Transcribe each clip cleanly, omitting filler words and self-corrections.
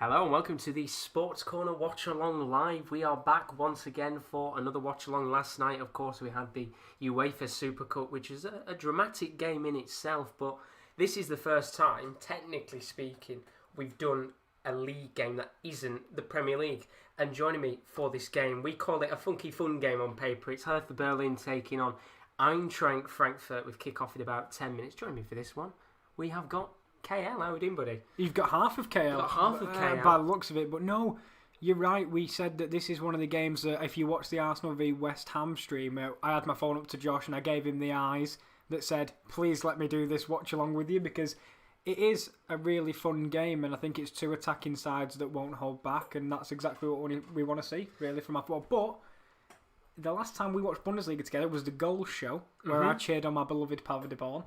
Hello and welcome to the Sports Corner Watch-Along Live. We are back once again for another Watch-Along. Last night, of course, we had the UEFA Super Cup, which is a dramatic game in itself, but this is the first time, technically speaking, we've done a league game that isn't the Premier League. And joining me for this game, we call it a funky fun game on paper. It's Hertha Berlin taking on Eintracht Frankfurt with kick-off in about 10 minutes. Joining me for this one, we have got KL. How are we doing, buddy? You've got half of KL. Got half of KL. By the looks of it, but no, you're right. We said that this is one of the games that if you watch the Arsenal v West Ham stream, I had my phone up to Josh and I gave him the eyes that said, please let me do this watch along with you, because it is a really fun game and I think it's two attacking sides that won't hold back, and that's exactly what we want to see, really, from our football. But the last time we watched Bundesliga together was the goal show, where I cheered on my beloved Paderborn.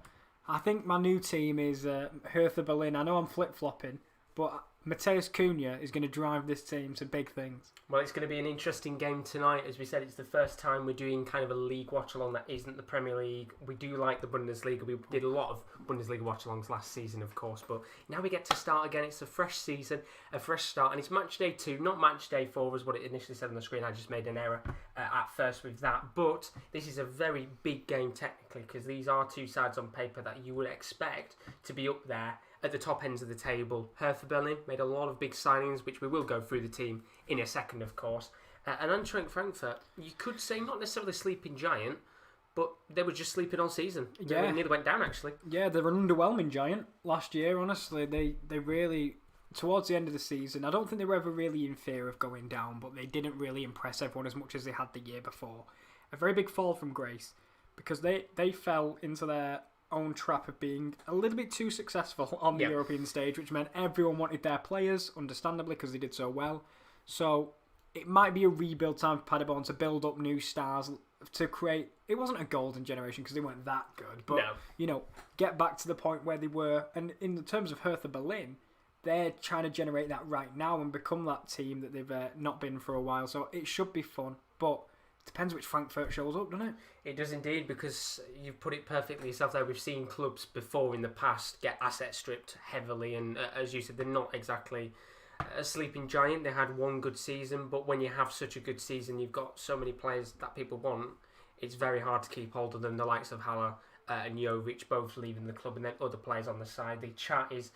I think my new team is Hertha Berlin. I know I'm flip-flopping, but Matheus Cunha is going to drive this team to big things. Well, it's going to be an interesting game tonight. As we said, it's the first time we're doing kind of a league watch-along that isn't the Premier League. We do like the Bundesliga. We did a lot of Bundesliga watch-alongs last season, of course, but now we get to start again. It's a fresh season, a fresh start, and it's match day 2, not match day 4 was what it initially said on the screen. I just made an error at first with that, but this is a very big game technically, because these are two sides on paper that you would expect to be up there at the top ends of the table. Hertha Berlin made a lot of big signings, which we will go through the team in a second, of course. And Eintracht Frankfurt, you could say not necessarily a sleeping giant, but they were just sleeping all season. Yeah. They nearly went down, actually. Yeah, they were an underwhelming giant last year, honestly. They really, towards the end of the season, I don't think they were ever really in fear of going down, but they didn't really impress everyone as much as they had the year before. A very big fall from grace, because they fell into their own trap of being a little bit too successful on the European stage, which meant everyone wanted their players, understandably, because they did so well. So it might be a rebuild time for Paderborn to build up new stars, to create, it wasn't a golden generation because they weren't that good, but get back to the point where they were. And in the terms of Hertha Berlin, they're trying to generate that right now and become that team that they've not been for a while. So it should be fun, but depends which Frankfurt shows up, doesn't it? It does indeed, because you've put it perfectly yourself there. We've seen clubs before in the past get asset stripped heavily, and as you said, they're not exactly a sleeping giant. They had one good season, but when you have such a good season, you've got so many players that people want, it's very hard to keep hold of them. The likes of Haller and Jovic both leaving the club, and then other players on the side. The chat is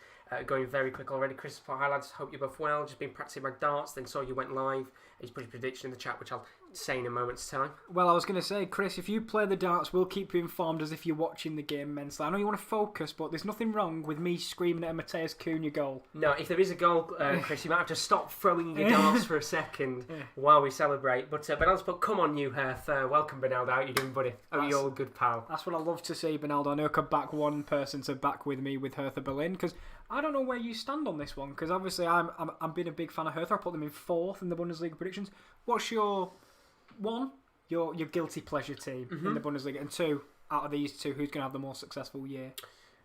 going very quick already. Christopher, hi lads, hope you're both well. Just been practicing my darts, then saw you went live. He's put a prediction in the chat, which I'll say in a moment's time. Well, I was going to say, Chris, if you play the darts, we'll keep you informed as if you're watching the game mentally. I know you want to focus, but there's nothing wrong with me screaming at a Matheus Cunha goal. No, if there is a goal, Chris, you might have to stop throwing your darts for a second while we celebrate. But come on, you Hertha. Welcome, Bernardo. How are you doing, buddy? Oh, you're all good, pal. That's what I love to see, Bernardo. I know I could back one person to back with me with Hertha Berlin, because I don't know where you stand on this one, because obviously I'm being a big fan of Hertha. I put them in 4th in the Bundesliga predictions. What's your guilty pleasure team in the Bundesliga, and 2 out of these 2, who's going to have the more successful year?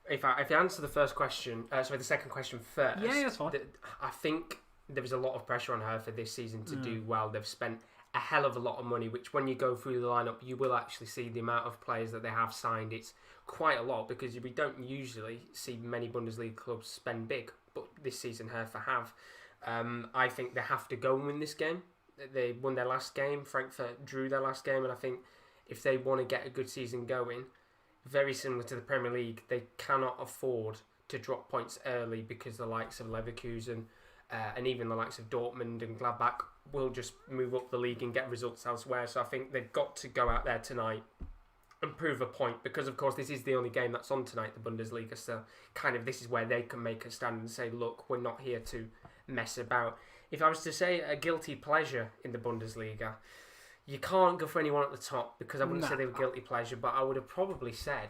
If I answer the first question, the second question first. Yeah, that's fine. I think there is a lot of pressure on her for this season to do well. They've spent a hell of a lot of money, which when you go through the lineup, you will actually see the amount of players that they have signed. It's quite a lot, because we don't usually see many Bundesliga clubs spend big, but this season Hertha have. I think they have to go and win this game. They won their last game. Frankfurt drew their last game, and I think if they want to get a good season going, very similar to the Premier League, they cannot afford to drop points early, because the likes of Leverkusen and even the likes of Dortmund and Gladbach will just move up the league and get results elsewhere. So I think they've got to go out there tonight and prove a point, because of course this is the only game that's on tonight, the Bundesliga, so kind of this is where they can make a stand and say, look, we're not here to mess about. If I was to say a guilty pleasure in the Bundesliga, you can't go for anyone at the top, because I wouldn't say they were guilty pleasure, but I would have probably said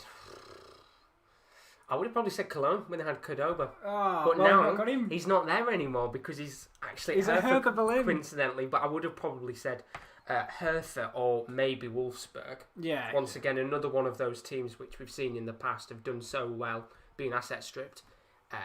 Cologne when they had Cordoba. But now he's not there anymore, because he's actually at Hertha Berlin, coincidentally. But I would have probably said Hertha or maybe Wolfsburg. Yeah. Once again, another one of those teams which we've seen in the past have done so well, being asset stripped,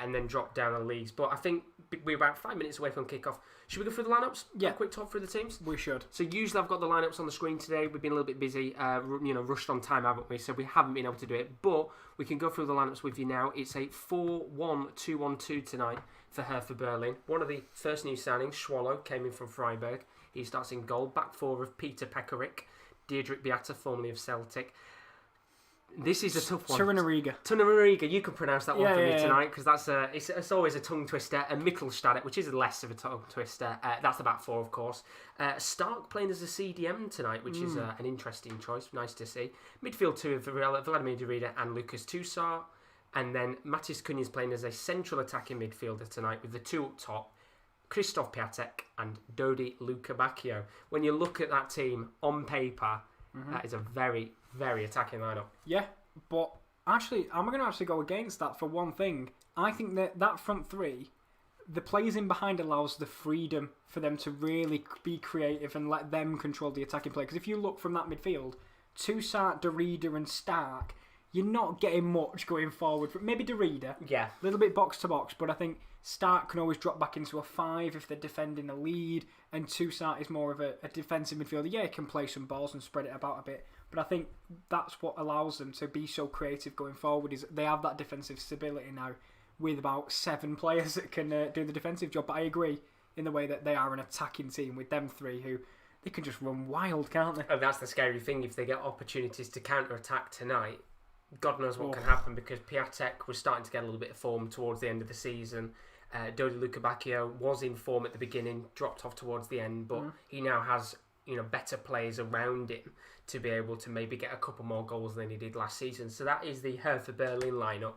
and then drop down the leagues. But I think we're about 5 minutes away from kickoff. Should we go through the lineups? Yeah. A quick talk through the teams? We should. So usually I've got the lineups on the screen today. We've been a little bit busy, rushed on time, haven't we? So we haven't been able to do it. But we can go through the lineups with you now. It's a 4-1-2-1-2 tonight for Hertha Berlin. One of the first new signings, Schwallow, came in from Freiburg. He starts in goal. Back four of Peter Pekarik, Diedrich Beata, formerly of Celtic. This is a tough one. Tunneriga, you can pronounce that one for me tonight, because it's always a tongue twister. And Mittelstadt, which is less of a tongue twister. That's the back four, of course. Stark playing as a CDM tonight, which is an interesting choice. Nice to see. Midfield two of Vladimir Derrida and Lucas Toussaint. And then Matis Cunha is playing as a central attacking midfielder tonight with the two up top, Christoph Piatek and Dodi Lukebakio. When you look at that team on paper, that is a very, very attacking lineup. Yeah, but actually, I'm going to actually go against that for one thing. I think that front three, the players in behind allows the freedom for them to really be creative and let them control the attacking play. Because if you look from that midfield, Toussaint, Derrida and Stark, you're not getting much going forward. Maybe Derrida, yeah, a little bit box to box, but I think Stark can always drop back into a 5 if they're defending the lead, and Toussaint is more of a defensive midfielder. Yeah, he can play some balls and spread it about a bit, but I think that's what allows them to be so creative going forward, is they have that defensive stability now with about 7 players that can do the defensive job. But I agree in the way that they are an attacking team with them 3 who they can just run wild, can't they? And that's the scary thing. If they get opportunities to counter-attack tonight, God knows what can happen, because Piatek was starting to get a little bit of form towards the end of the season. Dodi Lukebakio was in form at the beginning, dropped off towards the end, but he now has better players around him to be able to maybe get a couple more goals than he did last season. So that is the Hertha Berlin lineup.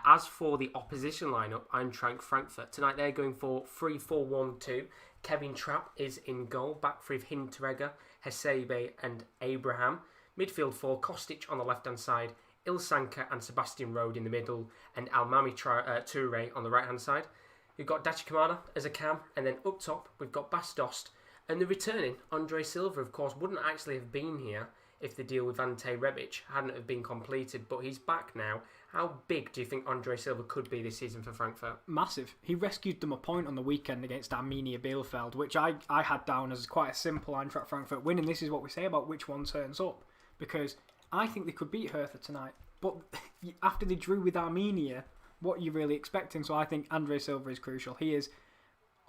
As for the opposition lineup, Eintracht Frankfurt. Tonight they're going for 3-4-1-2. Kevin Trapp is in goal. Back three of Hinteregger, Hasebe and Abraham. Midfield 4, Kostic on the left-hand side, Ilsanka and Sebastian Rode in the middle, and Almami Toure on the right-hand side. We've got Dachi Kamada as a cam, and then up top we've got Bas Dost, and the returning Andre Silva, of course, wouldn't actually have been here if the deal with Ante Rebic hadn't have been completed, but he's back now. How big do you think Andre Silva could be this season for Frankfurt? Massive. He rescued them a point on the weekend against Arminia Bielefeld, which I had down as quite a simple Eintracht Frankfurt win, and this is what we say about which one turns up, because I think they could beat Hertha tonight, but after they drew with Arminia, what are you really expecting? So I think Andre Silva is crucial. He is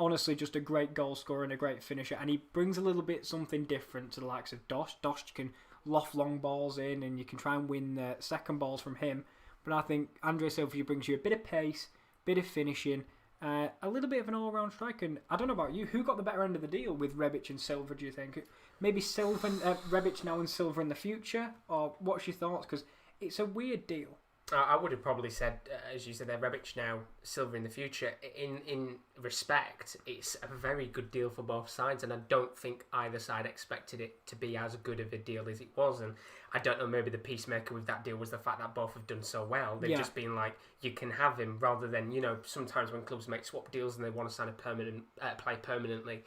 honestly just a great goal scorer and a great finisher, and he brings a little bit something different to the likes of Dost. Dost can loft long balls in, and you can try and win second balls from him. But I think Andre Silva brings you a bit of pace, bit of finishing, a little bit of an all-round striker. And I don't know about you, who got the better end of the deal with Rebic and Silva, do you think? Maybe Silva and Rebic now and Silva in the future? Or what's your thoughts? Because it's a weird deal. I would have probably said, as you said there, Rebic now, Silva in the future. In respect, it's a very good deal for both sides, and I don't think either side expected it to be as good of a deal as it was. And I don't know, maybe the peacemaker with that deal was the fact that both have done so well. They've just been like, you can have him, rather than, sometimes when clubs make swap deals and they want to sign a permanent player permanently,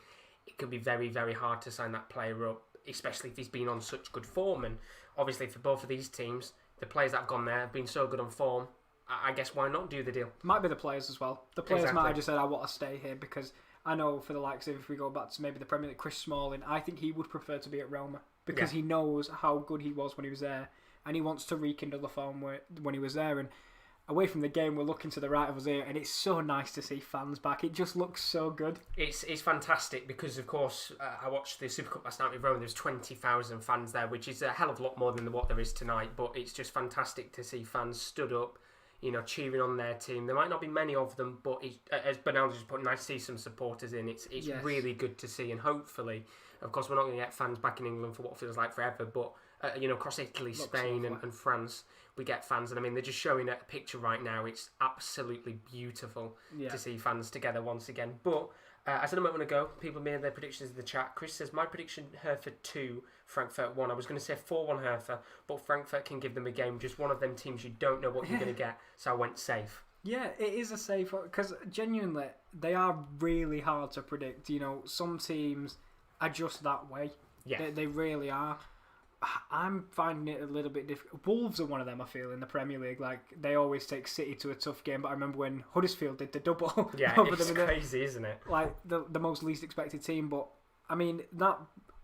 it can be very, very hard to sign that player up, especially if he's been on such good form. And obviously for both of these teams, the players that have gone there have been so good on form. I guess why not do the deal? Might be the players as well. The players might have just said, I want to stay here, because I know for the likes of, if we go back to maybe the Premier League, Chris Smalling, I think he would prefer to be at Roma, because he knows how good he was when he was there, and he wants to rekindle the form when he was there. And away from the game, we're looking to the right of us here, and it's so nice to see fans back. It just looks so good. It's fantastic, because, of course, I watched the Super Cup last night with Rome. There's 20,000 fans there, which is a hell of a lot more than what there is tonight. But it's just fantastic to see fans stood up, cheering on their team. There might not be many of them, but as Bernal just put, nice to see some supporters in. It's really good to see, and hopefully, of course, we're not going to get fans back in England for what feels like forever, but across Italy, Spain and France, we get fans. And I mean, they're just showing a picture right now. It's absolutely beautiful to see fans together once again. But I said a moment ago, people made their predictions in the chat. Chris says, my prediction, Hertha 2, Frankfurt 1. I was going to say 4-1 Hertha, but Frankfurt can give them a game. Just one of them teams you don't know what you're going to get. So I went safe. Yeah, it is a safe one, because genuinely, they are really hard to predict. Some teams are just that way. Yeah. They really are. I'm finding it a little bit difficult. Wolves are one of them, I feel, in the Premier League. Like, they always take City to a tough game, but I remember when Huddersfield did the double. Yeah, over it's them crazy, isn't it? like, the most least expected team. But, I mean,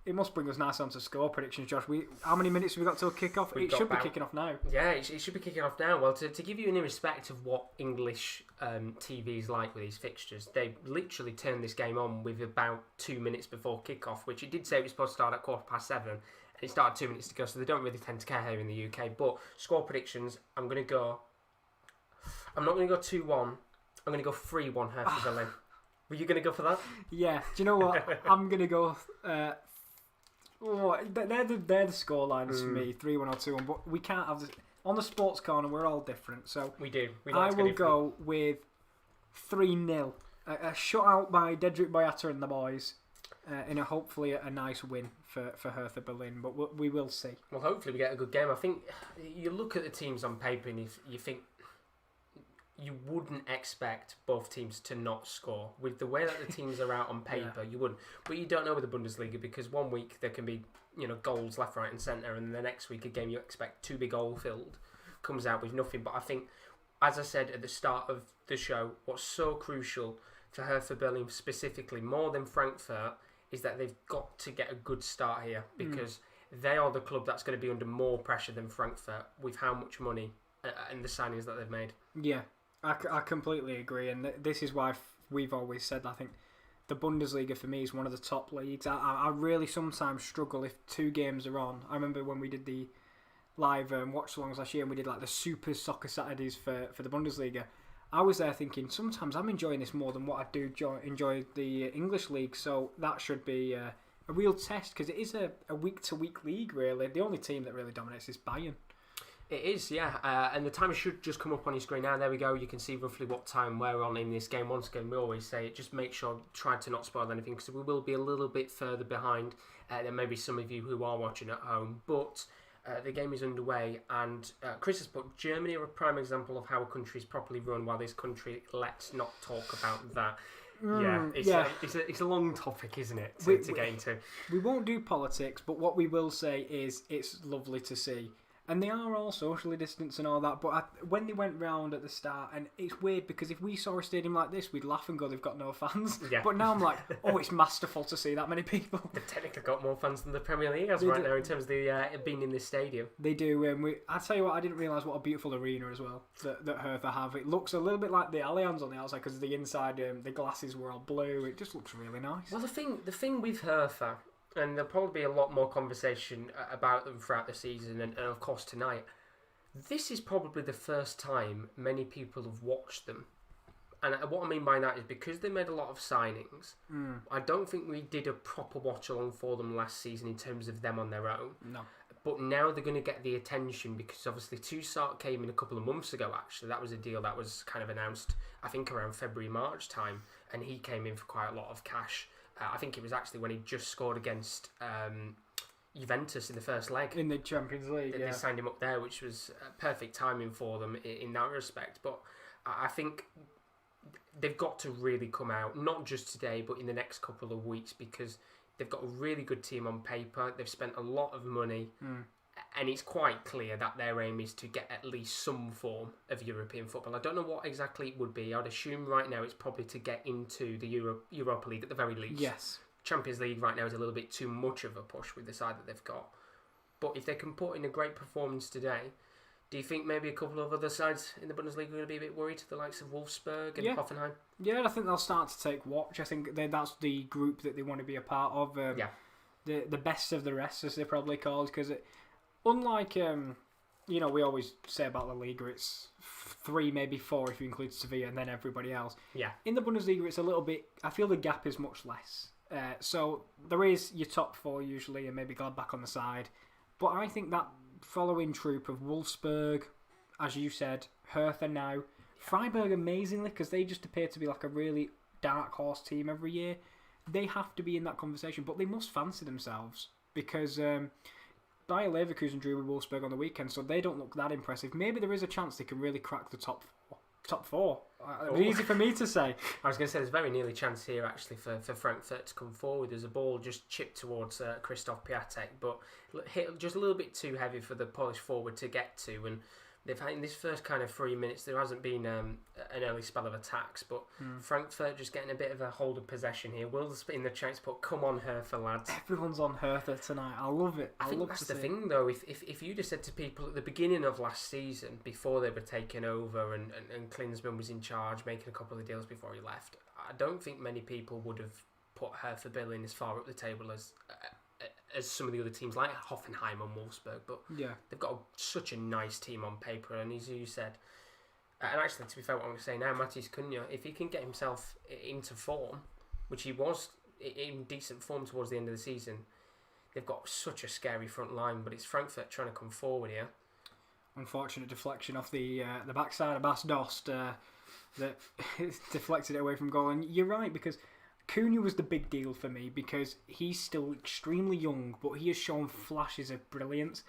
it must bring us nice on to score predictions, Josh. How many minutes have we got till kick-off? It should be kicking off now. Yeah, it should be kicking off now. Well, to give you an respect of what English TV's like with these fixtures, they literally turned this game on with about 2 minutes before kick-off, which it did say it was supposed to start at 7:15, and it started 2 minutes to go, so they don't really tend to care here in the UK. But score predictions, I'm not going to go 2-1, I'm going to go 3-1 Hertha Berlin. Were you going to go for that? Yeah, do you know what? I'm going to go... they're the score lines for me, 3-1 or 2-1, but we can't have this. On the sports corner, we're all different, so we do. I will go with 3-0. A shutout by Dedrick Boyata and the boys, in hopefully a nice win for Hertha Berlin, but we will see. Well, hopefully we get a good game. I think you look at the teams on paper and you think you wouldn't expect both teams to not score. With the way that the teams are out on paper, you wouldn't. But you don't know with the Bundesliga, because one week there can be goals left, right and centre, and the next week a game you expect to be goal-filled comes out with nothing. But I think, as I said at the start of the show, what's so crucial for Hertha Berlin specifically, more than Frankfurt, is that they've got to get a good start here, because they are the club that's going to be under more pressure than Frankfurt with how much money and the signings that they've made. Yeah, I completely agree, and this is why we've always said, I think the Bundesliga for me is one of the top leagues. I really sometimes struggle if 2 games are on. I remember when we did the live watchalongs last year and we did like the Super Soccer Saturdays for the Bundesliga. I was there thinking, sometimes I'm enjoying this more than what I do enjoy the English league, so that should be a real test, because it is a week-to-week league, really. The only team that really dominates is Bayern. It is, yeah, and the time should just come up on your screen now. There we go. You can see roughly what time we're on in this game. Once again, we always say it. Just make sure, try to not spoil anything, because we will be a little bit further behind than maybe some of you who are watching at home. But the game is underway, and Chris has put Germany are a prime example of how a country is properly run, while this country, let's not talk about that. It's a long topic, isn't it, to get into. We won't do politics, but what we will say is it's lovely to see. And they are all socially distanced and all that, but when they went round at the start, and it's weird because if we saw a stadium like this, we'd laugh and go, they've got no fans. Yeah. But now I'm like, oh, it's masterful to see that many people. They've technically got more fans than the Premier League has right now in terms of the being in this stadium. They do. I tell you what, I didn't realise what a beautiful arena as well that Hertha have. It looks a little bit like the Allianz on the outside, because the inside, the glasses were all blue. It just looks really nice. Well, the thing with Hertha, and there'll probably be a lot more conversation about them throughout the season and of course tonight, this is probably the first time many people have watched them. And what I mean by that is because they made a lot of signings, I don't think we did a proper watch-along for them last season in terms of them on their own. No. But now they're going to get the attention, because obviously Toussaint came in a couple of months ago, actually. That was a deal that was kind of announced, I think, around February, March time. And he came in for quite a lot of cash. I think it was actually when he just scored against Juventus in the first leg. In the Champions League, They signed him up there, which was perfect timing for them in that respect. But I think they've got to really come out, not just today, but in the next couple of weeks, because they've got a really good team on paper. They've spent a lot of money. And it's quite clear that their aim is to get at least some form of European football. I don't know what exactly it would be. I'd assume right now it's probably to get into the Europa League at the very least. Yes. Champions League right now is a little bit too much of a push with the side that they've got. But if they can put in a great performance today, do you think maybe a couple of other sides in the Bundesliga are going to be a bit worried? The likes of Wolfsburg and Hoffenheim? Yeah, I think they'll start to take watch. I think that's the group that they want to be a part of. The best of the rest, as they're probably called, because unlike, we always say about La Liga, it's 3, maybe 4 if you include Sevilla and then everybody else. Yeah. In the Bundesliga, it's a little bit, I feel the gap is much less. So there is your top 4 usually, and maybe Gladbach on the side. But I think that following troop of Wolfsburg, as you said, Hertha now, Freiburg amazingly, because they just appear to be like a really dark horse team every year. They have to be in that conversation, but they must fancy themselves, because Bayer Leverkusen drew with Wolfsburg on the weekend, so they don't look that impressive. Maybe there is a chance they can really crack the top 4. top 4. It was easy for me to say. I was going to say there's very nearly a chance here actually for Frankfurt to come forward. There's a ball just chipped towards Krzysztof Piatek, but hit just a little bit too heavy for the Polish forward to get to. And they've had in this first kind of 3 minutes, there hasn't been an early spell of attacks, but Frankfurt just getting a bit of a hold of possession here. Will's in the chance, but come on, Hertha lads. Everyone's on Hertha tonight. I love it. I think that's the thing though. If you'd have said to people at the beginning of last season, before they were taken over and Klinsmann was in charge, making a couple of deals before he left, I don't think many people would have put Hertha Berlin as far up the table as some of the other teams like Hoffenheim and Wolfsburg, but they've got such a nice team on paper. And as you said, and actually to be fair, what I'm going to say now, Matheus Cunha, if he can get himself into form, which he was in decent form towards the end of the season, they've got such a scary front line. But it's Frankfurt trying to come forward here. Unfortunate deflection off the backside of Bas Dost that deflected it away from goal. And you're right, because Cunha was the big deal for me because he's still extremely young, but he has shown flashes of brilliance.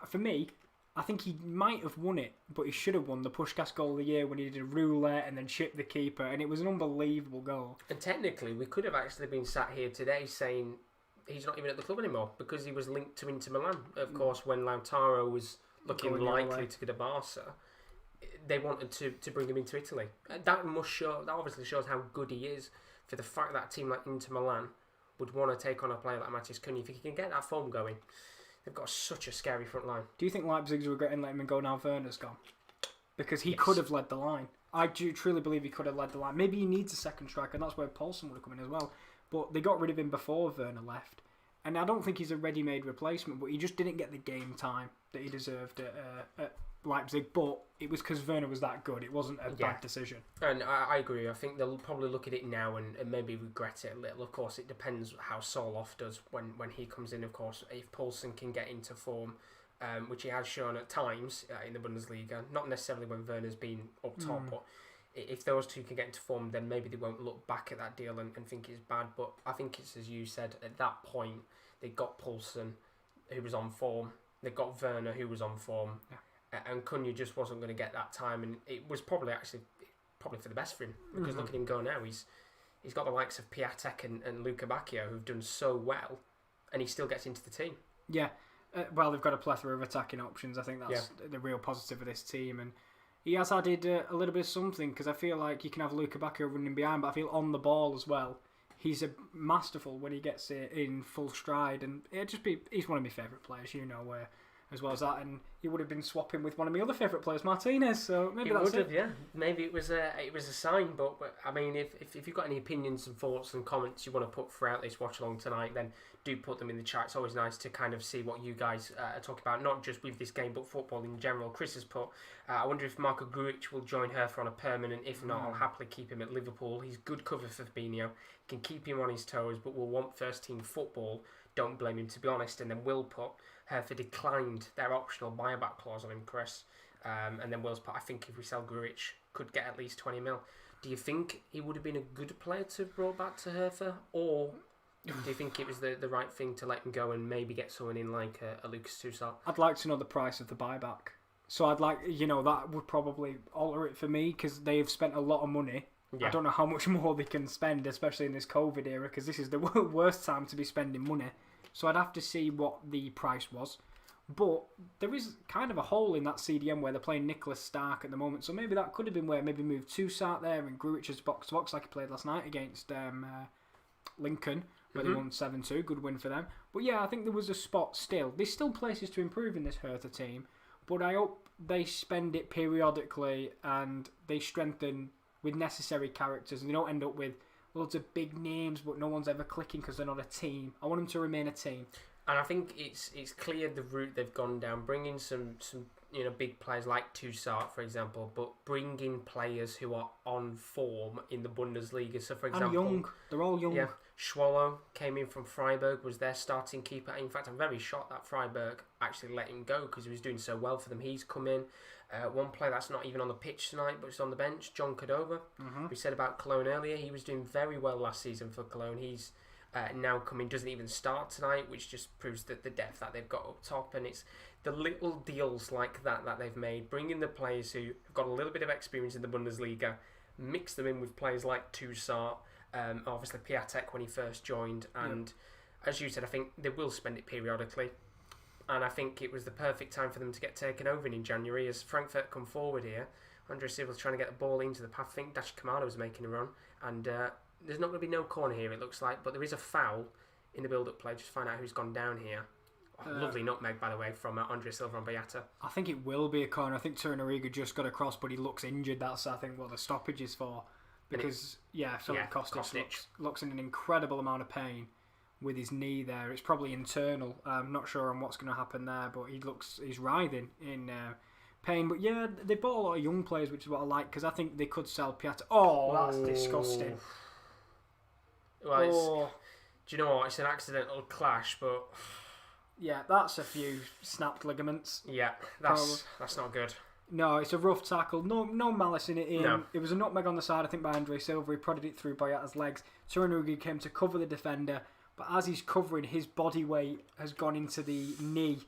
For me, I think he might have won it, but he should have won the Puskás goal of the year when he did a roulette and then chipped the keeper, and it was an unbelievable goal. And technically, we could have actually been sat here today saying he's not even at the club anymore because he was linked to Inter Milan. Of course, when Lautaro was looking likely to go to Barca, they wanted to bring him into Italy. That obviously shows how good he is. For the fact that a team like Inter Milan would want to take on a player like Matheus Cunha, if he can get that form going, they've got such a scary front line. Do you think Leipzig's regretting letting him go now Werner's gone? Because he could have led the line. I do truly believe he could have led the line. Maybe he needs a second striker, and that's where Poulsen would have come in as well. But they got rid of him before Werner left. And I don't think he's a ready-made replacement, but he just didn't get the game time that he deserved at Leipzig. But it was because Werner was that good. It wasn't a bad decision. And I agree. I think they'll probably look at it now and maybe regret it a little. Of course, it depends how Soloff does when he comes in. Of course, if Poulsen can get into form, which he has shown at times in the Bundesliga, not necessarily when Werner's been up top, but if those two can get into form, then maybe they won't look back at that deal and think it's bad. But I think it's, as you said, at that point, they got Poulsen, who was on form. They got Werner, who was on form. Yeah. And Cunha just wasn't going to get that time. And it was probably for the best for him. Because look at him go now. He's got the likes of Piatek and Luka Bacchio, who've done so well. And he still gets into the team. Yeah. Well, they've got a plethora of attacking options. I think that's the real positive of this team. And he has added a little bit of something, because I feel like you can have Luka Bacchio running behind, but I feel on the ball as well, he's masterful when he gets it in full stride, and he's one of my favourite players, as well as that, and he would have been swapping with one of my other favourite players, Martinez. So maybe that's it. Yeah. Maybe it was a sign, but I mean, if you've got any opinions and thoughts and comments you want to put throughout this watch along tonight, then do put them in the chat. It's always nice to kind of see what you guys are talking about, not just with this game, but football in general. Chris has put, I wonder if Marko Grujic will join Hertha on a permanent. If not, I'll happily keep him at Liverpool. He's good cover for Fabinho. Can keep him on his toes, but will want first team football. Don't blame him, to be honest. And then Will put, Hertha declined their optional buyback clause on him, Chris. And then Will's put, I think if we sell Grujic, could get at least 20 mil. Do you think he would have been a good player to have brought back to Hertha? Or do you think it was the right thing to let him go and maybe get someone in like a Lucas Toussaint? I'd like to know the price of the buyback. So I'd like, that would probably alter it for me, because they've spent a lot of money. Yeah. I don't know how much more they can spend, especially in this COVID era, because this is the worst time to be spending money. So I'd have to see what the price was. But there is kind of a hole in that CDM where they're playing Nicholas Stark at the moment. So maybe that could have been where maybe move Toussaint there and Grujic as box-to-box like he played last night against Lincoln, where they won 7-2. Good win for them. But yeah, I think there was a spot still. There's still places to improve in this Hertha team. But I hope they spend it periodically and they strengthen with necessary characters, and they don't end up with loads of big names but no one's ever clicking because they're not a team. I want them to remain a team. And I think it's clear the route they've gone down, bringing some big players like Toussaint, for example, but bringing players who are on form in the Bundesliga. So, for example, and young. They're all young. Yeah, Schwallow came in from Freiburg, was their starting keeper. In fact, I'm very shocked that Freiburg actually let him go because he was doing so well for them. He's come in. One player that's not even on the pitch tonight, but it's on the bench, John Cordova. We said about Cologne earlier. He was doing very well last season for Cologne. He's now coming doesn't even start tonight, which just proves that the depth that they've got up top, and it's the little deals like that they've made, bringing the players who have got a little bit of experience in the Bundesliga, mix them in with players like Toussaint, obviously Piatek when he first joined, and as you said, I think they will spend it periodically, and I think it was the perfect time for them to get taken over in January as Frankfurt come forward here. Andre Silva's trying to get the ball into the path. I think Dashi Kamada was making a run, and there's not going to be no corner here, it looks like, but there is a foul in the build-up play. Just find out who's gone down here. Lovely nutmeg, by the way, from Andre Silva and Boyata. I think it will be a corner. I think Torunariga just got across, but he looks injured. That's, I think, what the stoppage is for. Because, Filip Kostic looks in an incredible amount of pain with his knee there. It's probably internal. I'm not sure on what's going to happen there, but he's writhing in pain. But yeah, they bought a lot of young players, which is what I like, because I think they could sell Piatek. Oh, that's disgusting. Well, do you know what? It's an accidental clash, but... Yeah, that's a few snapped ligaments. Yeah, that's not good. No, it's a rough tackle. No malice in it. No. It was a nutmeg on the side, I think, by Andre Silva. He prodded it through Boyata's legs. Torunariga came to cover the defender, but as he's covering, his body weight has gone into the knee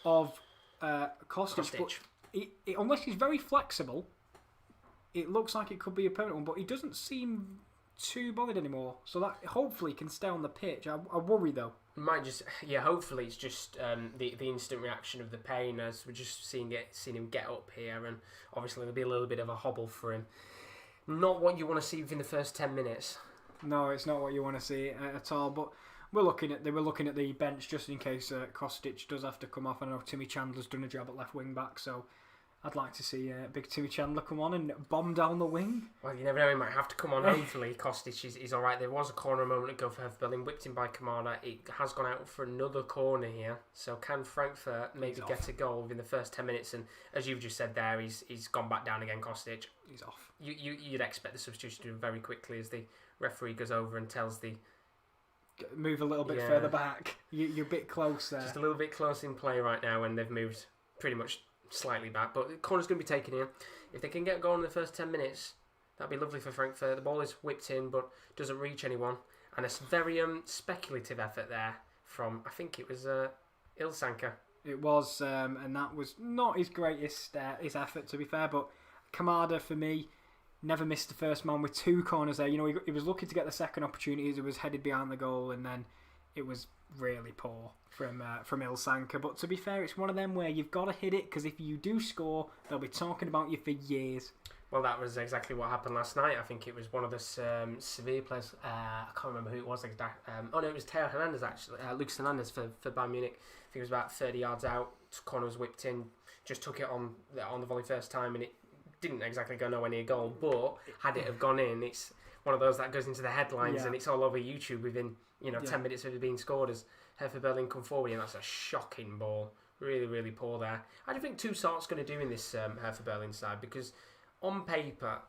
of Kostic. But unless he's very flexible, it looks like it could be a permanent one, but he doesn't seem too bothered anymore. So that hopefully can stay on the pitch. I worry, though. Might just hopefully it's just the instant reaction of the pain as we're just seeing him get up here, and obviously there'll be a little bit of a hobble for him. Not what you want to see within the first 10 minutes. No, it's not what you want to see at all. But they were looking at the bench just in case Kostic does have to come off. I know Timmy Chandler's done a job at left wing back, so I'd like to see big Timmy Chandler come on and bomb down the wing. Well, you never know, he might have to come on. Hopefully, Kostic is alright. There was a corner a moment ago for Hertha Berlin, whipped in by Kamada. It has gone out for another corner here. So can Frankfurt maybe get a goal within the first 10 minutes? And as you've just said there, he's gone back down again, Kostic. He's off. You'd expect the substitution to do very quickly as the referee goes over and tells the... Move a little bit further back. You're a bit close there. Just a little bit close in play right now, and they've moved pretty much... slightly back, but the corner's going to be taken here. If they can get a goal in the first 10 minutes, that'd be lovely for Frankfurt. The ball is whipped in, but doesn't reach anyone. And a very speculative effort there from, I think it was Ilsanker. It was, and that was not his greatest his effort, to be fair, but Kamada, for me, never missed the first man with two corners there. You know, he was lucky to get the second opportunity as it was headed behind the goal, and then it was really poor from Ilsanker. But to be fair, it's one of them where you've got to hit it, because if you do score, they'll be talking about you for years. Well, that was exactly what happened last night. I think it was one of the Sevilla players. I can't remember who it was exactly. It was Taylor Hernandez, actually. Lucas Hernandez for Bayern Munich. I think it was about 30 yards out. Corner was whipped in. Just took it on the volley first time, and it didn't exactly go nowhere near goal. But had it have gone in, it's one of those that goes into the headlines, and it's all over YouTube within 10 minutes of it being scored as Hertha Berlin come forward, and that's a shocking ball. Really, really poor there. How do you think Toussaint's going to do in this Hertha Berlin side? Because on paper,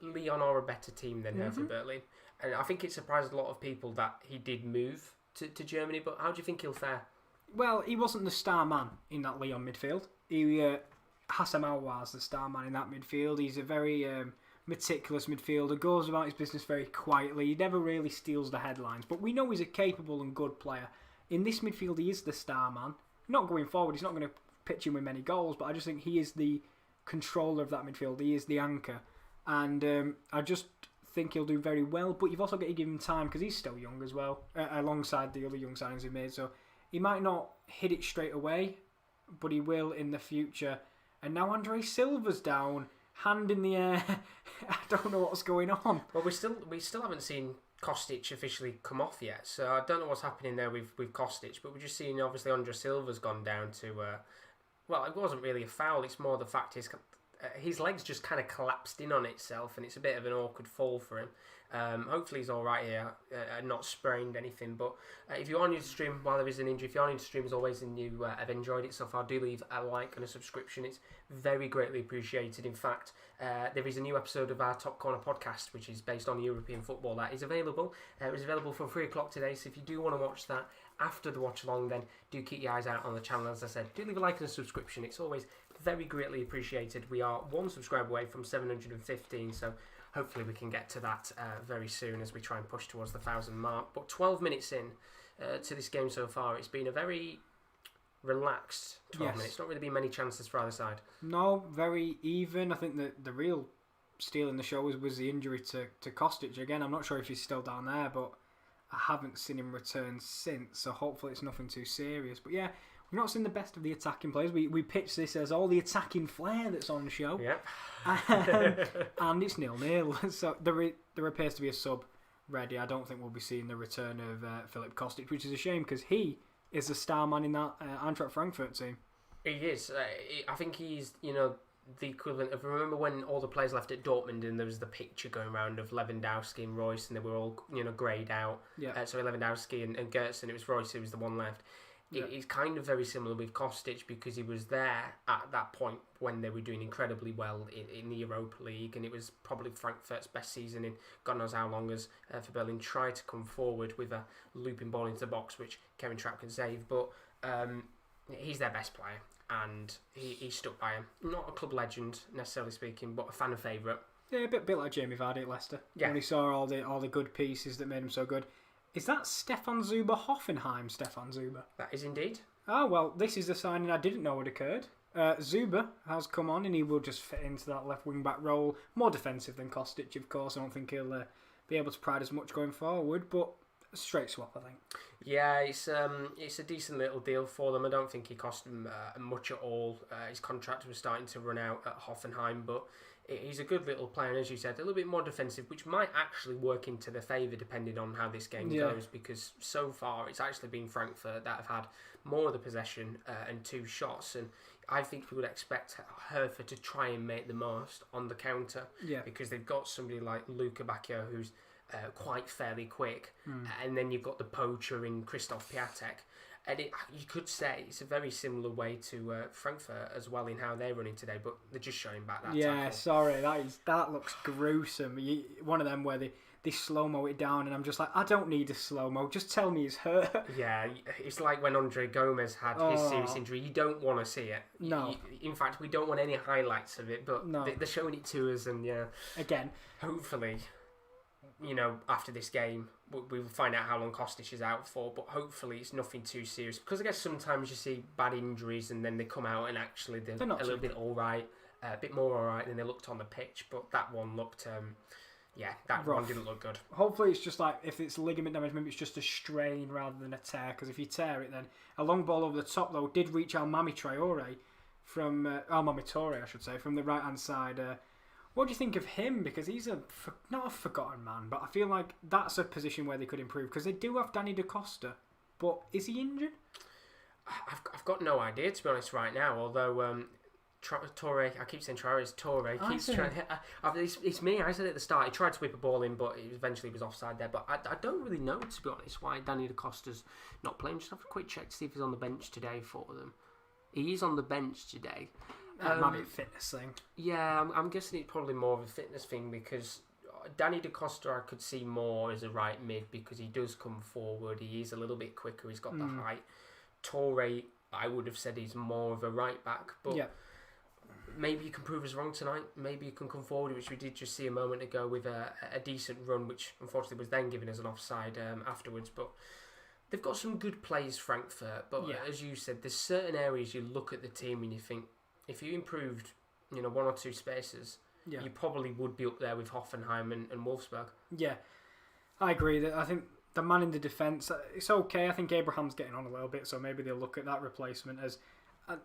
Lyon are a better team than Hertha Berlin, and I think it surprised a lot of people that he did move to Germany. But how do you think he'll fare? Well, he wasn't the star man in that Lyon midfield. Hassam Aouar's the star man in that midfield. He's a very meticulous midfielder, goes about his business very quietly. He never really steals the headlines, but we know he's a capable and good player. In this midfield, he is the star man. Not going forward, he's not going to pitch in with many goals, but I just think he is the controller of that midfield. He is the anchor, and I just think he'll do very well. But you've also got to give him time, because he's still young as well, alongside the other young signings he's made. So he might not hit it straight away, but he will in the future. And now Andre Silva's down, hand in the air. I don't know what's going on. Well, we still haven't seen Kostic officially come off yet, so I don't know what's happening there with Kostic. But we're just seeing obviously Andre Silva's gone down to. Well, it wasn't really a foul. It's more the fact his legs just kind of collapsed in on itself, and it's a bit of an awkward fall for him. Hopefully he's all right here, not sprained anything. But if you're on your stream while there is an injury, if you're on your stream as always and you have enjoyed it so far, do leave a like and a subscription. It's very greatly appreciated. In fact, there is a new episode of our Top Corner podcast, which is based on European football, that is available. It was available from 3 o'clock today, so if you do want to watch that after the watch along, then do keep your eyes out on the channel. As I said, do leave a like and a subscription. It's always very greatly appreciated. We are one subscriber away from 715, so hopefully we can get to that very soon as we try and push towards the 1,000 mark. But 12 minutes in to this game so far, it's been a very relaxed 12 minutes. Not really been many chances for either side. No, very even. I think that the real steal in the show was the injury to Kostic. Again, I'm not sure if he's still down there, but I haven't seen him return since, so hopefully it's nothing too serious. But yeah, we've not seen the best of the attacking players. We pitch this as all the attacking flair that's on the show. Yep. And it's 0-0. So there appears to be a sub ready. I don't think we'll be seeing the return of Filip Kostic, which is a shame because he is the star man in that Eintracht Frankfurt team. He is. I think he's, the equivalent of, remember when all the players left at Dortmund and there was the picture going around of Lewandowski and Royce and they were all, greyed out. Yeah. So Lewandowski and Gertsen, it was Royce who was the one left. Yeah. It's kind of very similar with Kostic because he was there at that point when they were doing incredibly well in the Europa League, and it was probably Frankfurt's best season in God knows how long, as Hertha Berlin tried to come forward with a looping ball into the box which Kevin Trapp can save, but he's their best player and he stuck by him. Not a club legend necessarily speaking, but a fan favourite. Yeah, a bit like Jamie Vardy at Leicester. Yeah. When he saw all the good pieces that made him so good. Is that Stefan Zuber Hoffenheim, Stefan Zuber? That is indeed. Oh, well, this is the signing I didn't know had occurred. Zuber has come on and he will just fit into that left wing-back role. More defensive than Kostic, of course. I don't think he'll be able to provide as much going forward, but a straight swap, I think. Yeah, it's a decent little deal for them. I don't think he cost them much at all. His contract was starting to run out at Hoffenheim, but he's a good little player, and as you said, a little bit more defensive, which might actually work into their favour depending on how this game goes, because so far it's actually been Frankfurt that have had more of the possession and 2 shots, and I think we would expect Hertha to try and make the most on the counter, because they've got somebody like Luka Bacchio who's quite fairly quick, and then you've got the poacher in Christoph Piatek. And you could say it's a very similar way to Frankfurt as well in how they're running today, but they're just showing back that tackle. Sorry, that looks gruesome. One of them where they slow-mo it down, and I'm just like, I don't need a slow-mo, just tell me he's hurt. Yeah, it's like when Andre Gomez had his serious injury. You don't want to see it. No. In fact, we don't want any highlights of it, but they're showing it to us, and Again. Hopefully, after this game, we'll find out how long Kostic is out for, but hopefully it's nothing too serious. Because I guess sometimes you see bad injuries and then they come out and actually they're not a little bit alright, a bit more alright than they looked on the pitch, but that one looked, one didn't look good. Hopefully it's just like, if it's ligament damage, maybe it's just a strain rather than a tear, because if you tear it then, a long ball over the top though did reach Almami Traore from, Almami Toure I should say, from the right hand side. What do you think of him? Because he's not a forgotten man, but I feel like that's a position where they could improve, because they do have Danny Da Costa, but is he injured? I've got no idea, to be honest, right now, although Toure, I keep saying Traore, it's Toure, keeps trying. It's me, I said it at the start, he tried to whip a ball in, but eventually was offside there, but I don't really know, to be honest, why Danny Da Costa's not playing. Just have a quick check to see if he's on the bench today for them. He is on the bench today. Might be a fitness thing. Yeah, I'm guessing it's probably more of a fitness thing, because Danny Da Costa I could see more as a right mid, because he does come forward, he is a little bit quicker, he's got the height. Toure, I would have said he's more of a right back, but maybe you can prove us wrong tonight. Maybe you can come forward, which we did just see a moment ago with a decent run, which unfortunately was then given as an offside afterwards, but they've got some good plays, Frankfurt, but as you said, there's certain areas you look at the team and you think, if you improved, 1 or 2 spaces, you probably would be up there with Hoffenheim and Wolfsburg. Yeah, I agree. I think the man in the defence, it's okay. I think Abraham's getting on a little bit, so maybe they'll look at that replacement as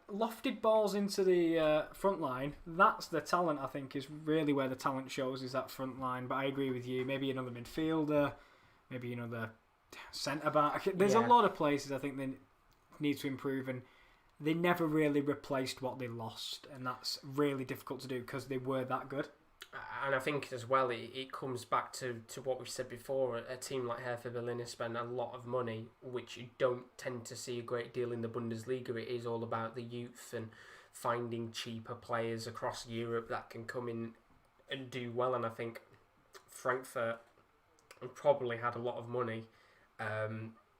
lofted balls into the front line. That's the talent, I think, is really where the talent shows, is that front line. But I agree with you. Maybe another midfielder, maybe the centre-back. There's a lot of places I think they need to improve, and they never really replaced what they lost, and that's really difficult to do because they were that good. And I think as well, it comes back to what we've said before. A team like Hertha Berlin has spent a lot of money, which you don't tend to see a great deal in the Bundesliga. It is all about the youth and finding cheaper players across Europe that can come in and do well. And I think Frankfurt probably had a lot of money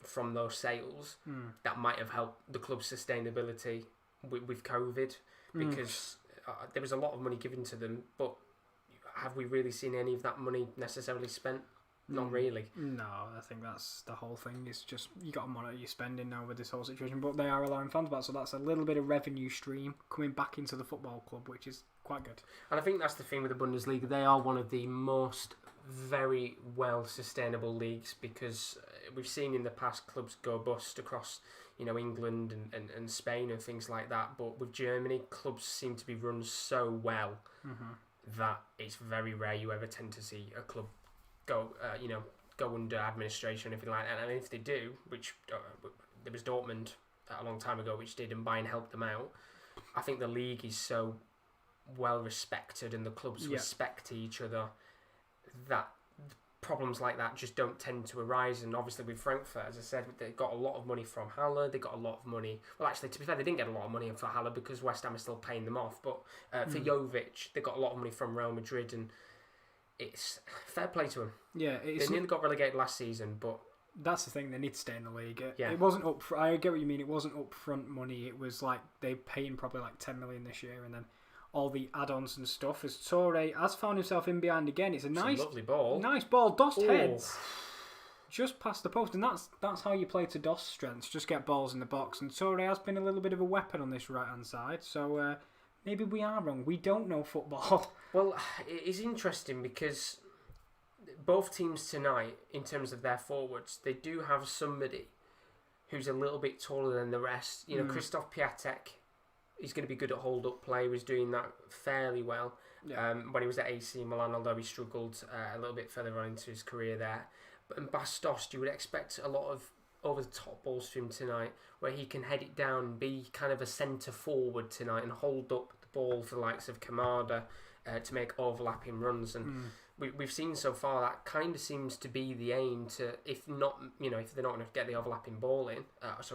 from those sales that might have helped the club's sustainability with COVID, because there was a lot of money given to them, but have we really seen any of that money necessarily spent? Not really. No, I think that's the whole thing. It's just you got to monitor your spending now with this whole situation. But they are allowing fans back, so that's a little bit of revenue stream coming back into the football club, which is quite good. And I think that's the thing with the Bundesliga. They are one of the most very well sustainable leagues, because we've seen in the past clubs go bust across, England and Spain and things like that. But with Germany, clubs seem to be run so well that it's very rare you ever tend to see a club go under administration or anything like that. And if they do, which there was Dortmund a long time ago which did, and Bayern helped them out, I think the league is so well respected and the clubs respect each other that problems like that just don't tend to arise. And obviously with Frankfurt, as I said, they got a lot of money from Halle. They got a lot of money. Well, actually, to be fair, they didn't get a lot of money for Halle because West Ham is still paying them off. But for Jovic, they got a lot of money from Real Madrid, and it's fair play to them. Yeah, they nearly got relegated last season, but that's the thing. They need to stay in the league. It wasn't up. I get what you mean. It wasn't upfront money. It was like they paying probably like 10 million this year, and then all the add-ons and stuff. As Torre has found himself in behind again. It's a lovely ball. Nice ball. Dost heads just past the post, and that's how you play to Dost's strengths. Just get balls in the box. And Torre has been a little bit of a weapon on this right hand side. So maybe we are wrong. We don't know football. Well, it's interesting because both teams tonight, in terms of their forwards, they do have somebody who's a little bit taller than the rest. Christoph Piatek, he's going to be good at hold-up play. He was doing that fairly well when he was at AC Milan, although he struggled a little bit further on into his career there. But Bas Dost, you would expect a lot of over-the-top balls from him tonight, where he can head it down and be kind of a centre-forward tonight and hold up the ball for the likes of Kamada to make overlapping runs. And we've seen so far that kind of seems to be the aim to, if they're not going to get the overlapping ball in,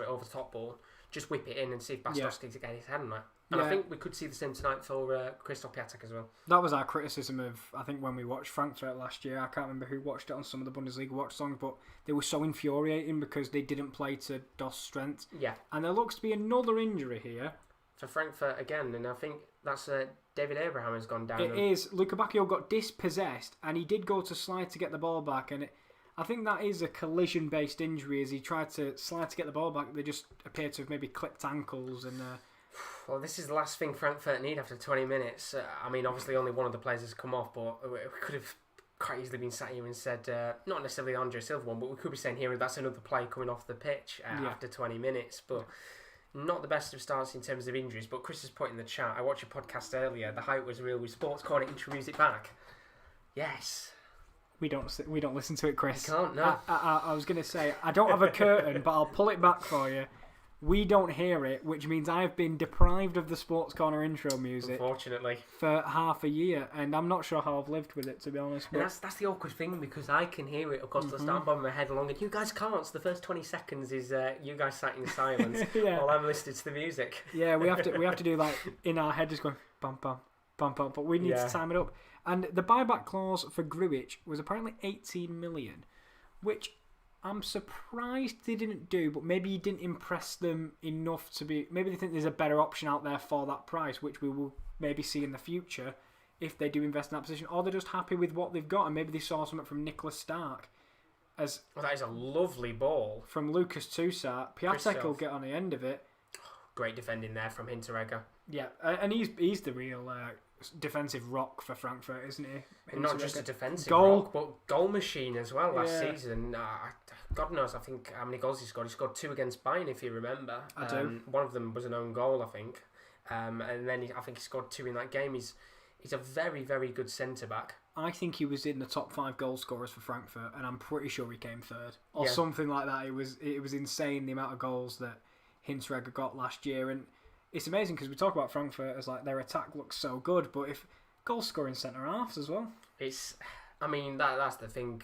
over the top ball, just whip it in and see if Bas Dost can get his hand on it. And I think we could see the same tonight for Christoph Piatek as well. That was our criticism of, I think, when we watched Frankfurt last year. I can't remember who watched it on some of the Bundesliga watch-alongs, but they were so infuriating because they didn't play to Dost's strength. Yeah. And there looks to be another injury here. For Frankfurt again, and I think that's David Abraham has gone down. It is. Luca Bacchio got dispossessed, and he did go to slide to get the ball back, and I think that is a collision-based injury. As he tried to slide to get the ball back, they just appear to have maybe clipped ankles. And well, this is the last thing Frankfurt need after 20 minutes. Obviously only one of the players has come off, but we could have quite easily been sat here and said, not necessarily the Andre Silva one, but we could be saying here that's another player coming off the pitch after 20 minutes. But not the best of starts in terms of injuries. But Chris has put in the chat, I watched your podcast earlier, the hype was real with Sports Corner intro music back. Yes. We don't listen to it, Chris. You can't, no. I was going to say, I don't have a curtain, but I'll pull it back for you. We don't hear it, which means I've been deprived of the Sports Corner intro music. Unfortunately. For half a year, and I'm not sure how I've lived with it, to be honest. But that's the awkward thing, because I can hear it across the stand by my head along, and you guys can't. So the first 20 seconds is you guys sat in silence while I'm listening to the music. Yeah, we have to do like in our head, just going bum bum bum bum. But we need to time it up. And the buyback clause for Grujic was apparently 18 million, which I'm surprised they didn't do, but maybe he didn't impress them enough to be... Maybe they think there's a better option out there for that price, which we will maybe see in the future if they do invest in that position, or they're just happy with what they've got, and maybe they saw something from Nicholas Stark. Well, that is a lovely ball. From Lucas Toussaint. Piatek will get on the end of it. Great defending there from Hinteregger. Yeah, and he's the real... defensive rock for Frankfurt, isn't he? Not just a defensive rock, but goal machine as well last season. God knows, I think, how many goals he scored. He scored 2 against Bayern, if you remember. I do. One of them was an own goal, I think. And then I think he scored 2 in that game. He's a very, very good centre-back. I think he was in the top 5 goal scorers for Frankfurt, and I'm pretty sure he came third. Or something like that. It was insane, the amount of goals that Hinteregger got last year. And it's amazing because we talk about Frankfurt as like their attack looks so good, but if goal scoring centre halves as well. That's the thing.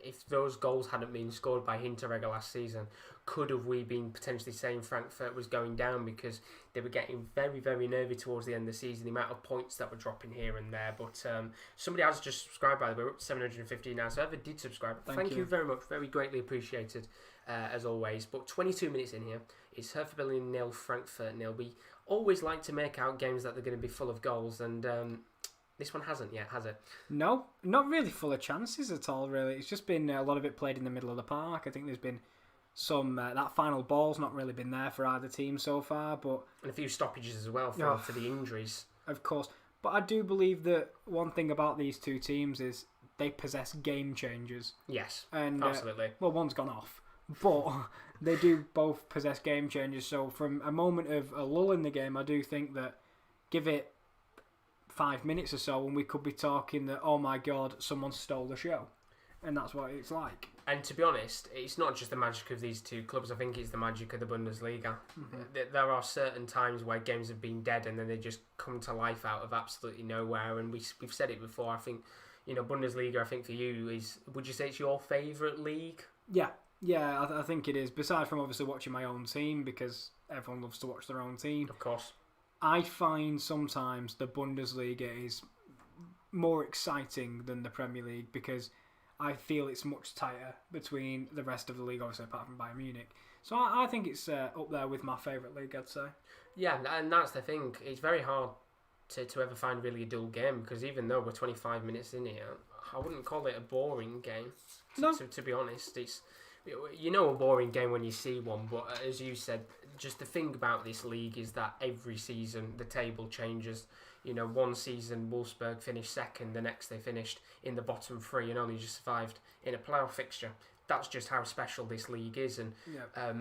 If those goals hadn't been scored by Hinteregger last season, could have we been potentially saying Frankfurt was going down, because they were getting very, very nervy towards the end of the season, the amount of points that were dropping here and there. But somebody has just subscribed, by the way. We're up to 750 now, so whoever did subscribe, thank you very much. Very greatly appreciated, as always. But 22 minutes in here, it's Hertha Berlin 0, Frankfurt 0. We always like to make out games that they're going to be full of goals, and this one hasn't yet, has it? No, not really full of chances at all, really. It's just been a lot of it played in the middle of the park. I think there's been some... that final ball's not really been there for either team so far, but... And a few stoppages as well for the injuries. Of course. But I do believe that one thing about these two teams is they possess game changers. Yes, and absolutely. Well, one's gone off. But they do both possess game changers. So from a moment of a lull in the game, I do think that give it 5 minutes or so and we could be talking that, oh my God, someone stole the show. And that's what it's like. And to be honest, it's not just the magic of these two clubs. I think it's the magic of the Bundesliga. There are certain times where games have been dead and then they just come to life out of absolutely nowhere. And we've said it before. I think, Bundesliga, I think for you is, would you say it's your favourite league? Yeah, I think it is. Besides from obviously watching my own team, because everyone loves to watch their own team. Of course. I find sometimes the Bundesliga is more exciting than the Premier League because I feel it's much tighter between the rest of the league, obviously apart from Bayern Munich. So I think it's up there with my favourite league, I'd say. Yeah, and that's the thing. It's very hard to ever find really a dull game because even though we're 25 minutes in here, I wouldn't call it a boring game. To be honest, it's a boring game when you see one, but as you said, just the thing about this league is that every season the table changes. One season Wolfsburg finished second, the next they finished in the bottom three and only just survived in a playoff fixture. That's just how special this league is, and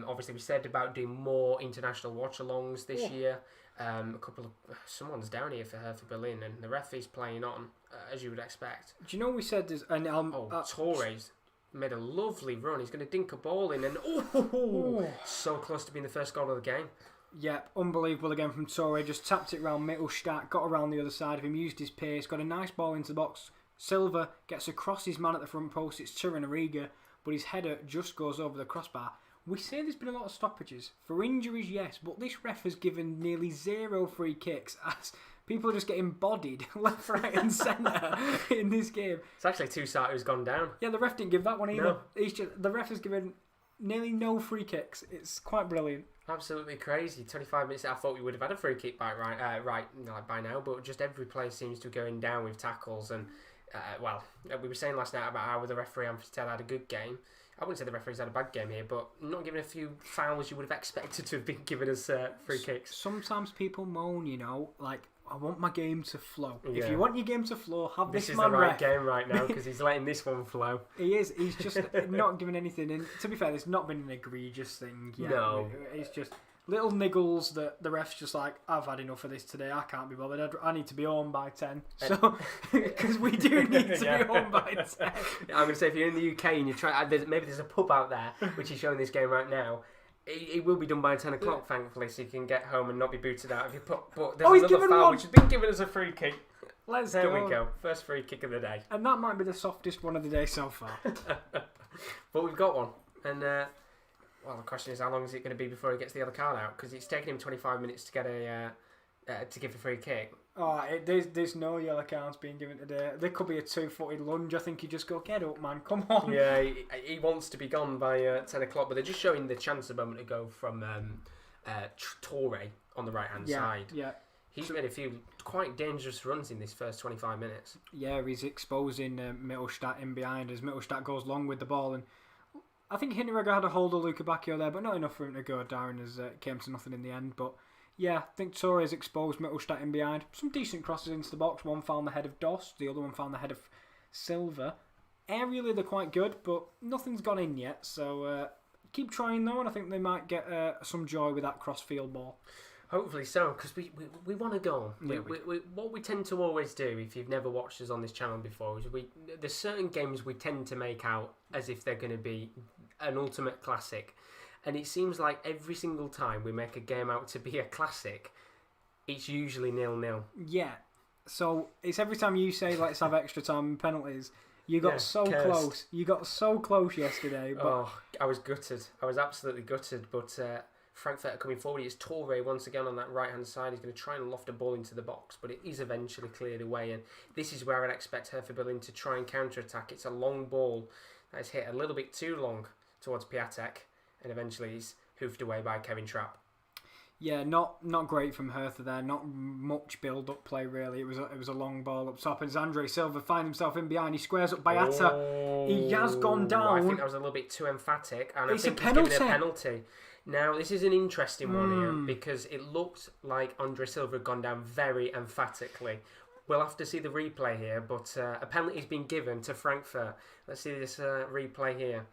obviously we said about doing more international watchalongs this year. Someone's down here for Hertha Berlin, and the ref is playing on as you would expect. Do you know what we said? Torres made a lovely run. He's going to dink a ball in, and so close to being the first goal of the game. Yep, unbelievable again from Torre. Just tapped it around Mittelstadt, got around the other side of him, used his pace, got a nice ball into the box. Silva gets across his man at the front post. It's Turner, but his header just goes over the crossbar. We say there's been a lot of stoppages. For injuries, yes, but this ref has given nearly 0 free kicks as people are just getting bodied left, right and centre in this game. It's actually Toussaint who's gone down. Yeah, the ref didn't give that one either. No. The ref has given nearly no free kicks. It's quite brilliant. Absolutely crazy. 25 minutes. I thought we would have had a free kick by now, but just every player seems to be going down with tackles. And we were saying last night about how the referee Amphitell had a good game. I wouldn't say the referee's had a bad game here, but not giving a few fouls you would have expected to have been given us free kicks. Sometimes people moan, like, I want my game to flow. Yeah. If you want your game to flow, have this man This is the right ref. game right now because he's letting this one flow. He is. He's just not giving anything. And to be fair, there's not been an egregious thing yet. No. It's just little niggles that the ref's just like, I've had enough of this today. I can't be bothered. I need to be home by 10. So, because we do need to be home by 10. I'm going to say, if you're in the UK and you try, maybe there's a pub out there which is showing this game right now. It will be done by 10 o'clock, thankfully, so you can get home and not be booted out of your pub. But there's another foul which has been given us a free kick. There we go. First free kick of the day. And that might be the softest one of the day so far. But we've got one. And, the question is, how long is it going to be before he gets the other card out? Because it's taken him 25 minutes to get to give a free kick. There's no yellow cards being given today. There could be a 2-footed lunge. I think you just go, get up, man, come on. Yeah, he wants to be gone by 10 o'clock, but they're just showing the chance a moment ago from Torre on the right-hand side. Yeah. He's made a few quite dangerous runs in this first 25 minutes. Yeah, he's exposing Mittelstadt in behind as Mittelstadt goes long with the ball. And I think Hinteregger had a hold of Luca Bacchio there, but not enough for him to go down as it came to nothing in the end. But yeah, I think Torres exposed Mittelstadt in behind. Some decent crosses into the box. One found the head of Dost, the other one found the head of Silva. Aerially, they're quite good, but nothing's gone in yet. So keep trying though, and I think they might get some joy with that cross-field ball. Hopefully so, because we want to go. What we tend to always do, if you've never watched us on this channel before, is there's certain games we tend to make out as if they're going to be an ultimate classic. And it seems like every single time we make a game out to be a classic, it's usually 0-0. Yeah. So it's every time you say let's have extra time and penalties, you got close. You got so close yesterday. But I was gutted. I was absolutely gutted. But Frankfurt coming forward. It's Torre once again on that right-hand side. He's going to try and loft a ball into the box, but it is eventually cleared away. And this is where I'd expect Hertha Berlin to try and counter-attack. It's a long ball that is hit a little bit too long towards Piatek. And eventually he's hoofed away by Kevin Trapp. Yeah, not great from Hertha there. Not much build-up play really. It was a long ball up top, as Andre Silva finds himself in behind. He squares up Boyata. Oh, he has gone down. I think that was a little bit too emphatic, and It's I think a penalty. he's given a penalty. Now this is an interesting one here because it looked like Andre Silva had gone down very emphatically. We'll have to see the replay here, but a penalty's been given to Frankfurt. Let's see this replay here.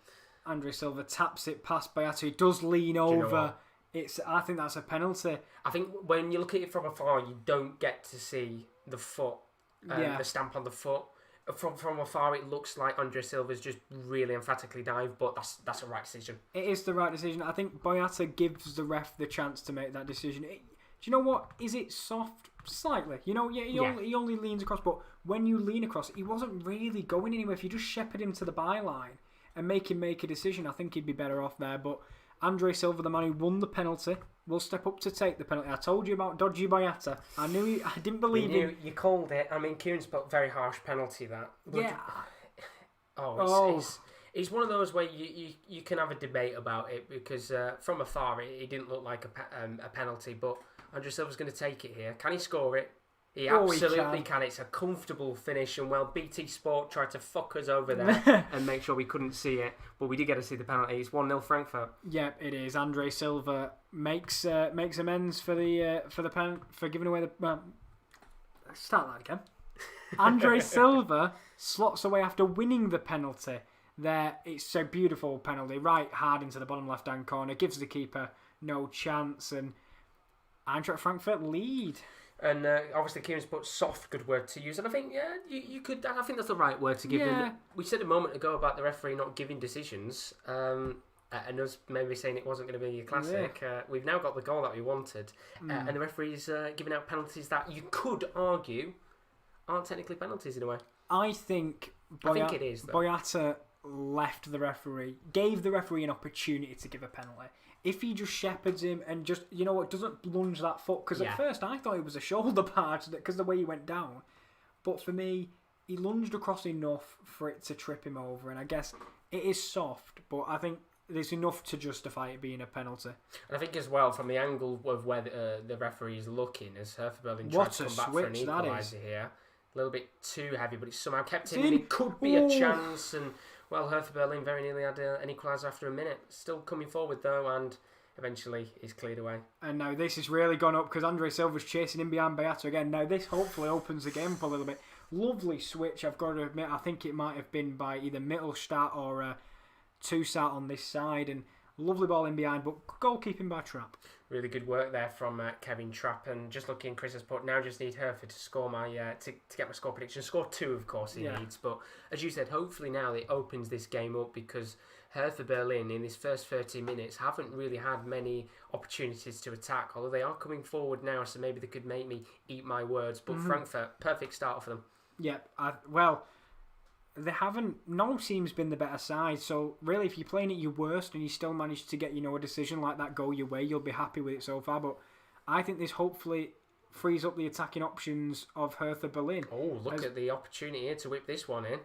Andre Silva taps it past Boyata. He does lean over. I think that's a penalty. I think when you look at it from afar, you don't get to see the foot, the stamp on the foot. From afar, it looks like Andre Silva's just really emphatically dived, but that's a right decision. It is the right decision. I think Boyata gives the ref the chance to make that decision. Do you know what? Is it soft? Slightly. He only leans across, but when you lean across, he wasn't really going anywhere. If you just shepherd him to the byline and make him make a decision, I think he'd be better off there, but Andre Silva, the man who won the penalty, will step up to take the penalty. I told you about dodgy Boyata. I didn't believe him. You called it. I mean, Kieran's put a very harsh penalty that. It's one of those where you can have a debate about it because from afar it didn't look like a penalty, but Andre Silva's going to take it here. Can he score it? He absolutely can. It's a comfortable finish, and BT Sport tried to fuck us over there and make sure we couldn't see it, but we did get to see the penalty. It's 1-0 Frankfurt. Yeah, it is. Andre Silva makes amends for giving away the. Start that again. Andre Silva slots away after winning the penalty. There, it's a beautiful penalty, right hard into the bottom left-hand corner, gives the keeper no chance, and Eintracht Frankfurt lead. And obviously, Kieran's put soft, good word to use. And I think, you could. I think that's the right word to give them. We said a moment ago about the referee not giving decisions, and us maybe saying it wasn't going to be a classic. Yeah. We've now got the goal that we wanted, and the referee's giving out penalties that you could argue aren't technically penalties in a way. I think it is, though. Boyata left the referee, gave the referee an opportunity to give a penalty. If he just shepherds him and just, doesn't lunge that foot, because at first I thought it was a shoulder part because the way he went down. But for me, he lunged across enough for it to trip him over, and I guess it is soft, but I think there's enough to justify it being a penalty. And I think as well, from the angle of where the referee is looking, as Hertha Berlin tried to come back for an equaliser here, a little bit too heavy, but it's somehow kept in, and it could be a chance, and Hertha Berlin very nearly had an equaliser after a minute. Still coming forward though, and eventually he's cleared away. And now this has really gone up because Andre Silva's chasing in behind Boyata again. Now this hopefully opens the game up a little bit. Lovely switch, I've got to admit. I think it might have been by either Mittelstadt or Toussaint on this side, and lovely ball in behind, but goalkeeping by Trapp. Really good work there from Kevin Trapp, and just looking, Chris has put, now just need Hertha to score to get my score prediction. Score 2, of course, he needs, but as you said, hopefully now it opens this game up, because Hertha Berlin in this first 30 minutes haven't really had many opportunities to attack, although they are coming forward now, so maybe they could make me eat my words, but Frankfurt, perfect start for them. Yeah, they haven't. No team's been the better side. So really, if you're playing at your worst and you still manage to get a decision like that go your way, you'll be happy with it so far. But I think this hopefully frees up the attacking options of Hertha Berlin. Oh, look at the opportunity here to whip this one in.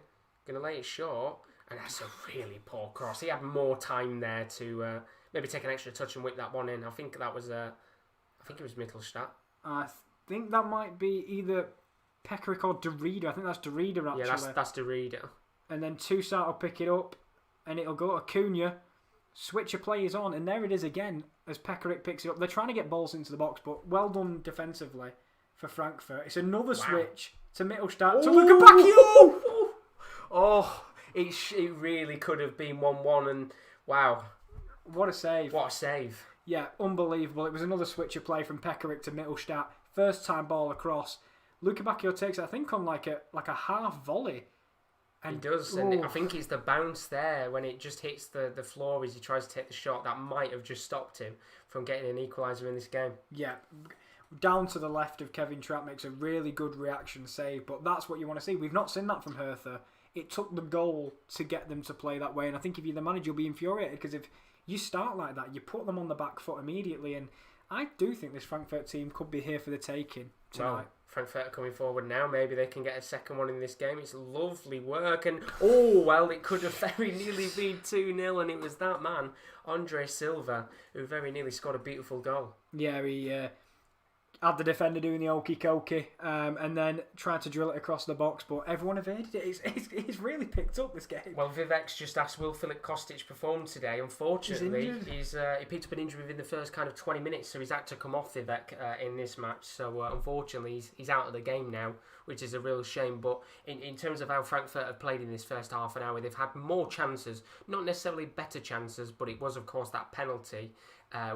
Going to lay it short, and that's a really poor cross. He had more time there to maybe take an extra touch and whip that one in. I think that was it was Mittelstadt. I think that might be either Pekarik or Derrida. I think that's Derrida, actually. Yeah, that's Derrida. And then Toussaint will pick it up, and it'll go to Acuna. Switch of players on, and there it is again as Pekarik picks it up. They're trying to get balls into the box, but well done defensively for Frankfurt. It's another switch to Mittelstadt to Lukebakio. Oh, it really could have been 1-1, and wow. What a save. What a save. Yeah, unbelievable. It was another switch of play from Pekarik to Mittelstadt. First time ball across. Lukebakio takes it, I think, on like a half volley. And he does, and I think it's the bounce there when it just hits the floor as he tries to take the shot that might have just stopped him from getting an equaliser in this game. Yeah, down to the left of Kevin Trapp makes a really good reaction save, but that's what you want to see. We've not seen that from Hertha. It took the goal to get them to play that way, and I think if you're the manager, you'll be infuriated, because if you start like that, you put them on the back foot immediately, and I do think this Frankfurt team could be here for the taking tonight. Well, Frankfurt are coming forward now. Maybe they can get a second one in this game. It's lovely work. And, it could have very nearly been 2-0. And it was that man, Andre Silva, who very nearly scored a beautiful goal. Yeah, he had the defender doing the okey cokey and then tried to drill it across the box, but everyone evaded it. It's really picked up this game. Well, Vivek's just asked, will Filip Kostic perform today? Unfortunately, he picked up an injury within the first kind of 20 minutes, so he's had to come off Vivek in this match. So unfortunately, he's out of the game now, which is a real shame. But in terms of how Frankfurt have played in this first half an hour, they've had more chances, not necessarily better chances, but it was, of course, that penalty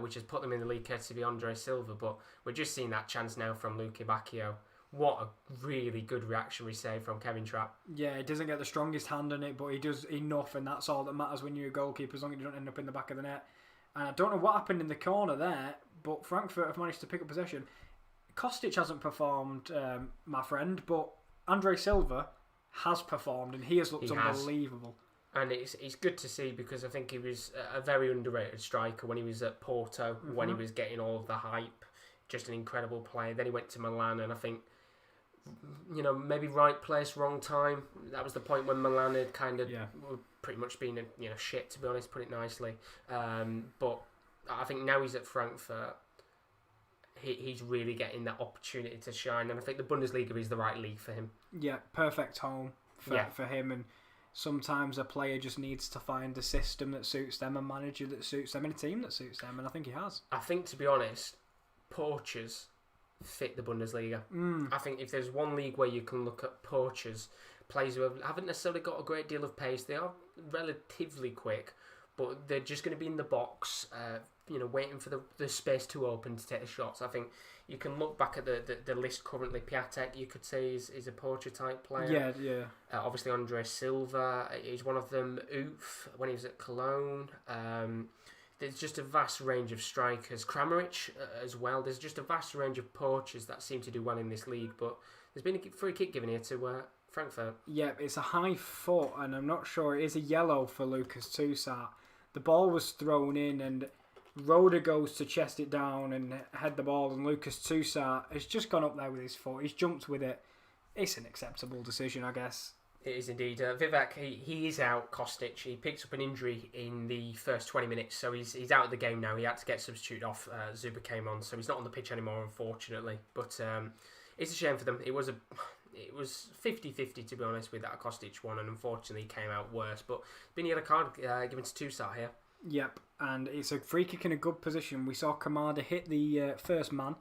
which has put them in the league courtesy of Andre Silva. But we're just seeing that chance now from Luque Bacchio. What a really good reactionary save from Kevin Trapp. Yeah, he doesn't get the strongest hand on it, but he does enough, and that's all that matters when you're a goalkeeper, as long as you don't end up in the back of the net. And I don't know what happened in the corner there, but Frankfurt have managed to pick up possession. Kostic hasn't performed, my friend, but Andre Silva has performed, and he has looked unbelievable. And it's good to see, because I think he was a very underrated striker when he was at Porto, when he was getting all of the hype. Just an incredible player. Then he went to Milan, and I think, maybe right place, wrong time. That was the point when Milan had kind of pretty much been shit, to be honest, put it nicely. But I think now he's at Frankfurt, he's really getting that opportunity to shine, and I think the Bundesliga is the right league for him. Yeah, perfect home for him, and sometimes a player just needs to find a system that suits them, a manager that suits them, and a team that suits them, and I think he has. I think, to be honest, poachers fit the Bundesliga. I think if there's one league where you can look at poachers, players who haven't necessarily got a great deal of pace, they are relatively quick, but they're just going to be in the box, waiting for the space to open to take the shots. I think you can look back at the list currently. Piatek, you could say, is a poacher type player. Yeah. Obviously, Andre Silva is one of them. Oof, when he was at Cologne. There's just a vast range of strikers. Kramaric as well. There's just a vast range of poachers that seem to do well in this league. But there's been a free kick given here to Frankfurt. Yeah, it's a high foot, and I'm not sure. It is a yellow for Lucas Toussaint. The ball was thrown in, and Roda goes to chest it down and head the ball, and Lucas Toussaint has just gone up there with his foot. He's jumped with it. It's an acceptable decision, I guess. It is indeed. Vivek, he is out. Kostic, he picked up an injury in the first 20 minutes, so he's out of the game now. He had to get substituted off. Zuba came on, so he's not on the pitch anymore, unfortunately. But it's a shame for them. It was 50-50, to be honest, with that Kostic one, and unfortunately he came out worse. But been a yellow card given to Toussaint here. Yep, and it's a free kick in a good position. We saw Kamada hit the first man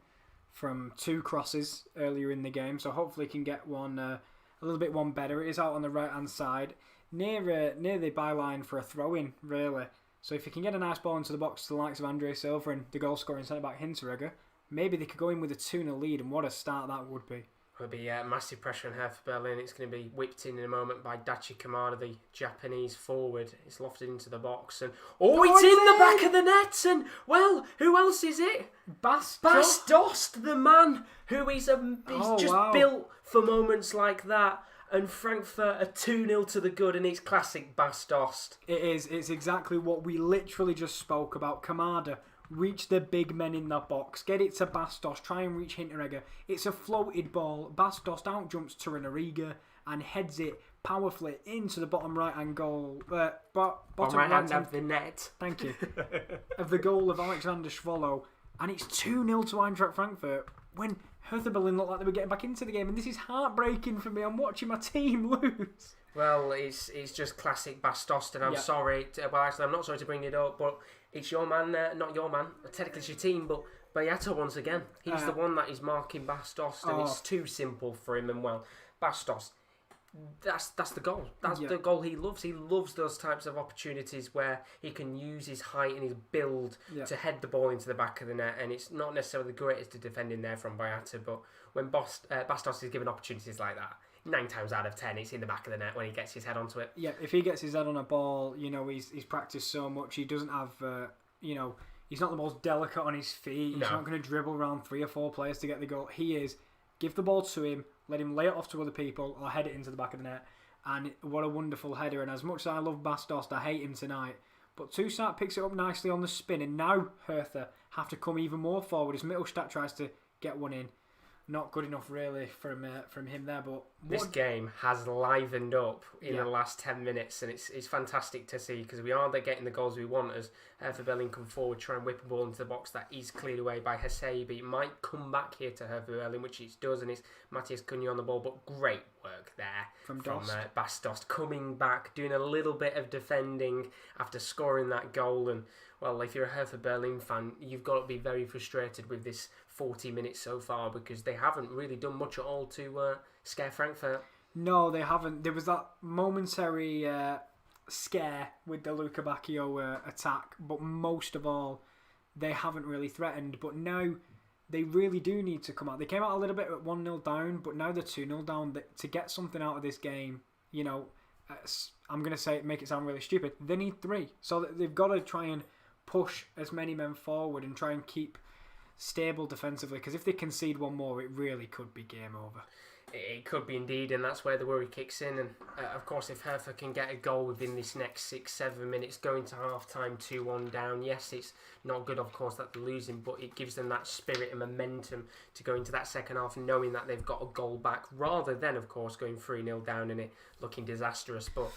from 2 crosses earlier in the game, so hopefully he can get one a little bit better. It is out on the right hand side, near the byline for a throw in, really. So if he can get a nice ball into the box to the likes of Andre Silva and the goal scoring centre back Hinteregger, maybe they could go in with a 2-0 lead, and what a start that would be. There'll be massive pressure on Hertha Berlin. It's going to be whipped in a moment by Dachi Kamada, the Japanese forward. It's lofted into the box, and it's in the back of the net. And well, who else is it? Bas Dost, the man who is built for moments like that. And Frankfurt are 2-0 to the good, and it's classic Bas Dost. It is. It's exactly what we literally just spoke about. Kamada, reach the big men in the box. Get it to Bastos. Try and reach Hinteregger. It's a floated ball. Bastos outjumps Torunariga and heads it powerfully into the bottom right-hand goal. Bottom right-hand of the net. Thank you. Of the goal of Alexander Schwolo. And it's 2-0 to Eintracht Frankfurt when Hertha Berlin looked like they were getting back into the game. And this is heartbreaking for me. I'm watching my team lose. Well, it's just classic Bastos, and I'm sorry. I'm not sorry to bring it up, but it's your man, not your man. Technically, it's your team, but Beato once again. He's the one that is marking Bastos, and it's too simple for him. And well, Bastos, that's the goal. That's the goal he loves. He loves those types of opportunities where he can use his height and his build to head the ball into the back of the net. And it's not necessarily the greatest to defend in there from Beato, but when Bastos is given opportunities like that, 9 times out of 10, it's in the back of the net when he gets his head onto it. Yeah, if he gets his head on a ball, he's practiced so much. He doesn't have, he's not the most delicate on his feet. He's not going to dribble around 3 or 4 players to get the goal. He is, give the ball to him, let him lay it off to other people, or head it into the back of the net. And what a wonderful header. And as much as I love Bastos, I hate him tonight. But Toussaint picks it up nicely on the spin, and now Hertha have to come even more forward as Mittelstadt tries to get one in. not good enough really from him there. But this game has livened up in the last 10 minutes, and it's fantastic to see, because we are getting the goals we want as Hertha Berlin come forward, try and whip a ball into the box that is cleared away by Hasebi. It might come back here to Hertha Berlin, which it does, and it's Matthias Cunha on the ball, but great work there from Bas Dost, coming back, doing a little bit of defending after scoring that goal. And well, if you're a Hertha Berlin fan, you've got to be very frustrated with this 40 minutes so far, because they haven't really done much at all to scare Frankfurt. No, they haven't. There was that momentary scare with the Luca Bacchio attack, but most of all, they haven't really threatened. But now they really do need to come out. They came out a little bit at 1-0 down, but now they're 2-0 down. To get something out of this game, you know, I'm going to say, make it sound really stupid, they need 3. So they've got to try and push as many men forward and try and keep stable defensively, because if they concede one more, it really could be game over. It could be indeed, and that's where the worry kicks in. And of course, if Hertha can get a goal within this next 6-7 minutes, going to half-time 2-1 down, yes, it's not good, of course, that they're losing, but it gives them that spirit and momentum to go into that second half knowing that they've got a goal back, rather than, of course, going 3-0 down and it looking disastrous. But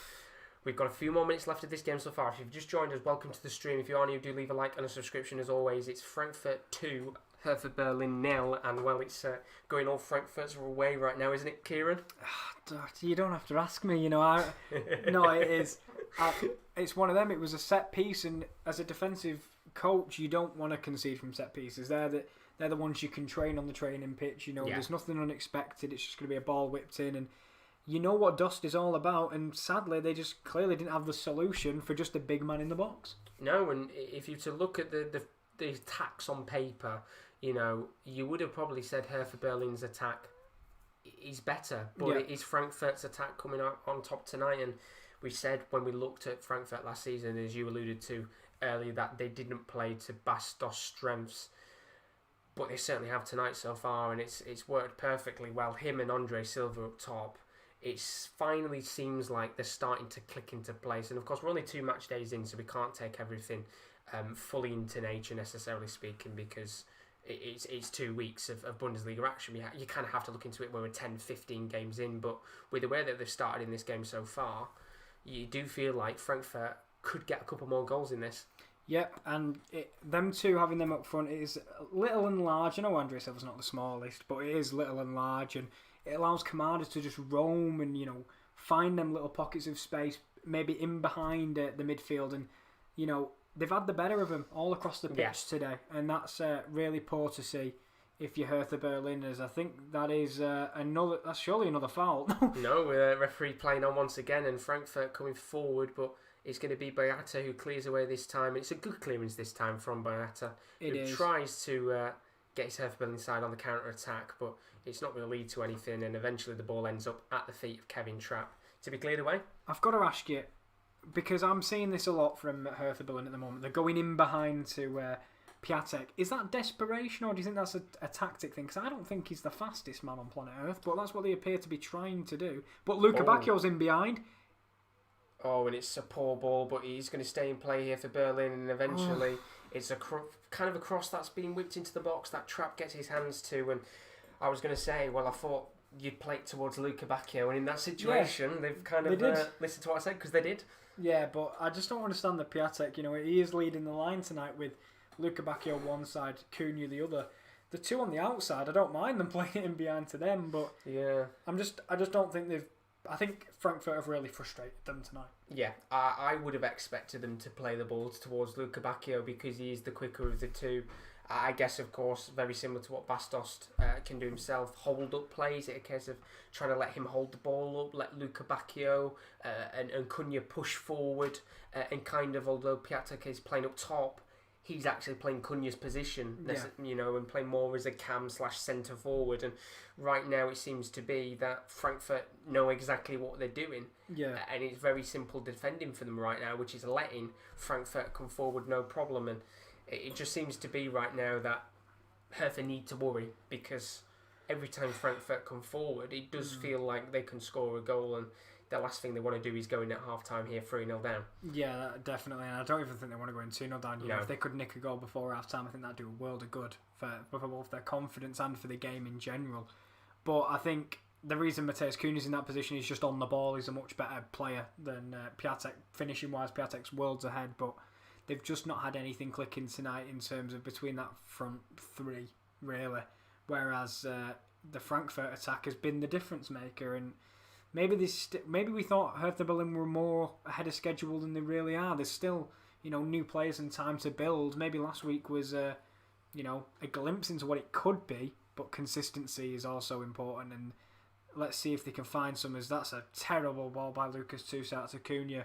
we've got a few more minutes left of this game so far. If you've just joined us, welcome to the stream. If you are new, do leave a like and a subscription. As always, it's Frankfurt 2, Hertha Berlin 0, and well, it's going all Frankfurt's way right now, isn't it, Kieran? You don't have to ask me, you know. No, it is. It's one of them. It was a set piece, and as a defensive coach, you don't want to concede from set pieces. They're the ones you can train on the training pitch. You know, There's nothing unexpected. It's just going to be a ball whipped in, and you know what Dust is all about. And sadly, they just clearly didn't have the solution for just a big man in the box. No, and if you to look at the attacks on paper, you know, you would have probably said Hertha Berlin's attack is better, but it is Frankfurt's attack coming out on top tonight. And we said when we looked at Frankfurt last season, as you alluded to earlier, that they didn't play to Bas Dost's strengths, but they certainly have tonight so far, and it's worked perfectly well. Him and Andre Silva up top, it finally seems like they're starting to click into place. And of course, we're only 2 match days in, so we can't take everything fully into nature, necessarily speaking, because it's 2 weeks of Bundesliga action. You kind of have to look into it when we're 10-15 games in, but with the way that they've started in this game so far, you do feel like Frankfurt could get a couple more goals in this. Yep, and them two, having them up front, is little and large. I know Andre Silva's not the smallest, but it is little and large, and it allows Kamada to just roam and, you know, find them little pockets of space, maybe in behind the midfield, and, you know, they've had the better of him all across the pitch today, and that's really poor to see if you're Hertha Berliners. I think that is that's surely another foul. No, referee playing on once again, and Frankfurt coming forward, but it's going to be Boyata who clears away this time. It's a good clearance this time from Boyata, who tries to get his Hertha Berlin side on the counter-attack, but it's not going to lead to anything, and eventually the ball ends up at the feet of Kevin Trapp to be cleared away. I've got to ask you, because I'm seeing this a lot from Hertha Berlin at the moment. They're going in behind to Piatek. Is that desperation, or do you think that's a tactic thing? Because I don't think he's the fastest man on planet Earth, but that's what they appear to be trying to do. But Luca Bacchio's in behind. Oh, and it's a poor ball, but he's going to stay in play here for Berlin, and eventually it's a kind of a cross that's been whipped into the box that Trapp gets his hands to. And I was going to say, well, I thought you'd play it towards Luca Bacchio, and in that situation, they've kind of listened to what I said, because they did. Yeah, but I just don't understand the Piatek. You know, he is leading the line tonight with Luca Bacchio one side, Cunha the other. The two on the outside, I don't mind them playing it in behind to them, but yeah, I just don't think they've. I think Frankfurt have really frustrated them tonight. Yeah, I would have expected them to play the balls towards Luca Bacchio because he is the quicker of the two. I guess, of course, very similar to what Bas Dost can do himself. Hold up plays. It's a case of trying to let him hold the ball up, let Luca Bacchio and Cunha push forward, and kind of, although Piatek is playing up top, he's actually playing Cunha's position, you know, and playing more as a cam/centre forward. And right now it seems to be that Frankfurt know exactly what they're doing. Yeah. And it's very simple defending for them right now, which is letting Frankfurt come forward no problem. And it just seems to be right now that Hertha need to worry, because every time Frankfurt come forward, it does feel like they can score a goal, and the last thing they want to do is go in at half-time here 3-0 down. Yeah, definitely. And I don't even think they want to go in 2-0 down. No. If they could nick a goal before half-time, I think that'd do a world of good for both their confidence and for the game in general. But I think the reason Matheus Cunha's in that position is just on the ball. He's a much better player than Piatek. Finishing-wise, Piatek's worlds ahead, but they've just not had anything clicking tonight in terms of between that front three, really. Whereas the Frankfurt attack has been the difference maker, and maybe we thought Hertha Berlin were more ahead of schedule than they really are. There's still, new players and time to build. Maybe last week was, a glimpse into what it could be, but consistency is also important, and let's see if they can find some, as that's a terrible ball by Lucas Toussaint to Cunha,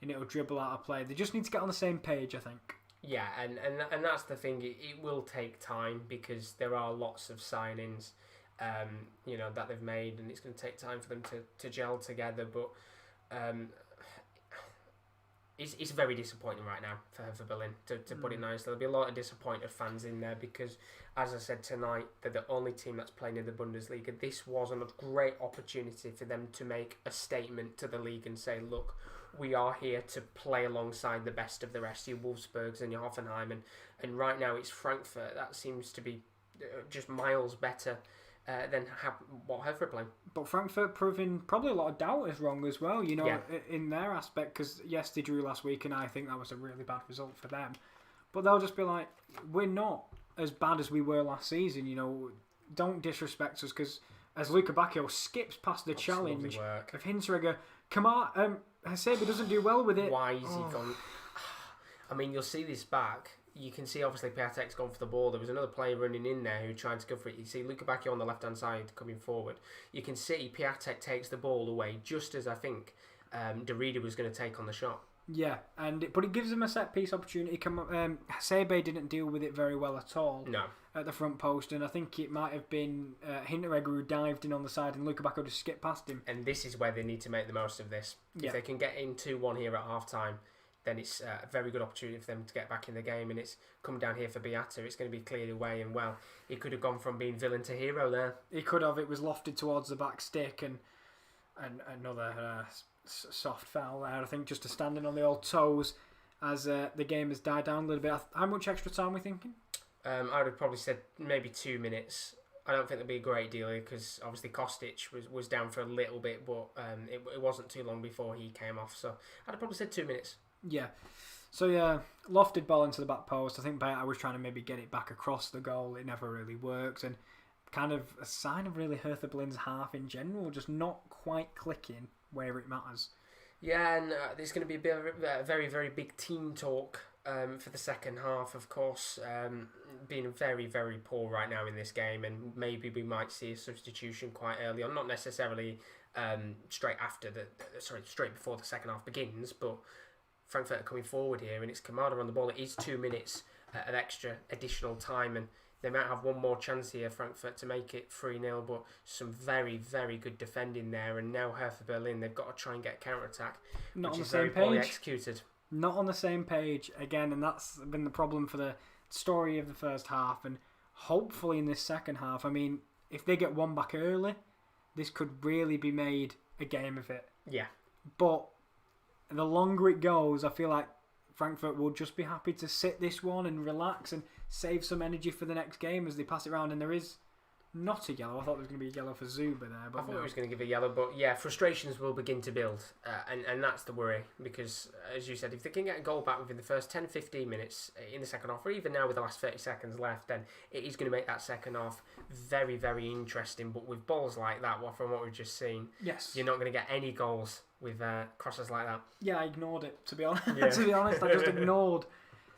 and it'll dribble out of play. They just need to get on the same page, I think. Yeah, and that's the thing. It will take time because there are lots of signings, that they've made, and it's going to take time for them to gel together. But it's very disappointing right now for Hertha Berlin, to put it nicely. There'll be a lot of disappointed fans in there because, as I said tonight, they're the only team that's playing in the Bundesliga. This wasn't a great opportunity for them to make a statement to the league and say, look, we are here to play alongside the best of the rest, your Wolfsburgs and your Hoffenheim. And right now it's Frankfurt. That seems to be just miles better than what Hertha are playing. But Frankfurt proving probably a lot of doubters wrong as well, in their aspect, because yes, they drew last week and I think that was a really bad result for them. But they'll just be like, we're not as bad as we were last season, don't disrespect us, because as Luka Bacchio skips past the challenge of Hinteregger, come on, Hasebe doesn't do well with it. Why is he gone? I mean, you'll see this back. You can see obviously Piatek's gone for the ball. There was another player running in there who tried to go for it. You see Luka Bacchio on the left hand side coming forward. You can see Piatek takes the ball away just as I think Derrida was going to take on the shot. Yeah, but it gives him a set piece opportunity. Hasebe didn't deal with it very well at all. No. At the front post, and I think it might have been Hinteregger who dived in on the side and Luka Bacchio just skipped past him. And this is where they need to make the most of this. Yeah. If they can get in 2-1 here at half time, then it's a very good opportunity for them to get back in the game, and it's come down here for Beata. It's going to be cleared away, and well, he could have gone from being villain to hero there. He could have. It was lofted towards the back stick, and another soft foul there, I think, just to standing on the old toes as the game has died down a little bit. How much extra time are we thinking? I would have probably said maybe 2 minutes. I don't think there'll be a great deal here because obviously Kostic was down for a little bit, but it wasn't too long before he came off. So I'd have probably said 2 minutes. Yeah. So yeah, lofted ball into the back post. I think I was trying to maybe get it back across the goal. It never really worked, and kind of a sign of really Hertha Berlin's half in general, just not quite clicking where it matters. Yeah, and there's going to be a bit of a very, very big team talk for the second half, of course, being very, very poor right now in this game, and maybe we might see a substitution quite early on, not necessarily straight before the second half begins, but Frankfurt are coming forward here, and it's Kamada on the ball. It is 2 minutes of extra additional time, and they might have one more chance here, Frankfurt, to make it 3-0, but some very, very good defending there, and now Hertha Berlin, they've got to try and get a counter-attack, which is very poorly executed. Not on the same page again, and that's been the problem for the story of the first half, and hopefully in this second half, I mean, if they get one back early, this could really be made a game of it. Yeah. But the longer it goes, I feel like Frankfurt will just be happy to sit this one and relax and save some energy for the next game as they pass it around, and there is not a yellow. I thought there was going to be a yellow for Zuba there. But I thought it was going to give a yellow, but yeah, frustrations will begin to build, and that's the worry, because, as you said, if they can get a goal back within the first 10-15 minutes in the second half, or even now with the last 30 seconds left, then it is going to make that second half very, very interesting. But with balls like that, from what we've just seen, yes, you're not going to get any goals with crosses like that. Yeah, I ignored it, to be honest. Yeah. To be honest, I just ignored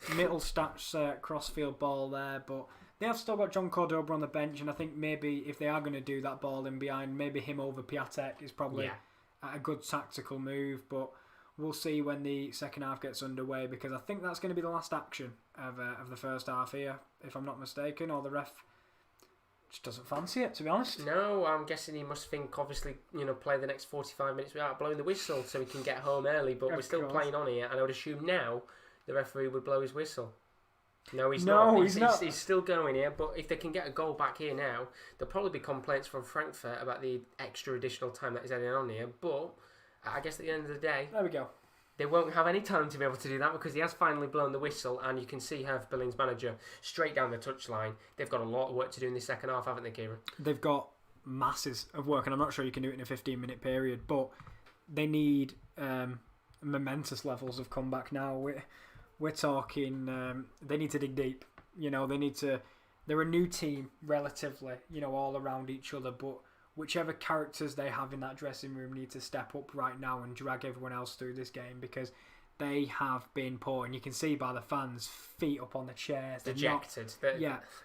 Mittelstadt's crossfield ball there, but they have still got John Cordoba on the bench, and I think maybe if they are going to do that ball in behind, maybe him over Piatek is probably a good tactical move, but we'll see when the second half gets underway, because I think that's going to be the last action of the first half here, if I'm not mistaken, or the ref just doesn't fancy it, to be honest. No, I'm guessing he must think, obviously, play the next 45 minutes without blowing the whistle so he can get home early, but we're still playing on here, and I would assume now the referee would blow his whistle. No, he's not. He's still going here, but if they can get a goal back here now, there'll probably be complaints from Frankfurt about the extra additional time that is added on here, but I guess at the end of the day, There we go. they won't have any time to be able to do that because he has finally blown the whistle, and you can see Hertha Berlin's manager straight down the touchline. They've got a lot of work to do in the second half, haven't they, Kieran? They've got masses of work, and I'm not sure you can do it in a 15-minute period, but they need momentous levels of comeback now. We're talking, they need to dig deep. They need to... They're a new team, relatively, all around each other, but whichever characters they have in that dressing room need to step up right now and drag everyone else through this game, because they have been poor, and you can see by the fans' feet up on the chairs. Dejected.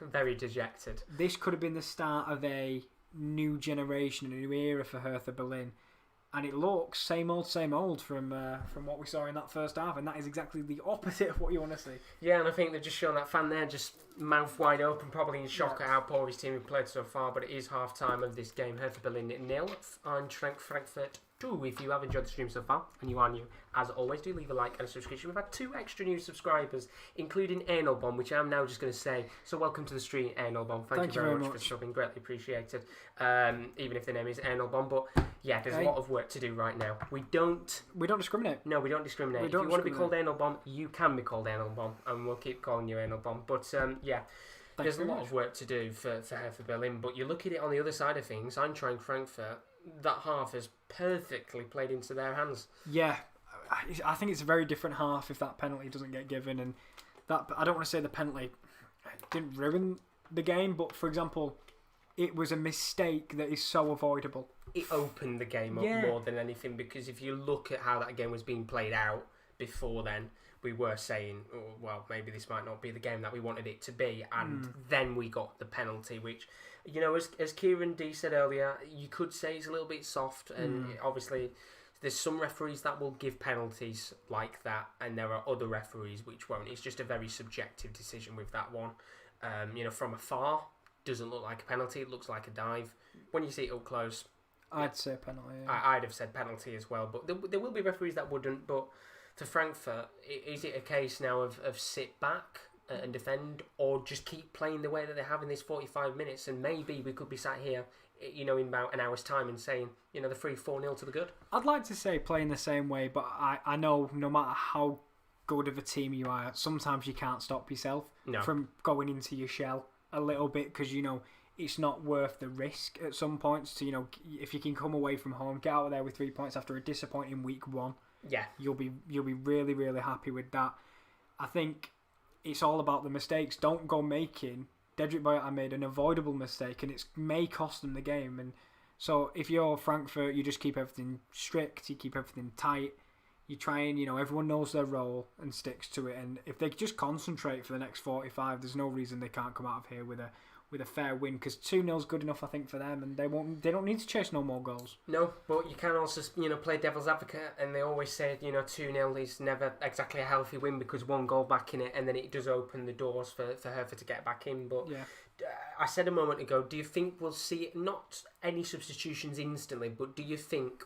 Very dejected. This could have been the start of a new generation, a new era for Hertha Berlin, and it looks same old from what we saw in that first half, and that is exactly the opposite of what you want to see. Yeah, and I think they've just shown that fan there just mouth wide open, probably in shock at how poor his team have played so far, but it is half time of this game. Hertha Berlin 0, Eintracht Frankfurt 2. If you have enjoyed the stream so far, and you are new, as always, do leave a like and a subscription. We've had 2 extra new subscribers, including Enelbom, which I'm now just going to say. So welcome to the stream, Enelbom. Thank you very much for subbing, greatly appreciated. Even if the name is Enelbom, but yeah, there's a lot of work to do right now. We don't discriminate. No, we don't discriminate. If you want to be called Enelbom, you can be called Enelbom, and we'll keep calling you Enelbom. But yeah, there's a lot of work to do for Hertha Berlin. But you look at it on the other side of things, Eintracht Frankfurt, that half has perfectly played into their hands. Yeah, I think it's a very different half if that penalty doesn't get given, and that I don't want to say the penalty didn't ruin the game, but for example, it was a mistake that is so avoidable. It opened the game up more than anything, because if you look at how that game was being played out before then, we were saying, oh, well, maybe this might not be the game that we wanted it to be, and then we got the penalty, which, as Kieran D said earlier, you could say it's a little bit soft, and obviously there's some referees that will give penalties like that, and there are other referees which won't. It's just a very subjective decision with that one. From afar, doesn't look like a penalty, it looks like a dive. When you see it up close, I'd say penalty. Yeah. I'd have said penalty as well, but there will be referees that wouldn't. But for Frankfurt, is it a case now of sit back and defend, or just keep playing the way that they have in this 45 minutes, and maybe we could be sat here, in about an hour's time and saying, the 3-4-0 to the good? I'd like to say playing the same way, but I know no matter how good of a team you are, sometimes you can't stop yourself from going into your shell a little bit, because it's not worth the risk at some points to if you can come away from home, get out of there with 3 points after a disappointing week 1, you'll be really, really happy with that. I think it's all about the mistakes. Don't go making... Dedrick Boyata made an avoidable mistake, and it may cost them the game. And so if you're Frankfurt, you just keep everything strict, you keep everything tight, you try and, everyone knows their role and sticks to it. And if they just concentrate for the next 45, there's no reason they can't come out of here with a fair win, because 2-0 is good enough, I think, for them, and they don't need to chase no more goals. No, but you can also play devil's advocate, and they always say 2-0 is never exactly a healthy win, because 1 goal back in it, and then it does open the doors for Hertha to get back in. But I said a moment ago, do you think we'll see not any substitutions instantly, but do you think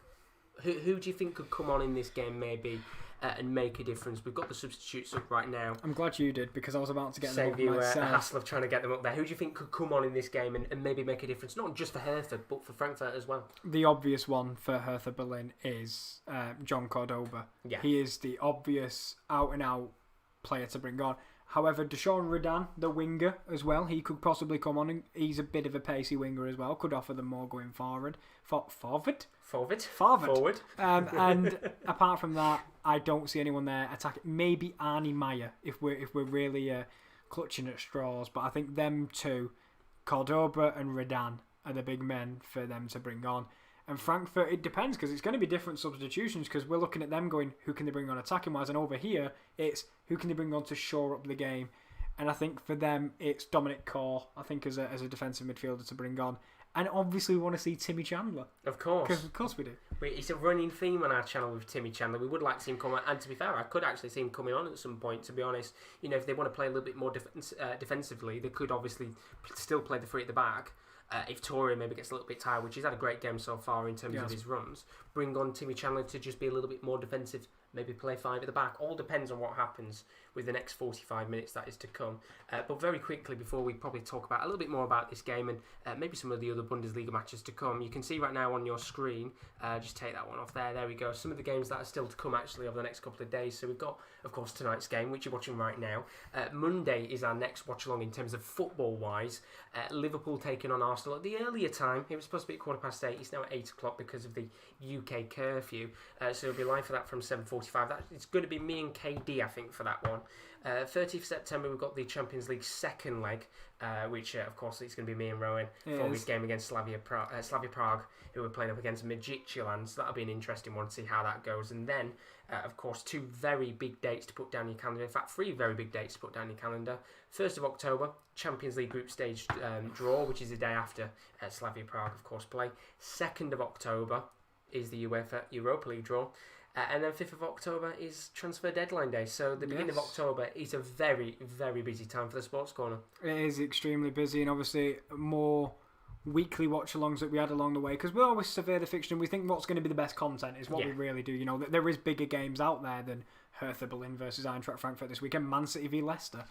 who do you think could come on in this game maybe and make a difference? We've got the substitutes up right now. I'm glad you did, because I was about to get them up myself. Save you a hassle of trying to get them up there. Who do you think could come on in this game and maybe make a difference, not just for Hertha, but for Frankfurt as well? The obvious one for Hertha Berlin is John Cordoba. Yeah. He is the obvious out-and-out player to bring on. However, Deshaun Redan, the winger as well, he could possibly come on, and he's a bit of a pacey winger as well, could offer them more going forward. Forward. And apart from that, I don't see anyone there attacking. Maybe Arnie Meyer if we're really clutching at straws, but I think them two, Cordoba and Redan, are the big men for them to bring on. And Frankfurt, it depends, because it's going to be different substitutions, because we're looking at them going, who can they bring on attacking wise, and over here it's who can they bring on to shore up the game. And I think for them it's Dominic Kor, I think, as a defensive midfielder to bring on. And obviously we want to see Timmy Chandler. Of course. Because of course we do. It's a running theme on our channel with Timmy Chandler. We would like to see him come on. And to be fair, I could actually see him coming on at some point, to be honest. If they want to play a little bit more defensively, they could obviously still play the 3 at the back. If Torre maybe gets a little bit tired, which he's had a great game so far in terms of his runs. bring on Timmy Chandler to just be a little bit more defensive, maybe play 5 at the back. All depends on what happens with the next 45 minutes that is to come. But very quickly, before we probably talk about a little bit more about this game and maybe some of the other Bundesliga matches to come, you can see right now on your screen, just take that one off there we go, some of the games that are still to come actually over the next couple of days. So we've got, of course, tonight's game, which you're watching right now. Monday is our next watch-along in terms of football-wise. Liverpool taking on Arsenal at the earlier time. It was supposed to be at 8:15. It's now at 8 o'clock because of the UK curfew. So it'll be live for that from 7:45. It's going to be me and KD, I think, for that one. 30th September, we've got the Champions League second leg, which, of course, it's going to be me and Rowan for his game against Slavia Prague, who are playing up against Midtjylland. So that'll be an interesting one to see how that goes. And then, of course, 2 very big dates to put down your calendar. In fact, 3 very big dates to put down your calendar. 1st of October, Champions League group stage draw, which is the day after Slavia Prague, of course, play. 2nd of October is the UEFA Europa League draw. And then 5th of October is transfer deadline day. So the beginning of October is a very, very busy time for the Sports Corner. It is extremely busy, and obviously more weekly watch-alongs that we had along the way, because we always survey the fixture and we think what's going to be the best content is what we really do. You know, there is bigger games out there than Hertha Berlin versus Eintracht Frankfurt this weekend, Man City v Leicester.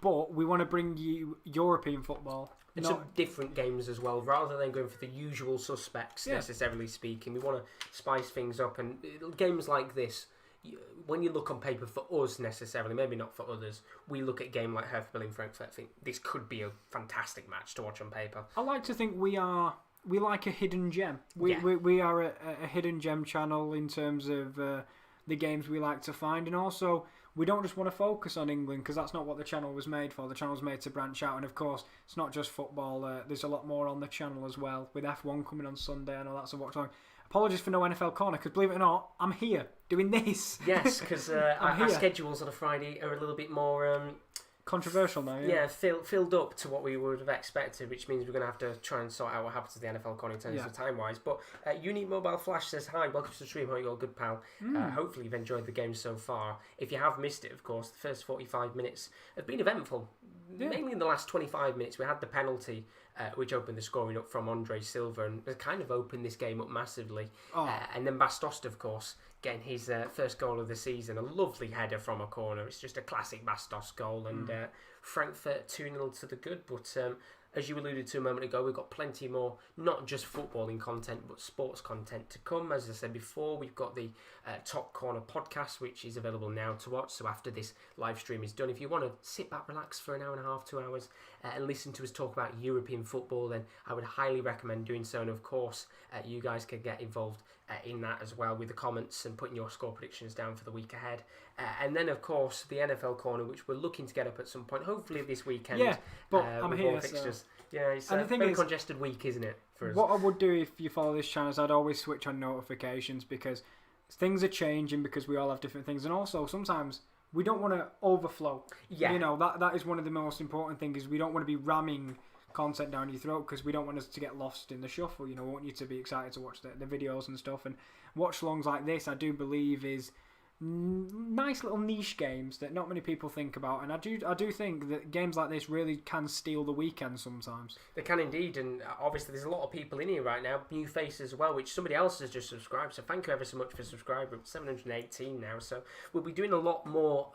But we want to bring you European football. And some different games as well, rather than going for the usual suspects, necessarily speaking. We want to spice things up, and games like this, when you look on paper for us necessarily, maybe not for others, we look at a game like Hertha Berlin Frankfurt, I think this could be a fantastic match to watch on paper. I like to think we like a hidden gem. We are a hidden gem channel in terms of the games we like to find, and also we don't just want to focus on England, because that's not what the channel was made for. The channel was made to branch out, and of course, it's not just football. There's a lot more on the channel as well, with F1 coming on Sunday. I know that's a watch on. Apologies for no NFL Corner, because believe it or not, I'm here doing this. Yes, because our schedules on a Friday are a little bit more controversial now. Yeah, filled up to what we would have expected, which means we're going to have to try and sort out what happens to the NFL Corner in terms of time-wise. But Unique Mobile Flash says, hi, welcome to the stream, hope you're all good, pal. Hopefully you've enjoyed the game so far. If you have missed it, of course, the first 45 minutes have been eventful. Mainly in the last 25 minutes, we had the penalty, which opened the scoring up from Andre Silva, and it kind of opened this game up massively. And then Bastos, of course, getting his first goal of the season, a lovely header from a corner. It's just a classic Bastos goal, and Frankfurt 2-0 to the good. But as you alluded to a moment ago, we've got plenty more, not just footballing content, but sports content to come. As I said before, we've got the Top Corner podcast, which is available now to watch. So after this live stream is done, if you want to sit back, relax for an hour and a half, 2 hours, and listen to us talk about European football, then I would highly recommend doing so. And of course, you guys can get involved in that as well with the comments and putting your score predictions down for the week ahead. And then, of course, the NFL Corner, which we're looking to get up at some point, hopefully this weekend. Yeah, but I'm here. Fixtures. Yeah, it's a very congested week, isn't it, for us? What I would do if you follow this channel is I'd always switch on notifications, because things are changing, because we all have different things. And also, sometimes we don't want to overflow. Yeah. You know, that is one of the most important things, is we don't want to be ramming content down your throat, because we don't want us to get lost in the shuffle. You know, we want you to be excited to watch the videos and stuff. And watch-alongs like this, I do believe, is nice little niche games that not many people think about, and I do think that games like this really can steal the weekend sometimes. They can indeed, and obviously there's a lot of people in here right now, new faces as well, which somebody else has just subscribed, so thank you ever so much for subscribing. 718 now, so we'll be doing a lot more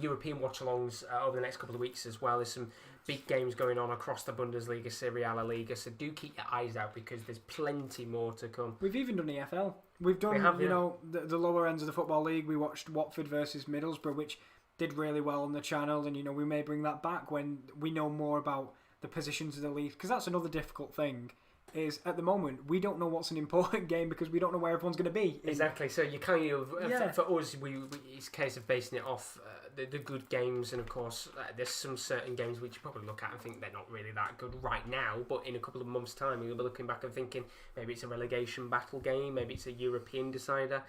European watch-alongs over the next couple of weeks as well. There's some big games going on across the Bundesliga, Serie A, La Liga, so do keep your eyes out, because there's plenty more to come. We've even done EFL. We've done, you know, the lower ends of the Football League. We watched Watford versus Middlesbrough, which did really well on the channel, and, you know, we may bring that back when we know more about the positions of the league, because that's another difficult thing, is at the moment we don't know what's an important game, because we don't know where everyone's going to be. Exactly, so you kind of, for us, it's a case of basing it off the good games, and of course there's some certain games which you probably look at and think they're not really that good right now, but in a couple of months' time you'll be looking back and thinking maybe it's a relegation battle game, maybe it's a European decider.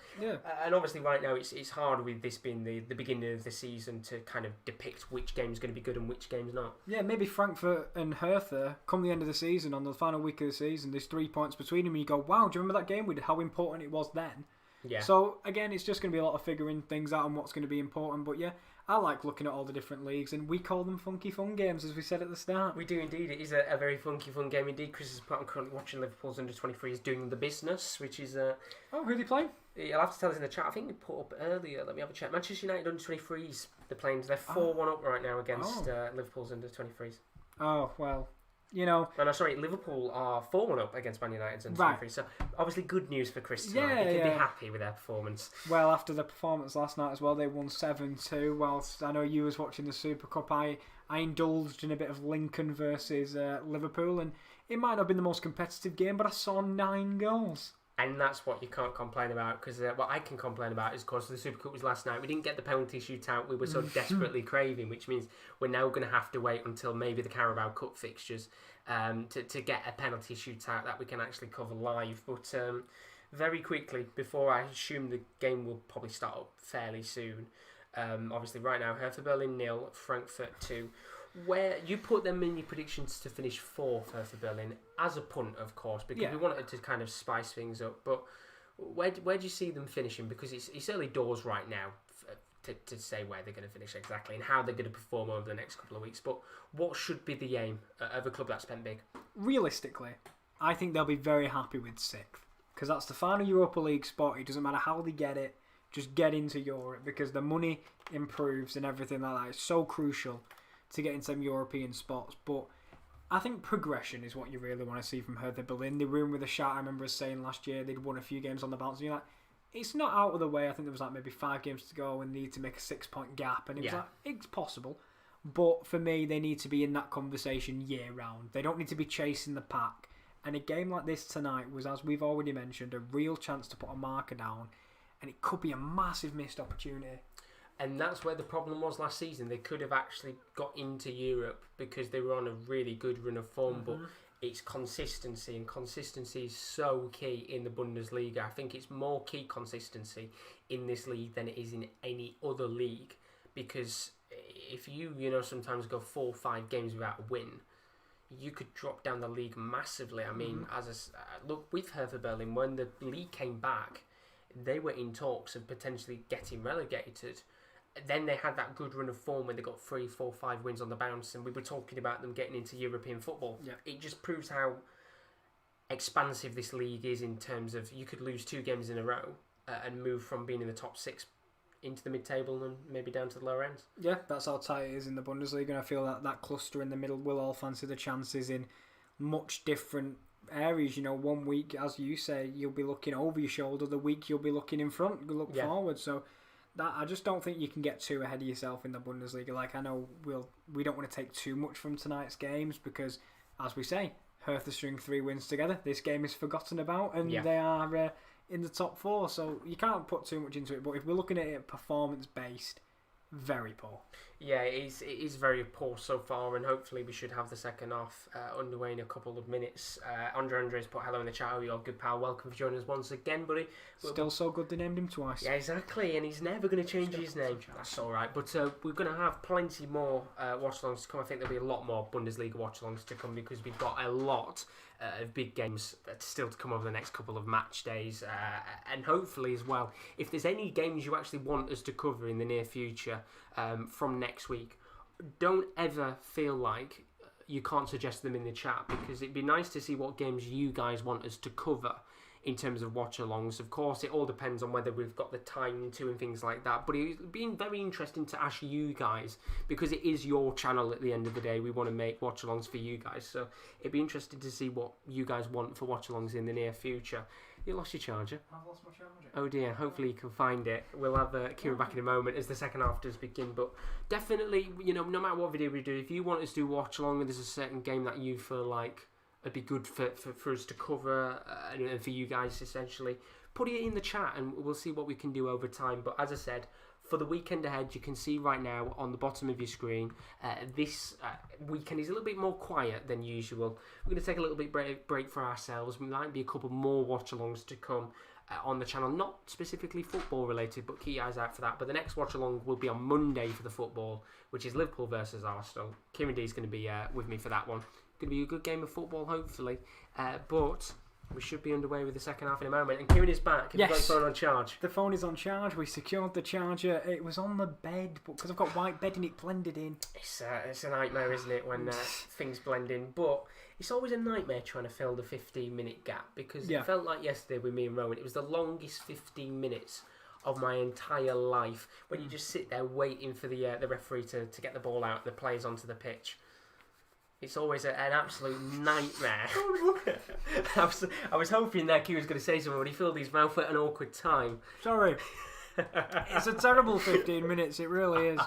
And obviously right now it's hard, with this being the beginning of the season, to kind of depict which game's going to be good and which game's not. Yeah, maybe Frankfurt and Hertha come the end of the season, on the final week of the season, there's 3 points between them, and you go, wow, do you remember that game we did, how important it was then? Yeah. So again, it's just going to be a lot of figuring things out and what's going to be important. But yeah, I like looking at all the different leagues, and we call them funky fun games, as we said at the start. We do indeed. It is a very funky fun game indeed. Chris is currently watching Liverpool's under-23s doing the business, which is... Oh, who are they playing? You'll have to tell us in the chat. I think they put up earlier. Let me have a check. Manchester United under-23s. They're 4-1 up right now against Liverpool's under-23s. Oh, well, you know... Oh, no, sorry. Liverpool are 4-1 up against Man United's under-23s. Right. So, obviously, good news for Chris tonight. He can be happy with their performance. Well, after the performance last night as well, they won 7-2. Whilst I know you was watching the Super Cup, I indulged in a bit of Lincoln versus Liverpool, and it might not have been the most competitive game, but I saw 9 goals. And that's what you can't complain about, because what I can complain about is, of course, the Super Cup was last night. We didn't get the penalty shootout we were so desperately craving, which means we're now going to have to wait until maybe the Carabao Cup fixtures to get a penalty shootout that we can actually cover live. But very quickly, before I assume the game will probably start up fairly soon, obviously right now, Hertha Berlin 0, Frankfurt 2. Where you put them in your predictions to finish 4th, Hertha Berlin, as a punt, of course, because we wanted to kind of spice things up. But where do you see them finishing? Because it's early doors right now to say where they're going to finish exactly and how they're going to perform over the next couple of weeks. But what should be the aim of a club that's spent big? Realistically, I think they'll be very happy with 6th, because that's the final Europa League spot. It doesn't matter how they get it, just get into Europe, because the money improves and everything like that. It's so crucial to get into some European spots. But I think progression is what you really want to see from Hertha Berlin. They were in with a shout. I remember us saying last year they'd won a few games on the bounce, and you're like, it's not out of the way. I think there was like maybe 5 games to go and they need to make a 6-point gap, and it was like, it's possible. But for me, they need to be in that conversation year round. They don't need to be chasing the pack. And a game like this tonight was, as we've already mentioned, a real chance to put a marker down, and it could be a massive missed opportunity. And that's where the problem was last season. They could have actually got into Europe because they were on a really good run of form, but it's consistency, and consistency is so key in the Bundesliga. I think it's more key consistency in this league than it is in any other league, because if you sometimes go 4 or 5 games without a win, you could drop down the league massively. I mean, look, with Hertha Berlin, when the league came back, they were in talks of potentially getting relegated. Then they had that good run of form when they got 3, 4, 5 wins on the bounce, and we were talking about them getting into European football. Yeah. It just proves how expansive this league is in terms of you could lose 2 games in a row and move from being in the top 6 into the mid-table and maybe down to the lower ends. Yeah, that's how tight it is in the Bundesliga, and I feel that cluster in the middle will all fancy the chances in much different areas. 1 week, as you say, you'll be looking over your shoulder. The week you'll be looking in front, look forward. So that, I just don't think you can get too ahead of yourself in the Bundesliga. Like, I know we don't want to take too much from tonight's games because, as we say, Hertha string 3 wins together. This game is forgotten about, and they are in the top 4. So you can't put too much into it. But if we're looking at it performance-based, very poor. Yeah, it is very poor so far, and hopefully we should have the second half underway in a couple of minutes. Andre's put hello in the chat. You're good, pal. Welcome for joining us once again, buddy. Still so good they named him twice. Yeah, exactly, and he's never going to change his name. That's all right, but we're going to have plenty more watch-alongs to come. I think there'll be a lot more Bundesliga watch-alongs to come because we've got a lot of big games still to come over the next couple of match days, and hopefully as well, if there's any games you actually want us to cover in the near future from next week, don't ever feel like you can't suggest them in the chat, because it'd be nice to see what games you guys want us to cover in terms of watch-alongs. Of course, it all depends on whether we've got the time to and things like that, but it's been very interesting to ask you guys, because it is your channel at the end of the day. We want to make watch-alongs for you guys, so it'd be interesting to see what you guys want for watch-alongs in the near future. You lost your charger. I've lost my charger. Oh dear, hopefully you can find it. We'll have Kieran back in a moment as the second half does begin, but definitely, no matter what video we do, if you want us to watch along and there's a certain game that you feel like it'd be good for us to cover and for you guys essentially, put it in the chat and we'll see what we can do over time. But as I said, for the weekend ahead, you can see right now on the bottom of your screen, this weekend is a little bit more quiet than usual. We're going to take a little bit break for ourselves. There might be a couple more watch-alongs to come on the channel, not specifically football related, but keep your eyes out for that. But the next watch-along will be on Monday for the football, which is Liverpool versus Arsenal. Kieran D is going to be with me for that one. Going to be a good game of football, hopefully. But We should be underway with the second half in a moment. And Kieran is back. Have you got your phone on charge? The phone is on charge. We secured the charger. It was on the bed, but because I've got white bedding, it blended in. It's a nightmare, isn't it, when things blend in? But it's always a nightmare trying to fill the 15-minute gap, because it felt like yesterday with me and Rowan, it was the longest 15 minutes of my entire life, when you just sit there waiting for the referee to get the ball out and the players onto the pitch. It's always an absolute nightmare. I was hoping that Kieran was going to say something, but he filled his mouth at an awkward time. Sorry. It's a terrible 15 minutes, it really is.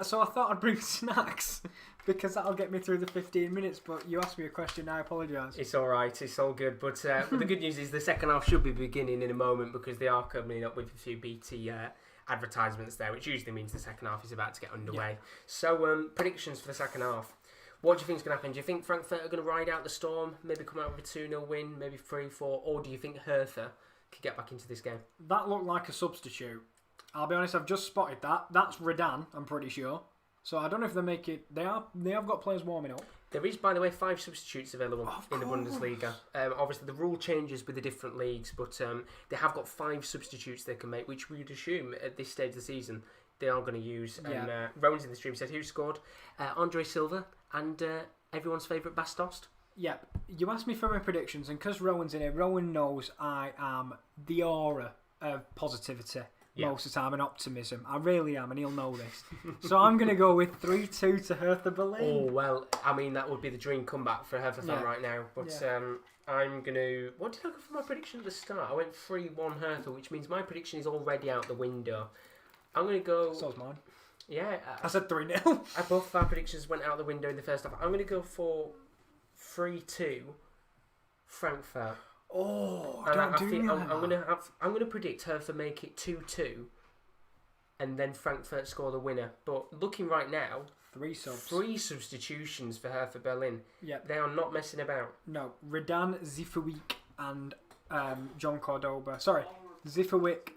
So I thought I'd bring snacks, because that'll get me through the 15 minutes, but you asked me a question, I apologise. It's alright, it's all good, but the good news is the second half should be beginning in a moment, because they are coming up with a few BT advertisements there, which usually means the second half is about to get underway. Yeah. So, predictions for the second half. What do you think is going to happen? Do you think Frankfurt are going to ride out the storm, maybe come out with a 2-0 win, maybe 3-4, or do you think Hertha could get back into this game? That looked like a substitute. I'll be honest, I've just spotted that. That's Redan, I'm pretty sure. So I don't know if they make it. They have got players warming up. There is, by the way, 5 substitutes available in the Bundesliga. Obviously, the rule changes with the different leagues, but they have got 5 substitutes they can make, which we would assume at this stage of the season they are going to use. And Rowan's in the stream said, who scored? Andre Silva and everyone's favourite Bastos. Yep. You asked me for my predictions, and because Rowan's in here, Rowan knows I am the aura of positivity most of the time and optimism. I really am, and he'll know this. So I'm going to go with 3-2 to Hertha Berlin. Oh, well, I mean, that would be the dream comeback for a Hertha fan right now. But I'm going to... What did I go for my prediction at the start? I went 3-1 Hertha, which means my prediction is already out the window. I'm going to go... So's mine. Yeah. I said 3-0. Both our predictions went out the window in the first half. I'm going to go for 3-2 Frankfurt. Oh, I'm going to predict Hertha make it 2-2 and then Frankfurt score the winner. But looking right now, 3 subs. 3 substitutions for Hertha Berlin. Yep. They are not messing about. No, Redan, Zifferweek and John Cordoba. Sorry, Zifferweek,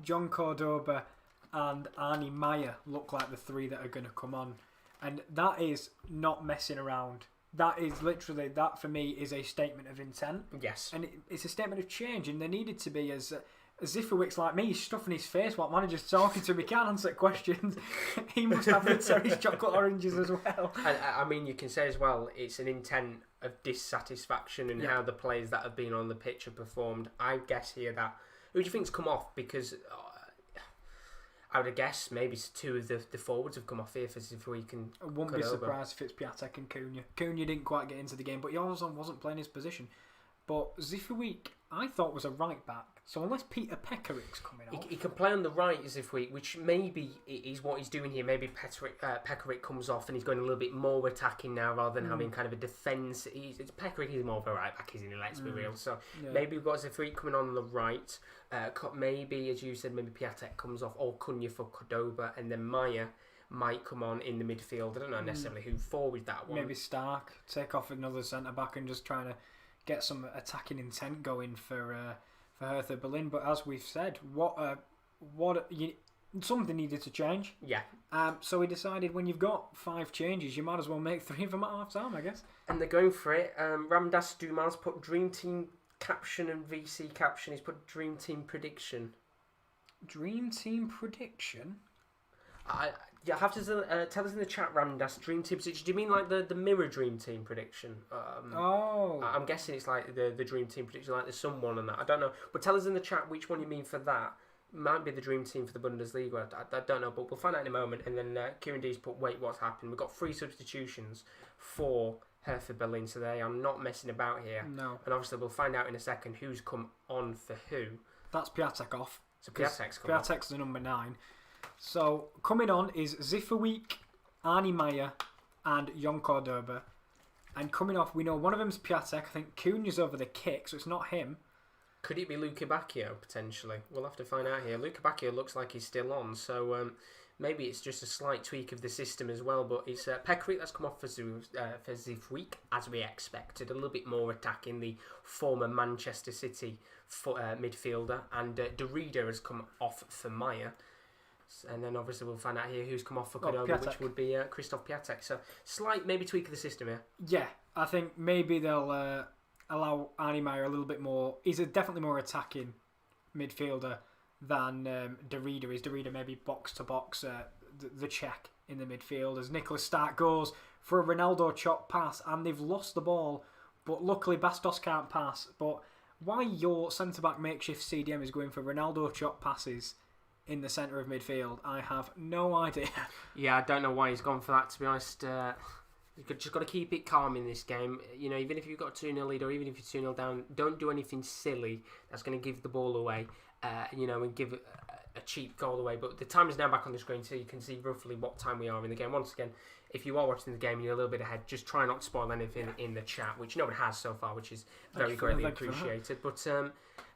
John Cordoba and Arnie Meyer look like the 3 that are going to come on. And that is not messing around. That is literally, that for me is a statement of intent. Yes. And it's a statement of change, and there needed to be, as Zifferwick's like me, he's stuffing his face while manager's talking to him, he can't answer questions. He must have Ritter's chocolate oranges as well. I mean, you can say as well, it's an intent of dissatisfaction in how the players that have been on the pitch have performed. I guess here that, who do you think's come off? Because I would guess maybe 2 of the forwards have come off here for Zifferweek and I wouldn't be surprised if it's Piatek and Cunha. Cunha didn't quite get into the game, but he also wasn't playing his position. But Zifferweek, I thought was a right back. So unless Peter Pekarik's coming off, he can play on the right Zifferweek, which maybe is what he's doing here. Maybe Pekarik comes off and he's going a little bit more attacking now rather than having kind of a defence. Pekarik is more of a right back, isn't he? Let's be real. So maybe we've got Zifferweek coming on the right. Maybe, as you said, maybe Piatek comes off, or Cunha for Cordoba, and then Maya might come on in the midfield. I don't know necessarily who forward that one. Maybe Stark, take off another centre back and just trying to get some attacking intent going for Hertha Berlin. But as we've said, something needed to change. Yeah. So we decided when you've got 5 changes, you might as well make 3 of them at half time, I guess. And they're going for it. Ramdas Dumas put Dream Team caption and VC caption. He's put Dream Team prediction. Dream Team prediction? You have to tell us in the chat, Ramdas. Dream Team prediction. Do you mean like the mirror Dream Team prediction? I'm guessing it's like the Dream Team prediction, like there's someone on that. I don't know. But tell us in the chat which one you mean for that. Might be the Dream Team for the Bundesliga. I don't know, but we'll find out in a moment. And then Kieran D's put, wait, what's happened? We've got 3 substitutions for Hertha Berlin, so they are not messing about here. No. And obviously we'll find out in a second who's come on for who. That's Piatek off. So Piatek's come on. Piatek's the number 9. So coming on is Zifferweek, Arnie Meyer and Jon Cordoba. And coming off, we know one of them's Piatek. I think Cunha's over the kick, so it's not him. Could it be Luca Bacchio, potentially? We'll have to find out here. Luca Bacchio looks like he's still on, so maybe it's just a slight tweak of the system as well. But it's Pekarik that's come off for Zifferweek, as we expected. A little bit more attacking, the former Manchester City midfielder. And Derrida has come off for Meyer. And then obviously we'll find out here who's come off for Cordoba, which would be Christoph Piatek. So slight maybe tweak of the system here. Yeah, I think maybe they'll allow Arnie Meyer a little bit more. He's definitely more attacking midfielder than Derrida is. Derrida maybe box to box, the check in the midfield as Nicholas Stark goes for a Ronaldo chop pass, and they've lost the ball, but luckily Bastos can't pass. But why your centre-back makeshift CDM is going for Ronaldo chop passes in the centre of midfield, I have no idea. Yeah, I don't know why he's gone for that, to be honest. You've just got to keep it calm in this game. You know, even if you've got a 2-0 lead or even if you're 2-0 down, don't do anything silly that's going to give the ball away, and give a cheap goal away. But the time is now back on the screen, so you can see roughly what time we are in the game. Once again, if you are watching the game and you're a little bit ahead, just try not to spoil anything in the chat, which no one has so far, which is very greatly appreciated. But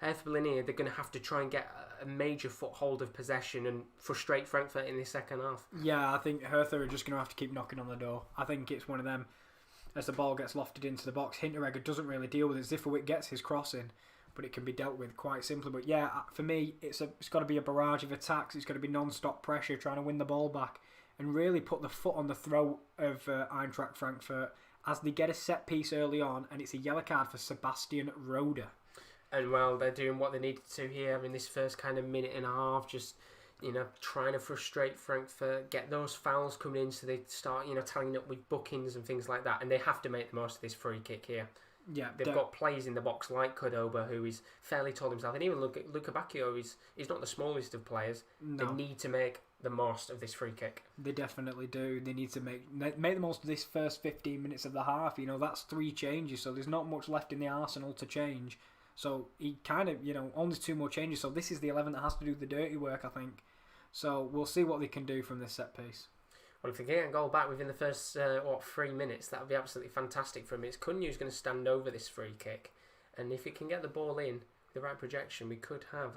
Hertha Berlin here, they're going to have to try and get a major foothold of possession and frustrate Frankfurt in the second half. Yeah, I think Hertha are just going to have to keep knocking on the door. I think it's one of them, as the ball gets lofted into the box, Hinteregger doesn't really deal with it. Zifowicz gets his crossing, but it can be dealt with quite simply. But yeah, for me, it's got to be a barrage of attacks. It's got to be non-stop pressure, trying to win the ball back and really put the foot on the throat of Eintracht Frankfurt as they get a set piece early on, and it's a yellow card for Sebastian Rode. And well, they're doing what they needed to here in this first kind of minute and a half, just trying to frustrate Frankfurt, get those fouls coming in, so they start tallying up with bookings and things like that, and they have to make the most of this free kick here. Yeah, they've got players in the box like Cordoba, who is fairly tall himself, and even Luca Bacchio is not the smallest of players. No. They need to make the most of this free kick. They definitely do. They need to make the most of this first 15 minutes of the half. That's 3 changes, so there's not much left in the arsenal to change. So he kind of, only 2 more changes. So this is the 11 that has to do the dirty work, I think. So we'll see what they can do from this set piece. Well, if they get a goal back within the first 3 minutes, that would be absolutely fantastic for him. It's Cunha's going to stand over this free kick, and if it can get the ball in with the right projection, we could have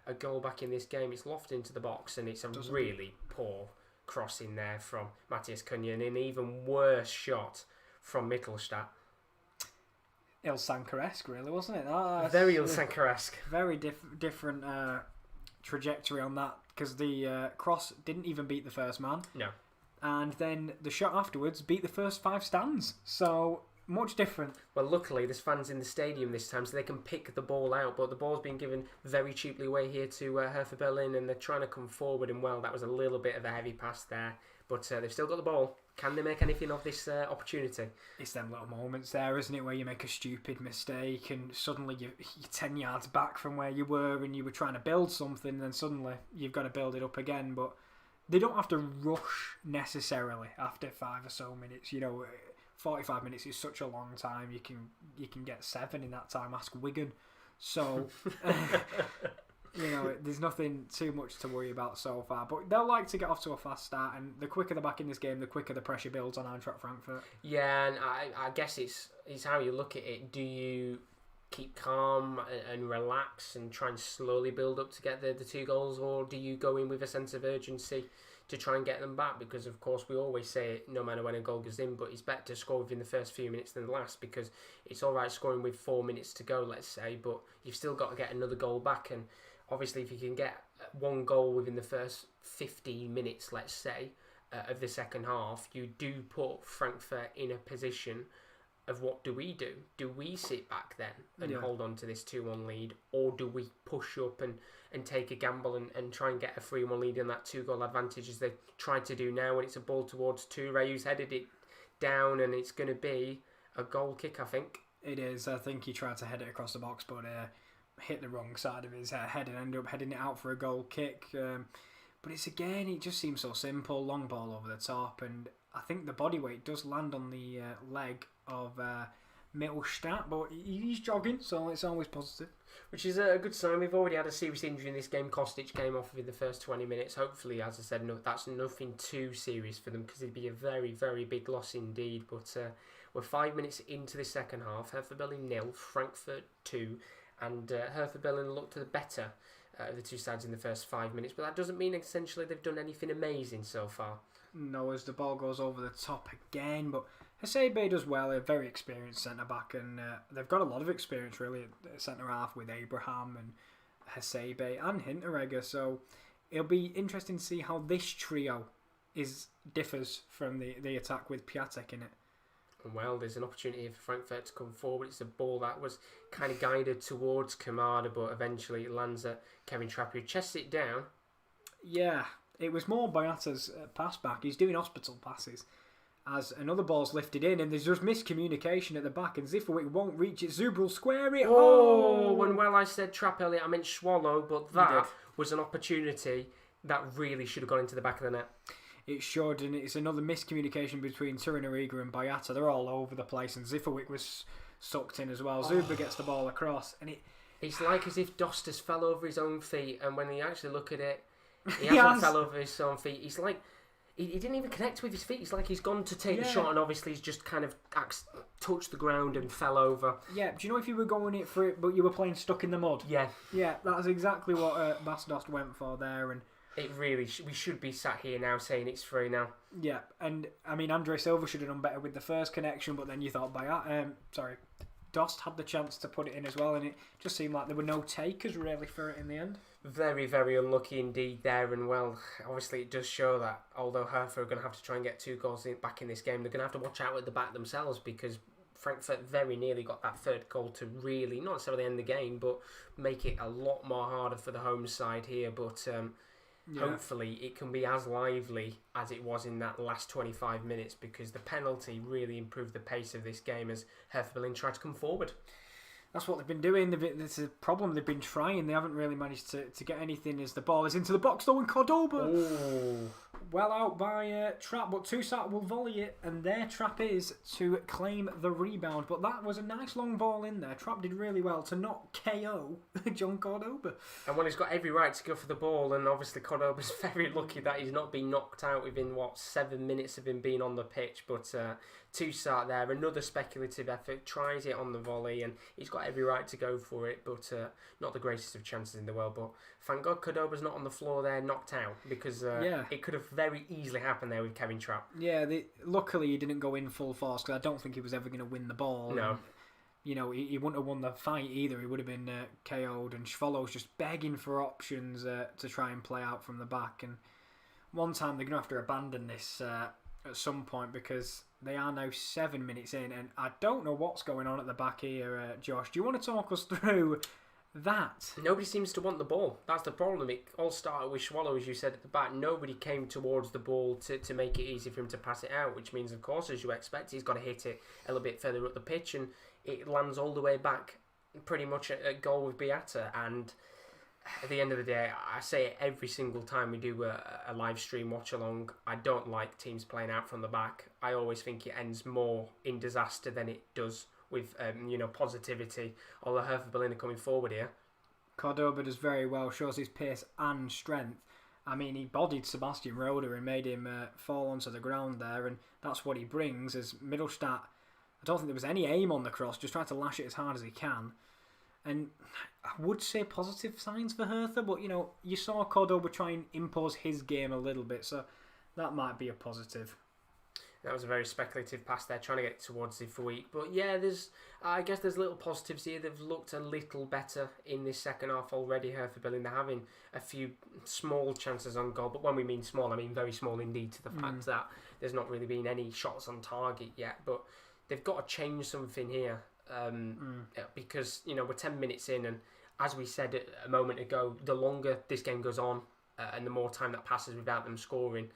a goal back in this game. It's lofted into the box, and it's a really poor cross in there from Matthias Cunha, and an even worse shot from Mittelstadt. Ilsanker-esque, really, wasn't it? Very Ilsanker-esque. Very different trajectory on that, because the cross didn't even beat the first man. No. And then the shot afterwards beat the first 5 stands. So, much different. Well, luckily, there's fans in the stadium this time, so they can pick the ball out. But the ball's been given very cheaply away here to Hertha Berlin, and they're trying to come forward. And, well, that was a little bit of a heavy pass there. But they've still got the ball. Can they make anything of this opportunity? It's them little moments there, isn't it, where you make a stupid mistake and suddenly you're 10 yards back from where you were and you were trying to build something, and then suddenly you've got to build it up again. But they don't have to rush necessarily after 5 or so minutes. 45 minutes is such a long time. You can get 7 in that time. Ask Wigan. So, there's nothing too much to worry about so far. But they'll like to get off to a fast start, and the quicker they're back in this game, the quicker the pressure builds on Eintracht Frankfurt. Yeah, and I guess it's how you look at it. Do you keep calm and relax and try and slowly build up to get the 2 goals, or do you go in with a sense of urgency to try and get them back? Because of course we always say no matter when a goal goes in, but it's better to score within the first few minutes than the last, because it's alright scoring with 4 minutes to go, let's say, but you've still got to get another goal back. And obviously if you can get 1 goal within the first 15 minutes, let's say, of the second half, you do put Frankfurt in a position of what do we do? Do we sit back then and hold on to this 2-1 lead, or do we push up and take a gamble and try and get a 3-1 lead in that 2-goal advantage, as they tried to do now, when it's a ball towards Toure, who's headed it down, and it's going to be a goal kick, I think. It is. I think he tried to head it across the box, but hit the wrong side of his head and ended up heading it out for a goal kick. But it just seems so simple. Long ball over the top, and I think the body weight does land on the leg of Mittelstadt, but he's jogging, so it's always positive. Which is a good sign. We've already had a serious injury in this game. Kostic came off in the first 20 minutes. Hopefully, as I said, that's nothing too serious for them, because it'd be a very, very big loss indeed. But we're 5 minutes into the second half. Hertha Berlin 0, Frankfurt 2, and Hertha Berlin looked the better of the 2 sides in the first 5 minutes. But that doesn't mean essentially they've done anything amazing so far. No, as the ball goes over the top again, but Hasebe does well, a very experienced centre-back, and they've got a lot of experience really at centre-half with Abraham and Hasebe and Hinteregger, so it'll be interesting to see how this trio differs from the attack with Piatek in it. Well, there's an opportunity here for Frankfurt to come forward. It's a ball that was kind of guided towards Kamada, but eventually it lands at Kevin Trapp, who chests it down. Yeah, it was more Boyata's pass back. He's doing hospital passes as another ball's lifted in, and there's just miscommunication at the back, and Zifowicz won't reach it. Zubr will square it. When I said Trapp earlier, I meant Swallow, but that was an opportunity that really should have gone into the back of the net. It should, and it's another miscommunication between Turinariga and Boyata. They're all over the place, and Zifowicz was sucked in as well. Zubr gets the ball across, and it's like as if Dosters fell over his own feet, and when you actually look at it, he hasn't fell over his own feet. He's like, he didn't even connect with his feet. It's like he's gone to take the shot, and obviously he's just kind of touched the ground and fell over. Yeah, do you know if you were going it for it, but you were playing stuck in the mud? Yeah, that's exactly what Bas Dost went for there, and it really we should be sat here now saying it's free now. Yeah, and I mean Andre Silva should have done better with the first connection, but then you thought Dost had the chance to put it in as well, and it just seemed like there were no takers really for it in the end. Very, very unlucky indeed there, and well, obviously it does show that although Hertha are going to have to try and get 2 goals back in this game, they're going to have to watch out at the back themselves, because Frankfurt very nearly got that third goal to really, not necessarily end the game, but make it a lot more harder for the home side here, but hopefully it can be as lively as it was in that last 25 minutes, because the penalty really improved the pace of this game as Hertha Berlin tried to come forward. That's what they've been doing. It's a problem. They've been trying. They haven't really managed to get anything as the ball is into the box though, and Cordoba well out by Trapp, but Toussaint will volley it, and their Trapp is to claim the rebound. But that was a nice long ball in there. Trapp did really well to not KO John Cordoba. And he's got every right to go for the ball, and obviously Cordoba's very lucky that he's not been knocked out within 7 minutes of him being on the pitch. But Toussaint there, another speculative effort, tries it on the volley, and he's got every right to go for it, but not the greatest of chances in the world. But thank God Cordoba's not on the floor there, knocked out, because it could have very easily happened there with Kevin Trapp. Yeah, luckily he didn't go in full force, because I don't think he was ever going to win the ball. No. And, he wouldn't have won the fight either. He would have been KO'd, and Schwolo's just begging for options to try and play out from the back. And one time they're going to have to abandon this at some point, because they are now 7 minutes in, and I don't know what's going on at the back here, Josh. Do you want to talk us through that? Nobody seems to want the ball. That's the problem. It all started with Swallow, as you said at the back. Nobody came towards the ball to make it easy for him to pass it out, which means, of course, as you expect, he's got to hit it a little bit further up the pitch, and it lands all the way back pretty much at goal with Boyata. And at the end of the day, I say it every single time we do a live stream watch along, I don't like teams playing out from the back. I always think it ends more in disaster than it does with positivity. Although Hertha Berlin are coming forward here. Cordoba does very well, shows his pace and strength. I mean, he bodied Sebastian Roda and made him fall onto the ground there, and that's what he brings. As Mittelstadt, I don't think there was any aim on the cross, just trying to lash it as hard as he can. And I would say positive signs for Hertha, but you saw Cordoba try and impose his game a little bit, so that might be a positive. That was a very speculative pass there, trying to get towards Zifowicz. But yeah, I guess there's little positives here. They've looked a little better in this second half already, Hertha Berlin. They're having a few small chances on goal, but when we mean small, I mean very small indeed, to the fact that there's not really been any shots on target yet. But they've got to change something here. Because we're 10 minutes in, and as we said a moment ago, the longer this game goes on and the more time that passes without them scoring,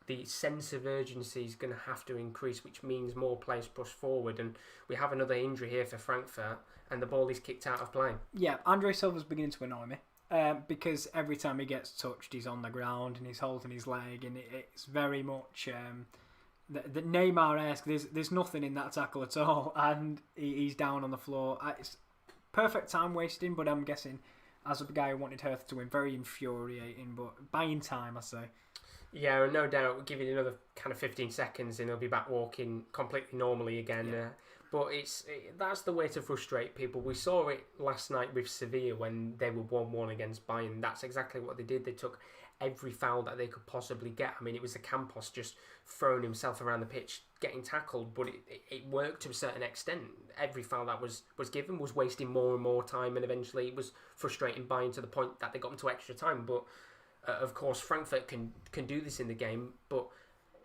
the sense of urgency is going to have to increase, which means more players push forward. And we have another injury here for Frankfurt, and the ball is kicked out of play. Yeah, Andre Silva's beginning to annoy me because every time he gets touched, he's on the ground and he's holding his leg, and it's very much the Neymar-esque. There's nothing in that tackle at all, and he's down on the floor. It's perfect time wasting, but I'm guessing as a guy who wanted Hertha to win, very infuriating, but buying time, I say. Yeah, no doubt. Give it another kind of 15 seconds and he'll be back walking completely normally again. Yeah. But that's the way to frustrate people. We saw it last night with Sevilla when they were 1-1 against Bayern. That's exactly what they did. They took every foul that they could possibly get. I mean, it was the Campos just throwing himself around the pitch, getting tackled, but it worked to a certain extent. Every foul that was given was wasting more and more time, and eventually it was frustrating Bayern to the point that they got into extra time. But of course, Frankfurt can do this in the game, but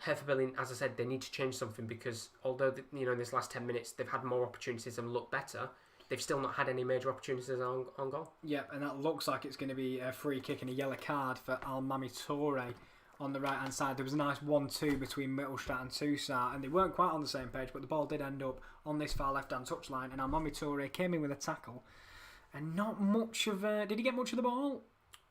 Hertha Berlin, as I said, they need to change something because although in this last 10 minutes they've had more opportunities and looked better, they've still not had any major opportunities on goal. Yeah, and that looks like it's going to be a free kick and a yellow card for Almami Toure on the right hand side. There was a nice 1-2 between Mittelstadt and Toussaint, and they weren't quite on the same page, but the ball did end up on this far left hand touchline, and Almami Toure came in with a tackle, and not much of did he get much of the ball?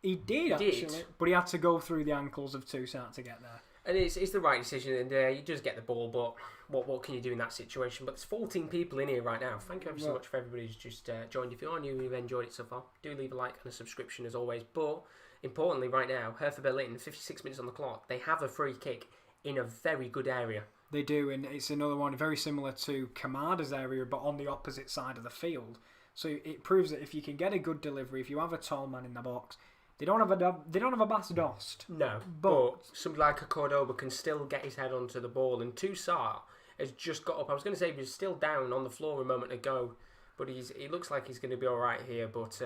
He did actually, but he had to go through the ankles of Toussaint to get there. And it's the right decision, and you just get the ball, but what can you do in that situation? But there's 14 people in here right now. Thank you ever so much for everybody who's just joined. If you are new and you've enjoyed it so far, do leave a like and a subscription as always. But importantly right now, Hertha Berlin, 56 minutes on the clock, they have a free kick in a very good area. They do, and it's another one very similar to Kamada's area, but on the opposite side of the field. So it proves that if you can get a good delivery, if you have a tall man in the box, they don't have a Bas Dost. No, but somebody like a Cordoba can still get his head onto the ball. And Toussaint has just got up. I was going to say he was still down on the floor a moment ago, but he looks like he's going to be all right here. But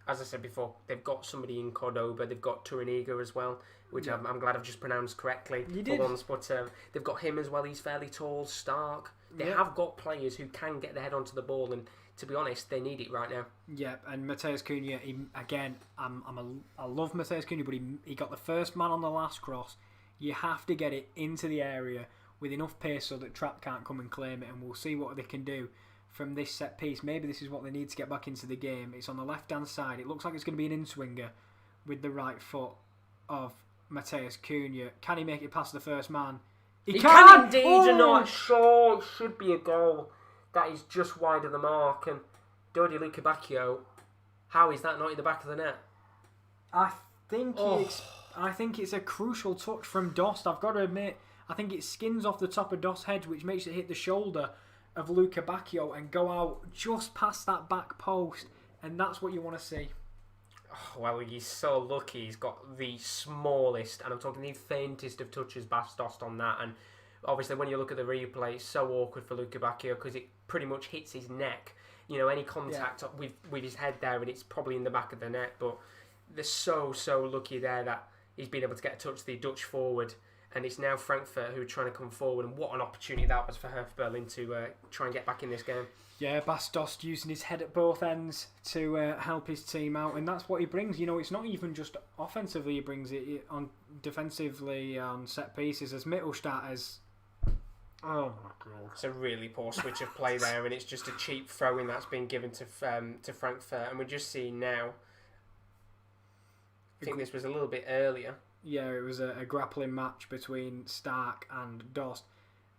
as I said before, they've got somebody in Cordoba. They've got Turaniga as well, which I'm glad I've just pronounced correctly for once. But they've got him as well. He's fairly tall, Stark. They have got players who can get their head onto the ball, and to be honest, they need it right now. Yeah, and Matheus Cunha, I love Matheus Cunha, but he got the first man on the last cross. You have to get it into the area with enough pace so that Trapp can't come and claim it, and we'll see what they can do from this set piece. Maybe this is what they need to get back into the game. It's on the left-hand side. It looks like it's going to be an in-swinger with the right foot of Matheus Cunha. Can he make it past the first man? He can indeed, and not sure. It should be a goal. That is just wide of the mark, and Dodi Lukebakio, how is that not in the back of the net? I think it's a crucial touch from Dost. I've got to admit, I think it skins off the top of Dost's head, which makes it hit the shoulder of Lukebakio and go out just past that back post, and that's what you want to see. Oh, well, he's so lucky. He's got the smallest, and I'm talking the faintest of touches, Bas Dost on that, and obviously, when you look at the replay, it's so awkward for Lukebakio because it pretty much hits his neck. Any contact with his head there, and it's probably in the back of the net. But they're so lucky there that he's been able to get a touch to the Dutch forward, and it's now Frankfurt who are trying to come forward. And what an opportunity that was for Hertha Berlin to try and get back in this game. Yeah, Bas Dost using his head at both ends to help his team out, and that's what he brings. It's not even just offensively he brings it on defensively on set pieces as Mittelstadt as. Oh my god! It's a really poor switch of play there, and it's just a cheap throw-in that's been given to Frankfurt, and we're just seeing now. I think this was a little bit earlier. Yeah, it was a grappling match between Stark and Dost,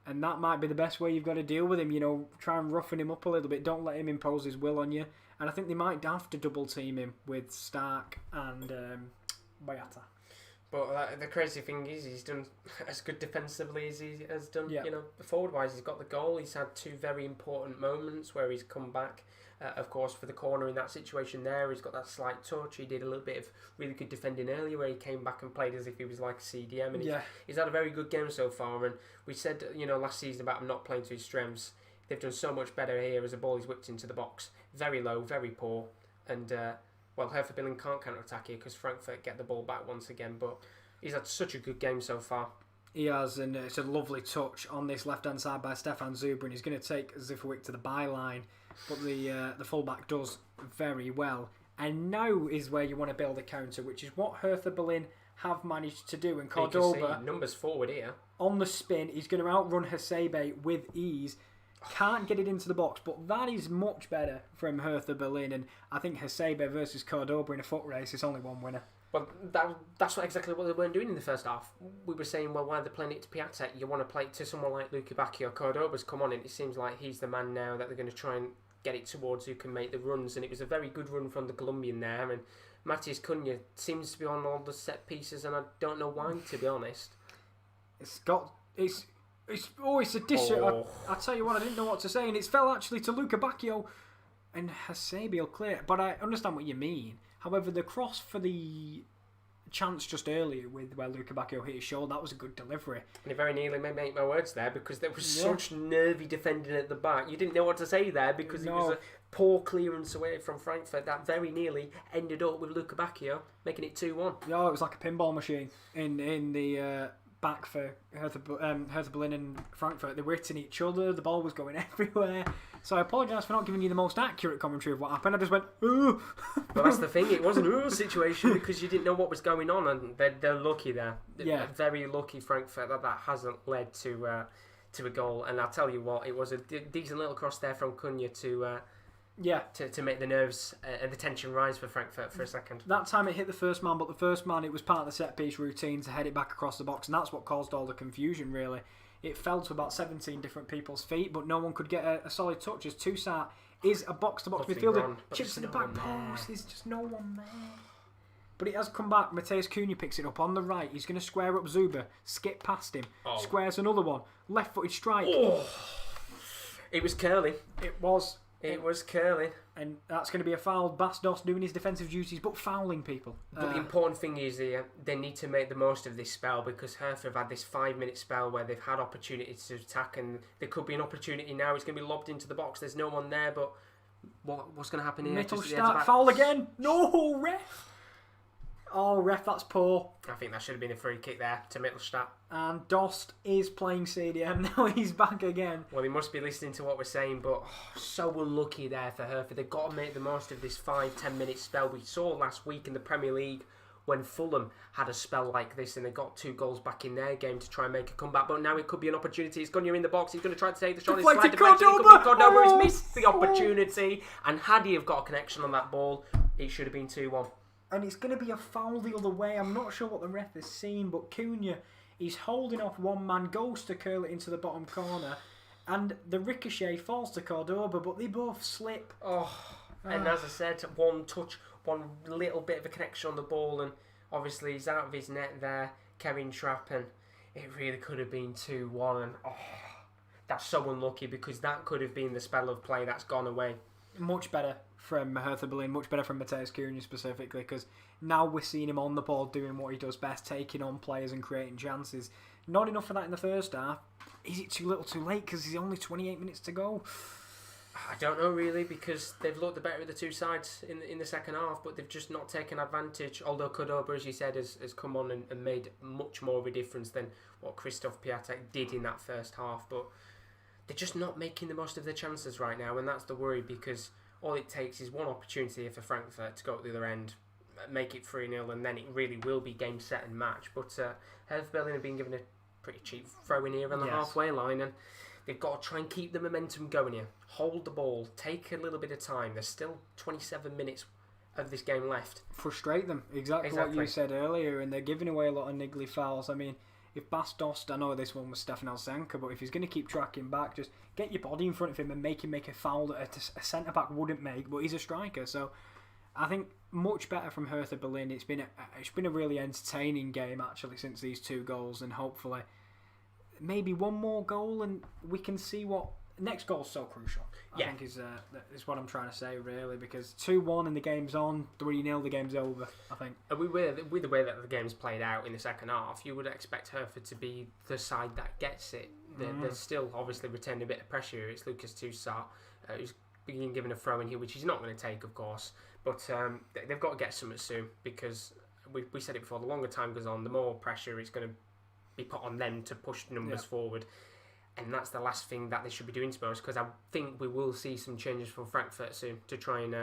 and that might be the best way you've got to deal with him. Try and roughen him up a little bit. Don't let him impose his will on you. And I think they might have to double team him with Stark and Boyata. But the crazy thing is, he's done as good defensively as he has done. Yeah. Forward-wise, he's got the goal. He's had two very important moments where he's come back, of course, for the corner in that situation there. He's got that slight touch. He did a little bit of really good defending earlier where he came back and played as if he was like a CDM. And he's had a very good game so far. And we said, last season about him not playing to his strengths. They've done so much better here as the ball is whipped into the box. Very low, very poor. And Hertha Berlin can't counter-attack here because Frankfurt get the ball back once again, but he's had such a good game so far. He has, and it's a lovely touch on this left-hand side by Stefan Zuber, and he's going to take Zivkovic to the byline, but the fullback does very well. And now is where you want to build a counter, which is what Hertha Berlin have managed to do. And Cordoba, numbers forward here. On the spin, he's going to outrun Hasebe with ease. Can't get it into the box, but that is much better from Hertha Berlin. And I think Hasebe versus Cordoba in a foot race is only one winner. Well, that's exactly what they weren't doing in the first half. We were saying, well, why are they playing it to Piatek? You want to play it to someone like Lukebakio. Cordoba's come on, and it seems like he's the man now that they're going to try and get it towards who can make the runs. And it was a very good run from the Colombian there. And Matheus Cunha seems to be on all the set pieces, and I don't know why, to be honest. It's a dish. Oh. I tell you what, I didn't know what to say, and it's fell actually to Lukebakio, and Hasebe will clear it. But I understand what you mean. However, the cross for the chance just earlier with where Lukebakio hit his shoulder, that was a good delivery. And it very nearly made my words there because there was such nervy defending at the back. You didn't know what to say there because it was a poor clearance away from Frankfurt that very nearly ended up with Lukebakio making it 2-1. Yeah, it was like a pinball machine in the back for Hertha Berlin and Frankfurt. They were hitting each other. The ball was going everywhere. So I apologise for not giving you the most accurate commentary of what happened. I just went, ooh. Well, that's the thing. It was an ooh situation because you didn't know what was going on, and they're lucky there. Yeah. Very lucky, Frankfurt, that hasn't led to a goal. And I'll tell you what, it was a decent little cross there from Cunha to make the nerves and the tension rise for Frankfurt for a second. That time it hit the first man, but the first man, it was part of the set-piece routine to head it back across the box, and that's what caused all the confusion, really. It fell to about 17 different people's feet, but no one could get a solid touch, as Toussaint is a box-to-box midfielder. Chips to the back post, there's just no one there. But it has come back. Matheus Cunha picks it up on the right. He's going to square up Zuber, skip past him, squares another one, left-footed strike. Oh. It was curling. It was curling. And that's going to be a foul. Bas Dost doing his defensive duties, but fouling people. But the important thing is they need to make the most of this spell, because Hertha have had this 5-minute spell where they've had opportunities to attack, and there could be an opportunity now. It's going to be lobbed into the box. There's no one there, but what's going to happen here? Mittelstadt, foul again. No, ref. Oh, ref, that's poor. I think that should have been a free kick there to Mittelstadt. And Dost is playing CDM now. He's back again. Well, he must be listening to what we're saying, but so unlucky there for Hertha. They've got to make the most of this 5-10 minute spell. We saw last week in the Premier League when Fulham had a spell like this and they got 2 goals back in their game to try and make a comeback. But now it could be an opportunity. He's Gunnar in the box. He's going to try to take the shot. Deflected Cordoba. Oh. He's missed the opportunity. And had he have got a connection on that ball, it should have been 2-1. And it's going to be a foul the other way. I'm not sure what the ref has seen, but Cunha, he's holding off one man, goes to curl it into the bottom corner, and the ricochet falls to Cordoba, but they both slip. And as I said, one touch, one little bit of a connection on the ball, and obviously he's out of his net there, Kevin Trapp, and it really could have been 2-1, and that's so unlucky, because that could have been the spell of play that's gone away. Much better from Hertha Berlin, much better from Matheus Cunha specifically, because now we're seeing him on the ball doing what he does best, taking on players and creating chances. Not enough of that in the first half. Is it too little too late because there's only 28 minutes to go? I don't know really, because they've looked the better of the two sides in the second half, but they've just not taken advantage, although Cordoba, as you said, has come on and made much more of a difference than what Christoph Piatek did in that first half, but they're just not making the most of their chances right now, and that's the worry, because all it takes is one opportunity for Frankfurt to go at the other end, make it 3-0, and then it really will be game, set and match. But Hertha Berlin have been given a pretty cheap throw in here on the halfway line, and they've got to try and keep the momentum going here. Hold the ball, take a little bit of time. There's still 27 minutes of this game left. Frustrate them, exactly what you said earlier, and they're giving away a lot of niggly fouls. I mean, if Bas Dost, I know this one was Stefan Elsanka, but if he's going to keep tracking back, just get your body in front of him and make him make a foul that a centre-back wouldn't make, but he's a striker. So I think much better from Hertha Berlin. It's been a really entertaining game, actually, since these 2 goals, and hopefully maybe one more goal and we can see what... Next goal's so crucial, I think, is what I'm trying to say, really, because 2-1 and the game's on, 3-0, the game's over, I think. With the way that the game's played out in the second half, you would expect Hertha to be the side that gets it. They're still obviously retaining a bit of pressure. It's Lucas Toussaint who's being given a throw in here, which he's not going to take, of course, but they've got to get something soon, because we said it before, the longer time goes on, the more pressure it's going to be put on them to push numbers forward. And that's the last thing that they should be doing, to be honest, because I think we will see some changes from Frankfurt soon to try and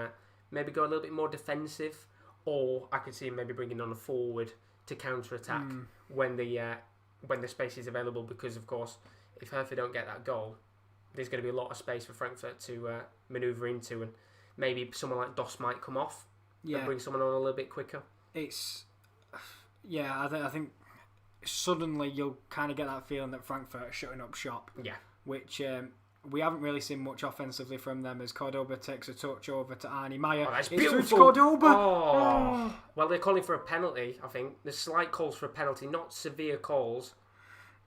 maybe go a little bit more defensive, or I could see him maybe bringing on a forward to counter-attack when the space is available, because, of course, if Hertha don't get that goal, there's going to be a lot of space for Frankfurt to manoeuvre into, and maybe someone like Dost might come off and bring someone on a little bit quicker. I think suddenly you'll kind of get that feeling that Frankfurt are shutting up shop. Yeah. Which we haven't really seen much offensively from them, as Cordoba takes a touch over to Arnie Meyer. Oh, that's beautiful. It's Cordoba. Well, they're calling for a penalty, I think. There's slight calls for a penalty, not severe calls.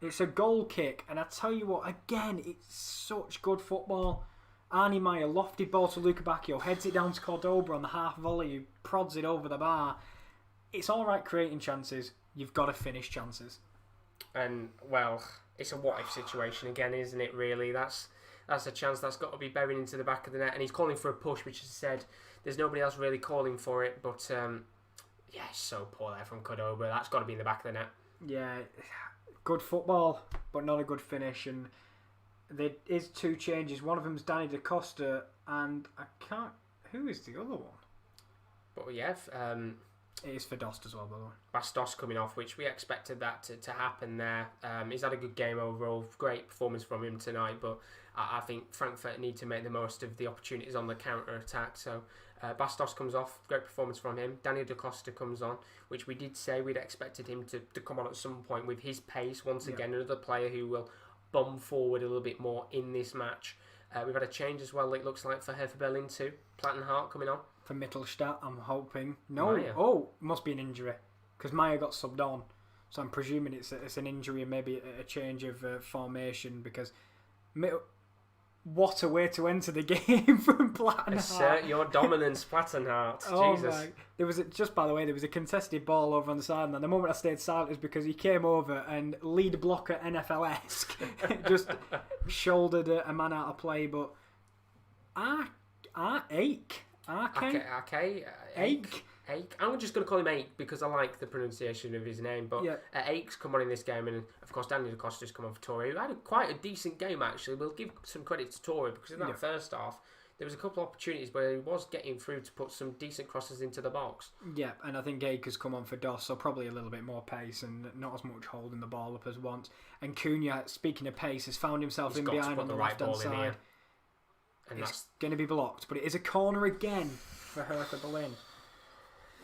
It's a goal kick, and I tell you what, again, it's such good football. Arnie Meyer, lofted ball to Luca Bacchio, heads it down to Cordoba on the half volley, who prods it over the bar. It's alright creating chances. You've got to finish chances. And, well, it's a what-if situation again, isn't it, really? That's a chance that's got to be buried into the back of the net. And he's calling for a push, which is said. There's nobody else really calling for it. But, it's so poor there from Cordoba. That's got to be in the back of the net. Yeah, good football, but not a good finish. And there is 2 changes. One of them's Danny Da Costa, and I can't. Who is the other one? But yeah, It is for Dost as well, by the way. Bastos coming off, which we expected that to happen there. He's had a good game overall. Great performance from him tonight, but I think Frankfurt need to make the most of the opportunities on the counter-attack. So Bastos comes off. Great performance from him. Danny Da Costa comes on, which we did say we'd expected him to come on at some point with his pace. Once again, another player who will bomb forward a little bit more in this match. We've had a change as well, it looks like, for Hertha Berlin too. Plattenhardt coming on. For Mittelstadt, I'm hoping. No, Maya. Must be an injury. Because Maya got subbed on. So I'm presuming it's an injury and maybe a change of formation. Because what a way to enter the game from Plattenhardt. Assert your dominance, Plattenhardt. Jesus. My. By the way, there was a contested ball over on the side. And the moment I stayed silent was because he came over and lead blocker NFL-esque just shouldered a man out of play. But Ake. Ake. I'm just going to call him Ake because I like the pronunciation of his name. But Ake's come on in this game, and of course Danny Da Costa's come on for Torre, who had quite a decent game actually. We'll give some credit to Torre because in that first half there was a couple of opportunities where he was getting through to put some decent crosses into the box. Yeah, and I think Ake has come on for Doss, so probably a little bit more pace and not as much holding the ball up as once. And Cunha, speaking of pace, has found himself in behind on the left-hand side. And it's going to be blocked, but it is a corner again for Hertha Berlin.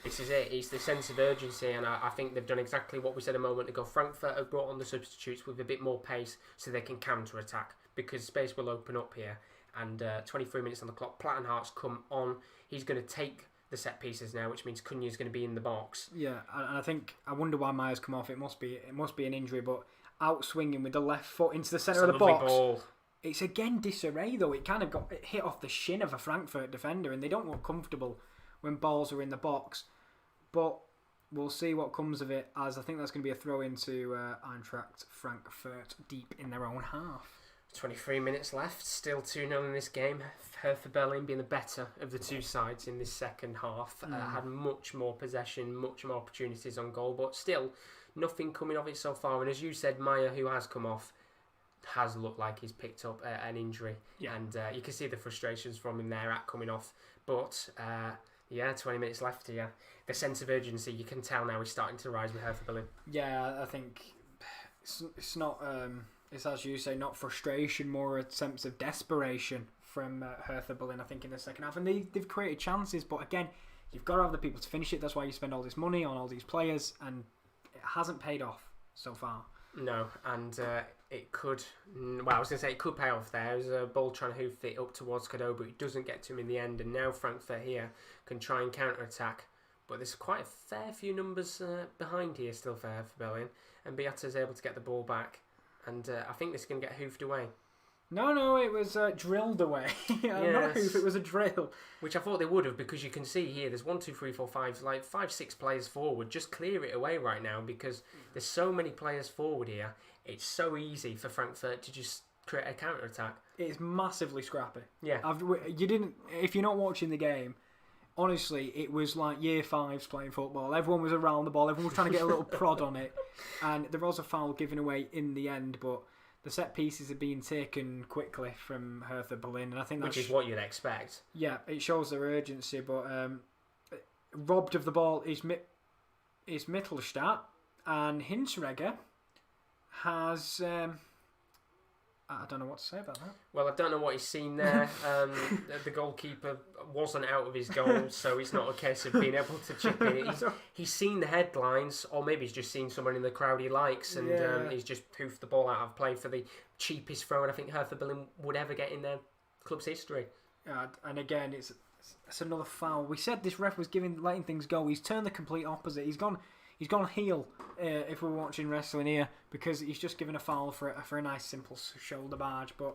This is it. It's the sense of urgency, and I think they've done exactly what we said a moment ago. Frankfurt have brought on the substitutes with a bit more pace so they can counter-attack because space will open up here. And 23 minutes on the clock. Plattenhardt's come on. He's going to take the set pieces now, which means Cunha's going to be in the box. Yeah, and I wonder why Maya's come off. It must be an injury, but out swinging with the left foot into the centre of the box. Ball. It's again disarray though. It kind of got hit off the shin of a Frankfurt defender, and they don't look comfortable when balls are in the box. But we'll see what comes of it, as I think that's going to be a throw into Eintracht Frankfurt deep in their own half. 23 minutes left, still 2-0 in this game. Hertha Berlin being the better of the two sides in this second half. Had much more possession, much more opportunities on goal, but still nothing coming of it so far. And as you said, Maya, who has come off, has looked like he's picked up an injury. Yeah. And you can see the frustrations from him there at coming off. But 20 minutes left here. The sense of urgency, you can tell now, is starting to rise with Hertha Berlin. Yeah, I think it's not... It's, as you say, not frustration, more a sense of desperation from Hertha Berlin, I think, in the second half. And they've created chances, but again, you've got to have the people to finish it. That's why you spend all this money on all these players, and it hasn't paid off so far. No, and it could... Well, I was going to say it could pay off there. There's a ball trying to hoof it up towards Cadeau, but it doesn't get to him in the end. And now Frankfurt here can try and counter-attack. But there's quite a fair few numbers behind here still for Hertha Berlin. And Beata's able to get the ball back. And I think this is going to get hoofed away. No, it was drilled away. Not a hoof, it was a drill. Which I thought they would have, because you can see here, there's 1, 2, 3, 4, 5, like 5, 6 players forward. Just clear it away right now, because there's so many players forward here. It's so easy for Frankfurt to just create a counter-attack. It's massively scrappy. Yeah. If you're not watching the game, honestly, it was like year fives playing football. Everyone was around the ball. Everyone was trying to get a little prod on it. And there was a foul given away in the end, but the set pieces are being taken quickly from Hertha Berlin. And I think which is what you'd expect. Yeah, it shows their urgency. But robbed of the ball is Mittelstadt. And Hinteregger has... I don't know what to say about that. Well, I don't know what he's seen there. The goalkeeper wasn't out of his goal, so it's not a case of being able to chip in. He's seen the headlines, or maybe he's just seen someone in the crowd he likes, and he's just hoofed the ball out of play for the cheapest throw, and I think Hertha Berlin would ever get in their club's history. And again, it's another foul. We said this ref was letting things go. He's turned the complete opposite. He's gone heel if we're watching wrestling here, because he's just given a foul for a nice simple shoulder barge. But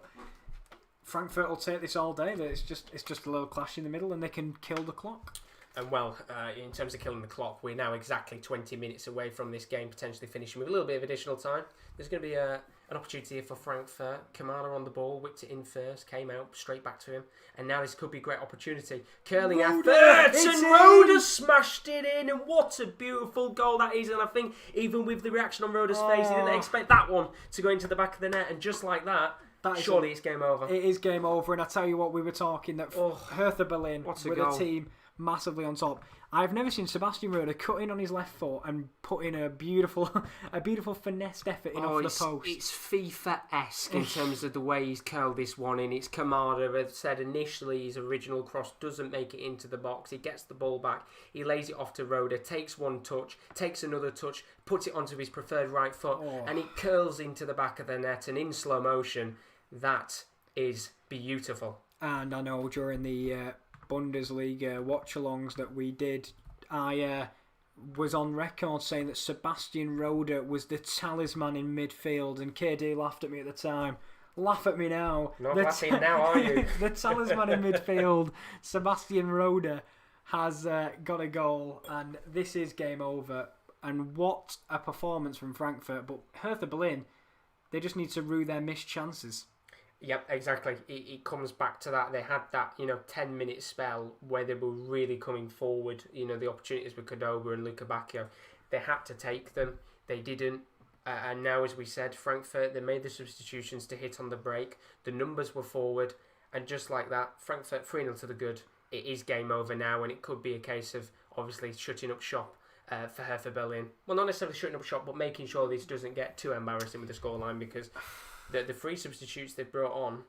Frankfurt will take this all day. It's just a little clash in the middle, and they can kill the clock. And well, in terms of killing the clock, we're now exactly 20 minutes away from this game potentially finishing with a little bit of additional time. There's going to be an opportunity here for Frankfurt. Kamada on the ball, whipped it in first, came out straight back to him, and now this could be a great opportunity. Curling effort, and Roda smashed it in, and what a beautiful goal that is. And I think even with the reaction on Roda's face, he didn't expect that one to go into the back of the net, and just like that, surely it's game over. It is game over, and I tell you what, we were talking that Hertha Berlin with a team massively on top. I've never seen Sebastian Roda cut in on his left foot and put in a beautiful finessed effort in off the post. It's FIFA-esque in terms of the way he's curled this one in. It's Kamada, as said initially, his original cross doesn't make it into the box. He gets the ball back, he lays it off to Roda, takes one touch, takes another touch, puts it onto his preferred right foot, and it curls into the back of the net, and in slow motion, that is beautiful. And I know during the Bundesliga watchalongs that we did, I was on record saying that Sebastian Roda was the talisman in midfield, and KD laughed at me at the time. Laugh at me now. Not laughing now, are you? The talisman in midfield, Sebastian Roda, has got a goal, and this is game over. And what a performance from Frankfurt. But Hertha Berlin, they just need to rue their missed chances. Yep, exactly. It comes back to that. They had that, 10-minute spell where they were really coming forward. The opportunities with Cordoba and Luca Bacchio. They had to take them. They didn't. And now, as we said, Frankfurt, they made the substitutions to hit on the break. The numbers were forward. And just like that, Frankfurt 3-0 to the good. It is game over now, and it could be a case of, obviously, shutting up shop for Hertha Berlin. Well, not necessarily shutting up shop, but making sure this doesn't get too embarrassing with the scoreline, because the three substitutes they brought on,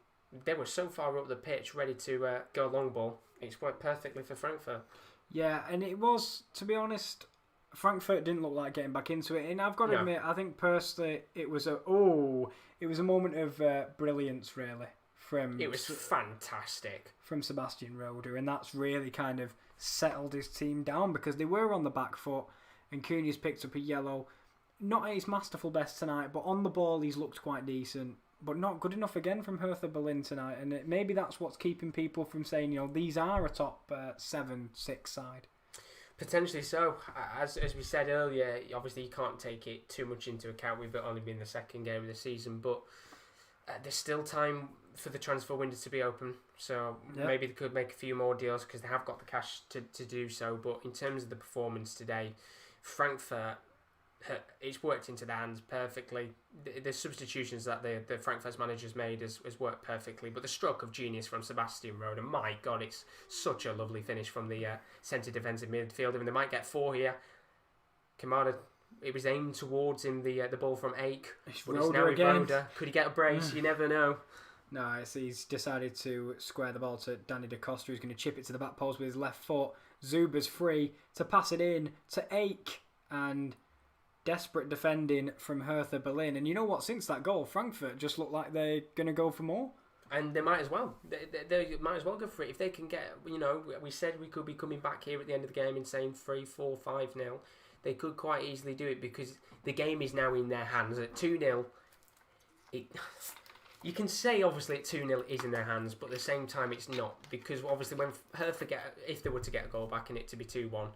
they were so far up the pitch, ready to go long ball. It's worked perfectly for Frankfurt. Yeah, and it was, to be honest, Frankfurt didn't look like getting back into it. And I've got to admit, I think personally, it was a moment of brilliance, really. It was fantastic from Sebastian Roda, and that's really kind of settled his team down, because they were on the back foot, and Cunha's picked up a yellow. Not at his masterful best tonight, but on the ball he's looked quite decent, but not good enough again from Hertha Berlin tonight. And maybe that's what's keeping people from saying, these are a top 7-6 side. Potentially so. As we said earlier, obviously you can't take it too much into account. We've only been the second game of the season, but there's still time for the transfer window to be open. So maybe they could make a few more deals, because they have got the cash to do so. But in terms of the performance today, Frankfurt, it's worked into their hands perfectly. The substitutions that the Frankfurt's managers made has worked perfectly. But the stroke of genius from Sebastian Roda, my God, it's such a lovely finish from the centre defensive midfielder. And they might get 4 here. Kamada, it was aimed towards him, the ball from Ake. It's Roda again. Roda. Could he get a brace? You never know. No, he's decided to square the ball to Danny Da Costa, who's going to chip it to the back post with his left foot. Zuba's free to pass it in to Ake, and desperate defending from Hertha Berlin. And you know what? Since that goal, Frankfurt just look like they're going to go for more. And they might as well. They might as well go for it. If they can get, we said we could be coming back here at the end of the game and saying 3-4, 5-0. They could quite easily do it, because the game is now in their hands. At 2-0, you can say obviously at 2-0 is in their hands, but at the same time it's not, because obviously when Hertha if they were to get a goal back and it to be 2-1,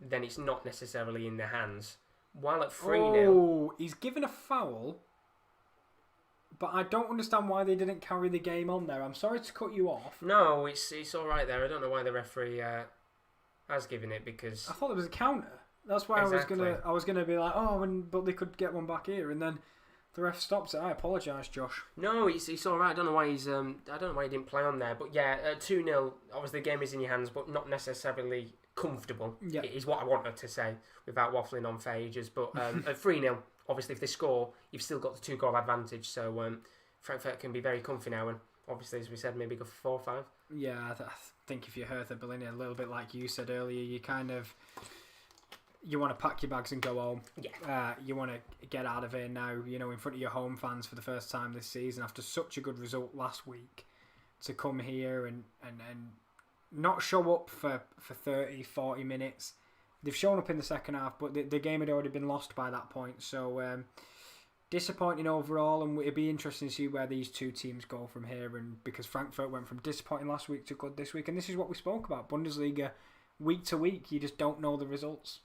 then it's not necessarily in their hands. While at 3-0... he's given a foul, but I don't understand why they didn't carry the game on there. I'm sorry to cut you off. No, it's all right there. I don't know why the referee has given it, because I thought it was a counter. That's why exactly. I was gonna be like, but they could get one back here, and then the ref stops it. I apologise, Josh. No, it's all right. I don't know why he didn't play on there. But yeah, 2-0. Obviously, the game is in your hands, but not necessarily comfortable. Yeah. Is what I wanted to say without waffling on for ages. But at 3-0, obviously, if they score, you've still got the 2-goal advantage. So Frankfurt can be very comfy now, and obviously, as we said, maybe go for 4 or 5. Yeah, I think if you're Hertha Berlin, a little bit like you said earlier, you kind of, you want to pack your bags and go home. Yeah. You want to get out of here now, in front of your home fans for the first time this season after such a good result last week, to come here and not show up for 30, 40 minutes. They've shown up in the second half, but the game had already been lost by that point. So disappointing overall, and it'd be interesting to see where these two teams go from here. And because Frankfurt went from disappointing last week to good this week, and this is what we spoke about. Bundesliga, week to week, you just don't know the results.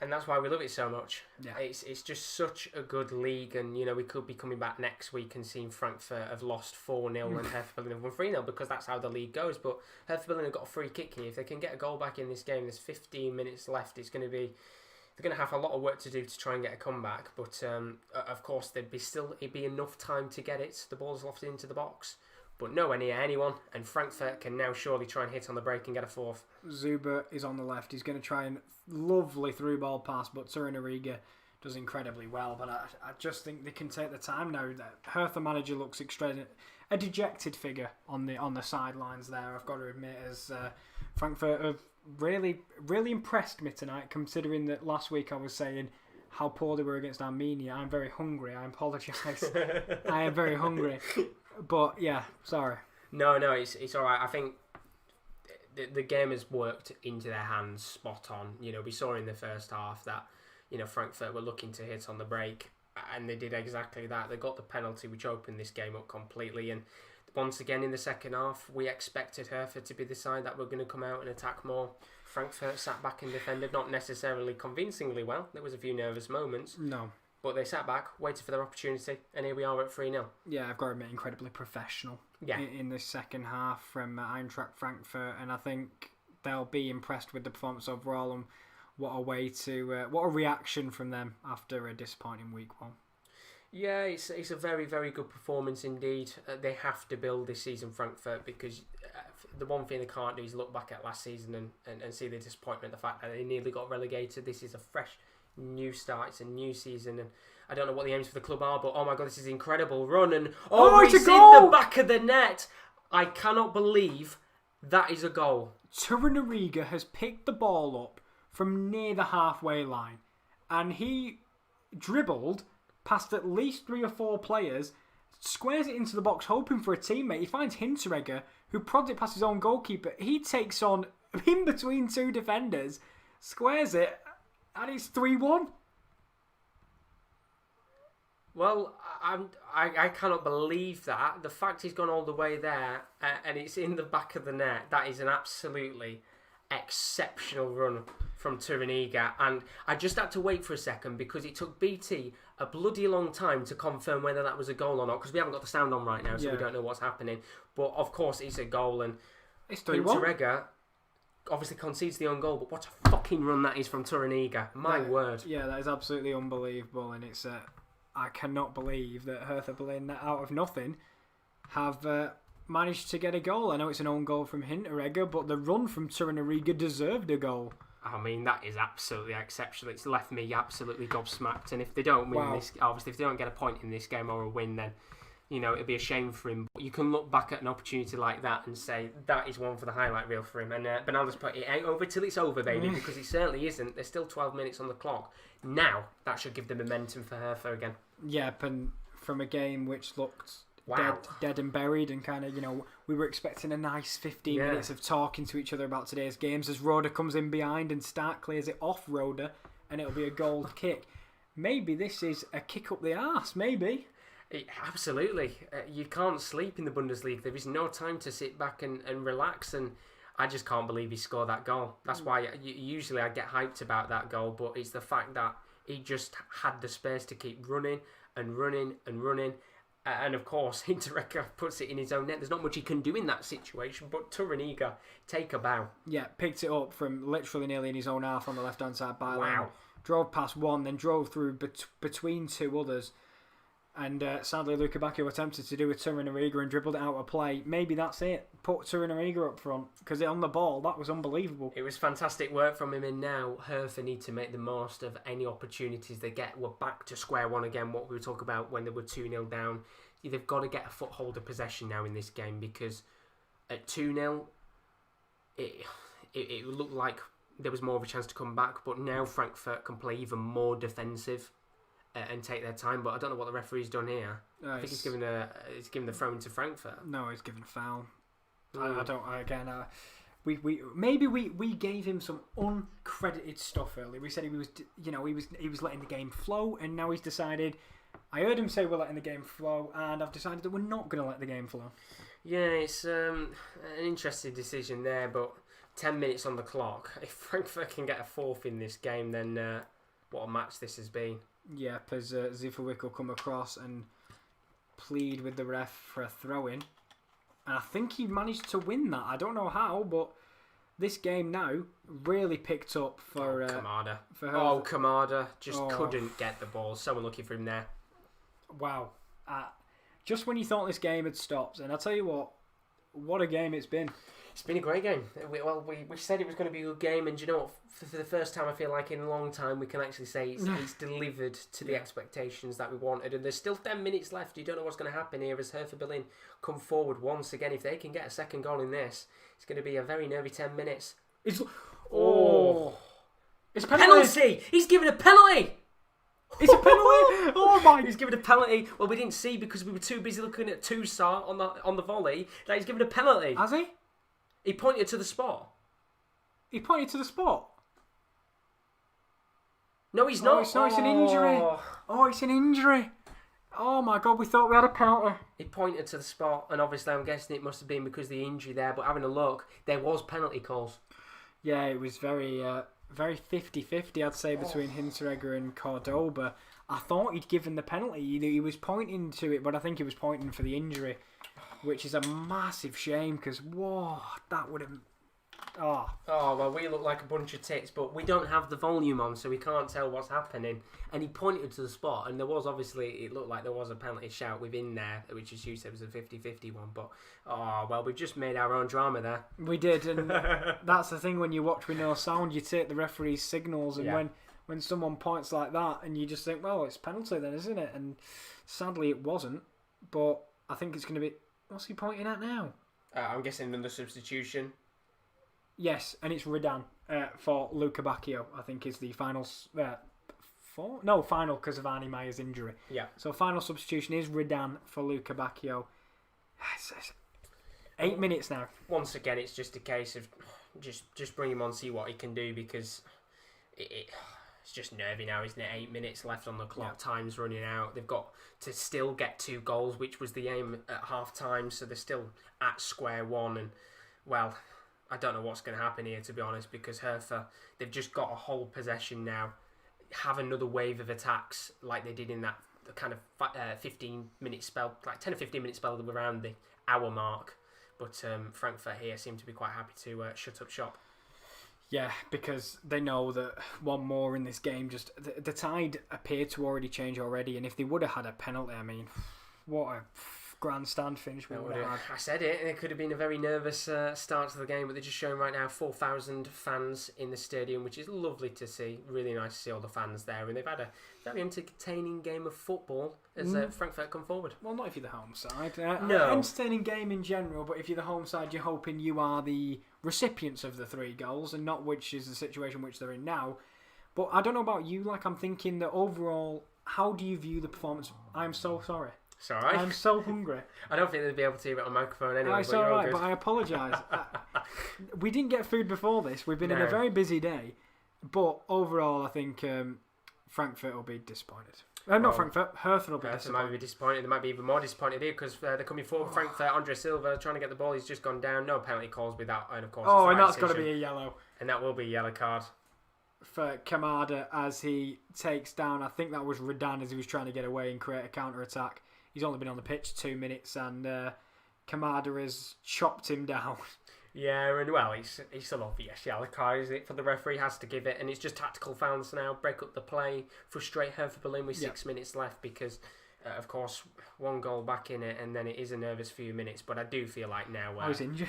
And that's why we love it so much. Yeah. It's just such a good league, and we could be coming back next week and seeing Frankfurt have lost 4-0 and Hertha Berlin have won 3-0 because that's how the league goes. But Hertha Berlin have got a free kick here. If they can get a goal back in this game, there's 15 minutes left. They're going to have a lot of work to do to try and get a comeback. But of course, it'd be enough time to get it. The ball's lofted into the box. But nowhere near anyone, and Frankfurt can now surely try and hit on the break and get a fourth. Zuber is on the left. He's going to try and lovely through ball pass, but Turin does incredibly well. But I just think they can take the time now. The Hertha manager looks a dejected figure on the sidelines there, I've got to admit, as Frankfurt have really, really impressed me tonight, considering that last week I was saying how poor they were against Armenia. I'm very hungry. I apologise. I am very hungry. But yeah, sorry. No, it's all right. I think the game has worked into their hands spot on. We saw in the first half that Frankfurt were looking to hit on the break, and they did exactly that. They got the penalty, which opened this game up completely. And once again in the second half, we expected Hertha to be the side that were going to come out and attack more. Frankfurt sat back and defended, not necessarily convincingly well. There was a few nervous moments. No. But they sat back, waited for their opportunity, and here we are at 3-0. Yeah, I've got to admit, incredibly professional in the second half from Eintracht Frankfurt, and I think they'll be impressed with the performance overall, and what a reaction from them after a disappointing week one. Yeah, it's a very, very good performance indeed. They have to build this season, Frankfurt, because the one thing they can't do is look back at last season and see the disappointment, the fact that they nearly got relegated. This is a fresh new start, it's a new season, and I don't know what the aims for the club are, but oh my god, this is an incredible run, and it's in the back of the net. I cannot believe that is a goal. Taylor has picked the ball up from near the halfway line, and he dribbled past at least 3 or 4 players, squares it into the box hoping for a teammate. He finds Hinteregger, who prods it past his own goalkeeper. He takes on in between 2 defenders, squares it, and it's 3-1. Well, I cannot believe that. The fact he's gone all the way there and it's in the back of the net, that is an absolutely exceptional run from Turiniga. And I just had to wait for a second because it took BT a bloody long time to confirm whether that was a goal or not, because we haven't got the sound on right now, so we don't know what's happening. But of course it's a goal, and it's 3-1. Obviously concedes the own goal, but what a fucking run that is from Turiniga. My word. Yeah, that is absolutely unbelievable, and it's I cannot believe that Hertha Berlin, out of nothing, have managed to get a goal. I know it's an own goal from Hinteregger, but the run from Turiniga deserved a goal. I mean, that is absolutely exceptional. It's left me absolutely gobsmacked, and if they don't win this, obviously if they don't get a point in this game or a win, then it'd be a shame for him. But you can look back at an opportunity like that and say, that is one for the highlight reel for him. And Bernardo's put, it ain't over till it's over, baby, because it certainly isn't. There's still 12 minutes on the clock. Now, that should give the momentum for Hertha again. Yep, and from a game which looked dead and buried, and kind of, we were expecting a nice 15 minutes of talking to each other about today's games as Roda comes in behind and Stark clears it off Roda, and it'll be a goal kick. Maybe this is a kick up the arse, maybe. Absolutely. You can't sleep in the Bundesliga. There is no time to sit back and relax, and I just can't believe he scored that goal. That's why usually I get hyped about that goal, but it's the fact that he just had the space to keep running and running and running. And of course, Hinteregger puts it in his own net. There's not much he can do in that situation, but Turiniga, take a bow. Yeah, picked it up from literally nearly in his own half on the left-hand side byline. Wow. Drove past one, then drove through between 2 others. And sadly, Luka Bacchio attempted to do with Turiniga and dribbled it out of play. Maybe that's it. Put Turiniga up front, because on the ball, that was unbelievable. It was fantastic work from him, and now Hertha need to make the most of any opportunities they get. We're back to square one again, what we were talking about when they were 2-0 down. They've got to get a foothold of possession now in this game, because at 2-0, it looked like there was more of a chance to come back, but now Frankfurt can play even more defensive and take their time. But I don't know what the referee's done here. I think he's given the throw into Frankfurt. No, he's given a foul. I don't. Again, we gave him some uncredited stuff earlier. We said he was letting the game flow, and now he's decided. I heard him say we're letting the game flow, and I've decided that we're not going to let the game flow. Yeah, it's an interesting decision there, but 10 minutes on the clock. If Frankfurt can get a fourth in this game, then what a match this has been. Yeah, as Zivkovic will come across and plead with the ref for a throw-in. And I think he managed to win that. I don't know how, but this game now really picked up for Kamada. For her. Oh, Kamada just couldn't get the ball. So unlucky for him there. Wow. Just when you thought this game had stopped, and I'll tell you what a game it's been. It's been a great game. We said it was going to be a good game, and you know what? For the first time, I feel like in a long time, we can actually say it's delivered to the expectations that we wanted. And there's still 10 minutes left. You don't know what's going to happen here as Hertha Berlin come forward once again. If they can get a second goal in this, it's going to be a very nervy 10 minutes. It's a penalty! He's given a penalty! It's a penalty! Oh my! He's given a penalty. Well, we didn't see because we were too busy looking at Toussaint on the volley that he's given a penalty. Has he? He pointed to the spot. He pointed to the spot? No, he's not. It's an injury. Oh, it's an injury. Oh my God, we thought we had a penalty. He pointed to the spot, and obviously I'm guessing it must have been because of the injury there, but having a look, there was penalty calls. Yeah, it was very 50-50, I'd say, between Hinteregger and Cordoba. I thought he'd given the penalty. He was pointing to it, but I think he was pointing for the injury, which is a massive shame because, whoa, that would have... Oh, well, we look like a bunch of tits, but we don't have the volume on, so we can't tell what's happening. And he pointed to the spot, and there was obviously, it looked like there was a penalty shout within there, which, as you said, was a 50-50 one. But, we've just made our own drama there. We did, and that's the thing when you watch with no sound, you take the referee's signals, and when someone points like that, and you just think, well, it's penalty then, isn't it? And sadly, it wasn't, but I think it's going to be... What's he pointing at now? I'm guessing another substitution. Yes, and it's Redan for Luca Bacchio, I think is the final... final because of Arnie Meyer's injury. Yeah. So final substitution is Redan for Luca Bacchio. 8 minutes now. Once again, it's just a case of just bring him on, see what he can do, because it's just nervy now, isn't it? 8 minutes left on the clock, time's running out. They've got to still get 2 goals, which was the aim at half-time, so they're still at square one, and, well... I don't know what's going to happen here, to be honest, because Hertha, they've just got a whole possession now. Have another wave of attacks like they did in that kind of 15-minute spell, like 10 or 15-minute spell around the hour mark. But Frankfurt here seem to be quite happy to shut up shop. Yeah, because they know that one more in this game, just the tide appeared to already change already, and if they would have had a penalty, I mean, what a grandstand finish we would have had. I said it. It could have been a very nervous start to the game, but they're just showing right now 4,000 fans in the stadium, which is lovely to see. Really nice to see all the fans there, and they've had a very entertaining game of football as Frankfurt come forward. Well, not if you're the home side. No. Entertaining game in general, but if you're the home side, you're hoping you are the recipients of the 3 goals, and not which is the situation which they're in now. But I don't know about you, I'm thinking that overall, how do you view the performance? I'm so sorry. It's alright. I'm so hungry. I don't think they'd be able to hear it on microphone anyway. It's alright, but I apologise. We didn't get food before this. We've been in a very busy day. But overall, I think Frankfurt will be disappointed. Not Frankfurt, Hertha will be disappointed. Might be disappointed. They might be even more disappointed here because they're coming forward. Frankfurt, Andre Silva trying to get the ball. He's just gone down. No penalty calls with that. And of course, and that's got to be a yellow. And that will be a yellow card. For Kamada as he takes down, I think that was Redan as he was trying to get away and create a counter-attack. He's only been on the pitch 2 minutes, and Kamada has chopped him down. Yeah, and well, it's an obvious yellow card, isn't it? For the referee, has to give it, and it's just tactical fouls now. Break up the play, frustrate Hertha Berlin with 6 minutes left because, of course, 1 goal back in it, and then it is a nervous few minutes. But I do feel like now, he's injured.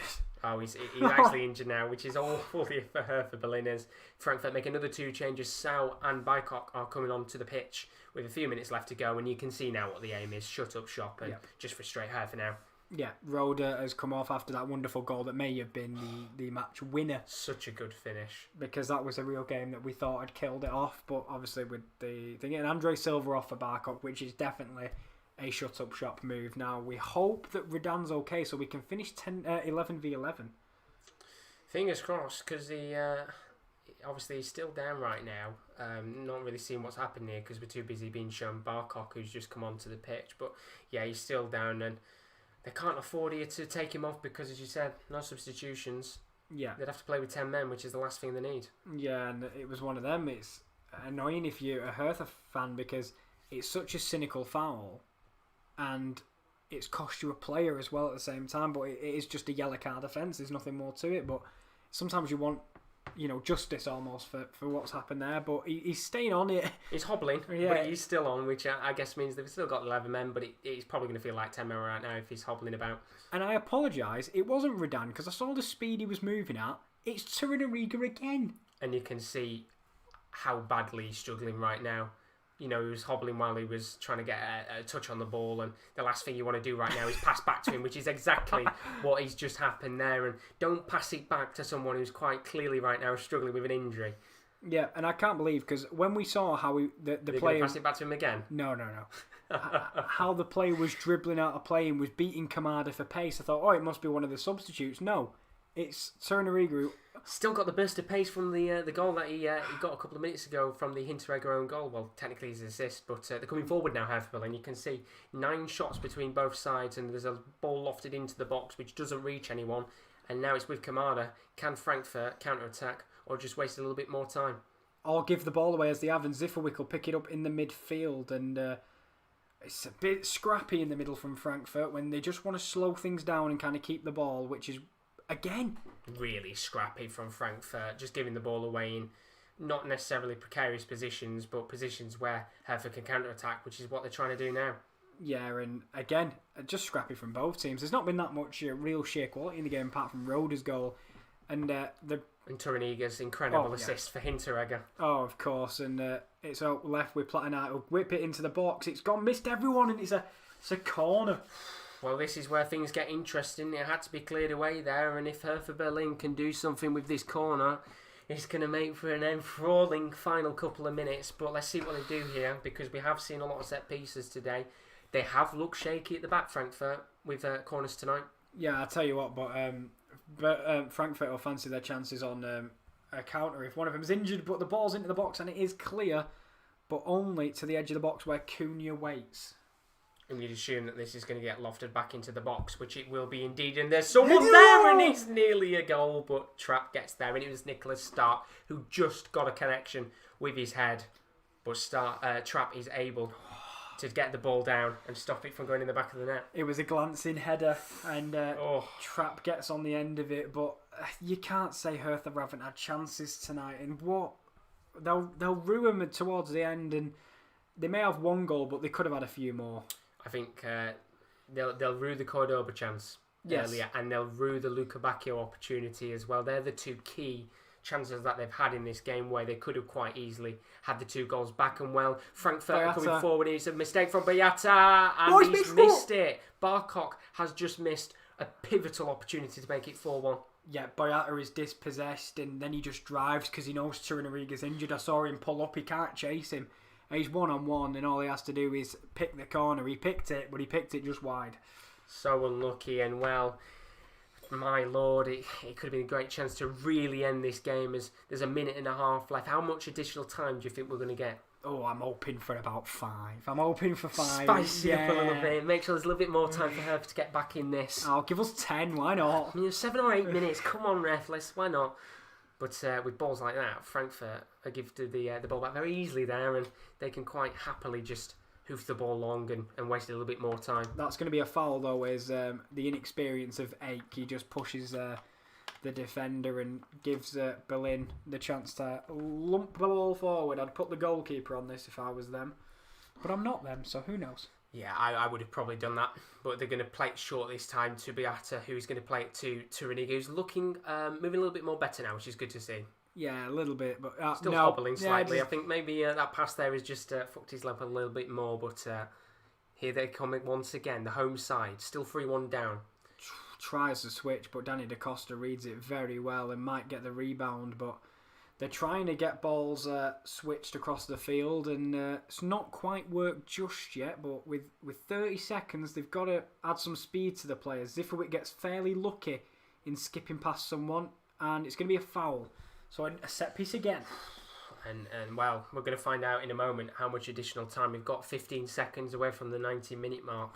He's actually injured now, which is awful for Hertha Berlin as Frankfurt make another 2 changes. Sau and Bajkok are coming onto the pitch with a few minutes left to go, and you can see now what the aim is: shut up shop and just frustrate Hertha now. Yeah, Roda has come off after that wonderful goal that may have been the match winner. Such a good finish. Because that was a real game that we thought had killed it off, but obviously with the thing, and Andre Silva off for Bajkok, which is definitely a shut-up shop move. Now, we hope that Redan's okay so we can finish 11v11. Fingers crossed, because obviously he's still down right now. Not really seeing what's happening here because we're too busy being shown Bajkok, who's just come onto the pitch. But yeah, he's still down, and they can't afford here to take him off because, as you said, no substitutions. Yeah. They'd have to play with 10 men, which is the last thing they need. Yeah, and it was one of them. It's annoying if you're a Hertha fan because it's such a cynical foul and it's cost you a player as well at the same time, but it is just a yellow card offence. There's nothing more to it, but sometimes you want, justice almost for what's happened there, but he's staying on it. He's hobbling, but he's still on, which I guess means they've still got 11 men, but it's probably going to feel like 10 men right now if he's hobbling about. And I apologise, it wasn't Redan, because I saw the speed he was moving at. It's Taylor again. And you can see how badly he's struggling right now. He was hobbling while he was trying to get a touch on the ball, and the last thing you want to do right now is pass back to him, which is exactly what has just happened there. And don't pass it back to someone who's quite clearly right now struggling with an injury. Yeah, and I can't believe, because when we saw how the player... pass it back to him again? No. How the player was dribbling out of play and was beating Kamada for pace, I thought, it must be one of the substitutes. No, it's Taylor. Still got the burst of pace from the goal that he got a couple of minutes ago from the Hinteregger own goal. Well, technically his assist, but they're coming forward now, Hertha Berlin. You can see 9 shots between both sides, and there's a ball lofted into the box which doesn't reach anyone. And now it's with Kamada. Can Frankfurt counter-attack or just waste a little bit more time? Or give the ball away as they have, and Zifferwick will pick it up in the midfield. And it's a bit scrappy in the middle from Frankfurt when they just want to slow things down and kind of keep the ball, which is, again... really scrappy from Frankfurt, just giving the ball away in not necessarily precarious positions, but positions where Hertha can counter-attack, which is what they're trying to do now. Yeah, and again, just scrappy from both teams. There's not been that much real sheer quality in the game apart from Roda's goal. And Turiniga's incredible assist for Hinteregger. Oh, of course. And it's out left with Platinato. Whip it into the box. It's gone, missed everyone, and it's a corner. Well, this is where things get interesting. It had to be cleared away there, and if Hertha Berlin can do something with this corner, it's going to make for an enthralling final couple of minutes. But let's see what they do here, because we have seen a lot of set pieces today. They have looked shaky at the back, Frankfurt, with corners tonight. Yeah, I'll tell you what, but Frankfurt will fancy their chances on a counter if one of them's injured, but the ball's into the box and it is clear, but only to the edge of the box where Cunha waits. And you'd assume that this is going to get lofted back into the box, which it will be indeed. And there's someone there, and it's nearly a goal, but Trapp gets there, and it was Nicholas Stark who just got a connection with his head. But Trapp is able to get the ball down and stop it from going in the back of the net. It was a glancing header, and Trapp gets on the end of it, but you can't say Hertha haven't had chances tonight. And what they'll ruin them towards the end, and they may have one goal, but they could have had a few more. I think they'll rue the Cordoba chance earlier, and they'll rue the Luca Bacchio opportunity as well. They're the 2 key chances that they've had in this game where they could have quite easily had the 2 goals back. And well, Frankfurt coming forward. It's a mistake from Boyata, and he's missed it. Barkok has just missed a pivotal opportunity to make it 4-1. Yeah, Boyata is dispossessed, and then he just drives because he knows Turiniga's injured. I saw him pull up. He can't chase him. He's 1-on-1, and all he has to do is pick the corner. He picked it, but he picked it just wide. So unlucky, and well, my lord, it could have been a great chance to really end this game as there's a minute and a half left. How much additional time do you think we're going to get? Oh, I'm hoping for about 5. I'm hoping for 5. Spice it up a little bit. Make sure there's a little bit more time for her to get back in this. Oh, give us 10, why not? 7 or 8 minutes, come on, ref, why not? But with balls like that, Frankfurt are gifted the ball back very easily there, and they can quite happily just hoof the ball long and waste a little bit more time. That's going to be a foul, though, is the inexperience of Ake. He just pushes the defender and gives Berlin the chance to lump the ball forward. I'd put the goalkeeper on this if I was them. But I'm not them, so who knows? Yeah, I would have probably done that. But they're going to play it short this time to Boyata, who's going to play it to Turiniga, who's looking, moving a little bit more better now, which is good to see. Yeah, a little bit, but still hobbling slightly. I think maybe that pass there has just fucked his leg a little bit more. But here they come once again, the home side, still 3-1 down. Tries to switch, but Danny Da Costa reads it very well and might get the rebound. But they're trying to get balls switched across the field, and it's not quite worked just yet. But with 30 seconds, they've got to add some speed to the players. Zifferwick gets fairly lucky in skipping past someone, and it's going to be a foul. So a set piece again. And well, we're going to find out in a moment how much additional time. We've got 15 seconds away from the 90-minute mark.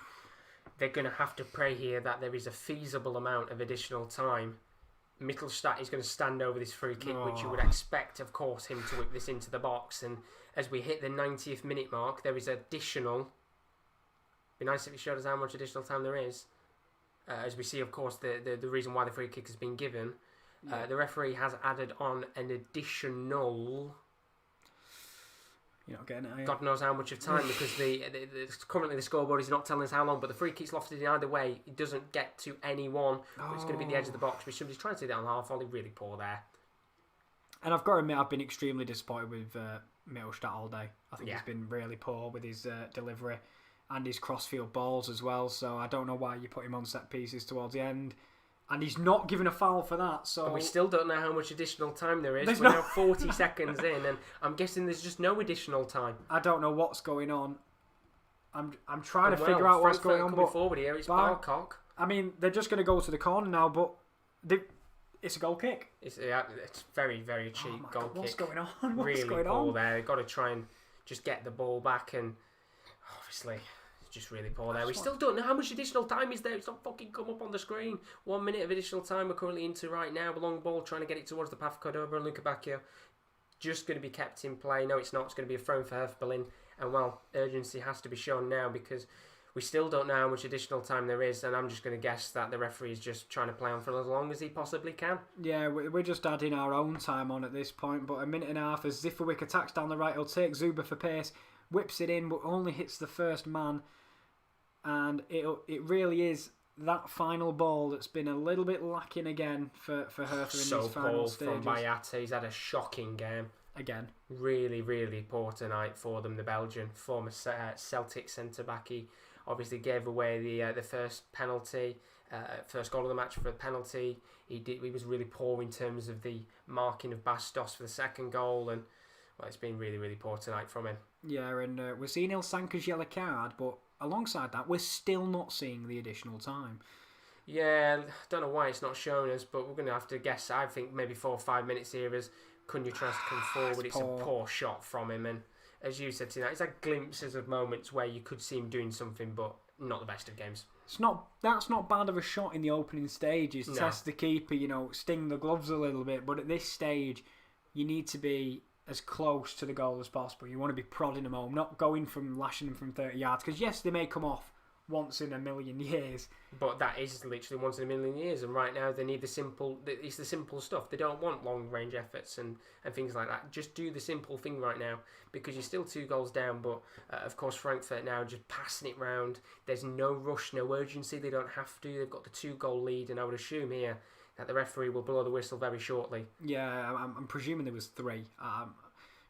They're going to have to pray here that there is a feasible amount of additional time Mittelstadt is going to stand over this free kick, which you would expect, of course, him to whip this into the box. And as we hit the 90th minute mark, there is additional. Be nice if it showed us how much additional time there is. As we see, of course, the reason why the free kick has been given. The referee has added on an additional. You're not getting it, are you? God knows how much of time, because currently the scoreboard is not telling us how long, but the free kick's lofted in either way. It doesn't get to anyone. It's going to be the edge of the box. But somebody's trying to do that on half volley. Really poor there. And I've got to admit, I've been extremely disappointed with Mittelstadt all day. I think he's been really poor with his delivery and his crossfield balls as well. So I don't know why you put him on set pieces towards the end. And he's not given a foul for that. So and we still don't know how much additional time there is. We're now 40 seconds in, and I'm guessing there's just no additional time. I don't know what's going on. I'm trying to figure out what's going on. But forward here, it's Barcock. I mean, they're just going to go to the corner now, but it's a goal kick. It's very, very cheap goal kick. What's going on? What's really going poor on? there. They've got to try and just get the ball back, and obviously just really poor there. We still don't know how much additional time is there. It's not fucking come up on the screen. 1 minute of additional time we're currently into right now. A long ball trying to get it towards the path cut over, and Luca Bacchio just going to be kept in play. No, it's not. It's going to be a throw for Hertha Berlin. And well, urgency has to be shown now, because we still don't know how much additional time there is, and I'm just going to guess that the referee is just trying to play on for as long as he possibly can. Yeah, we're just adding our own time on at this point, but a minute and a half as Zifferwick attacks down the right. He'll take Zuber for pace, whips it in, but only hits the first man. And it really is that final ball that's been a little bit lacking again for Hertha in these final stages. So poor from Bayat. He's had a shocking game. Again. Really, really poor tonight for them, the Belgian. Former Celtic centre-back. He obviously gave away the first penalty, first goal of the match for a penalty. He was really poor in terms of the marking of Bastos for the second goal, and well, it's been really, really poor tonight from him. Yeah, and we're seeing Ilsanka's yellow card, but alongside that, we're still not seeing the additional time. Yeah, don't know why it's not showing us, but we're going to have to guess. I think maybe 4 or 5 minutes here as Cunha tries to come forward. It's a poor shot from him, and as you said tonight, it's like glimpses of moments where you could see him doing something, but not the best of games. That's not bad of a shot in the opening stages. No. Test the keeper, sting the gloves a little bit, but at this stage, you need to be as close to the goal as possible. You want to be prodding them home, not going from lashing them from 30 yards. Because yes, they may come off once in a million years, but that is literally once in a million years. And right now, they need it's the simple stuff. They don't want long range efforts and things like that. Just do the simple thing right now, because you're still 2 goals down. But of course, Frankfurt now just passing it round. There's no rush, no urgency. They don't have to. They've got the 2-goal lead, and I would assume here that the referee will blow the whistle very shortly. Yeah, I'm presuming there was 3.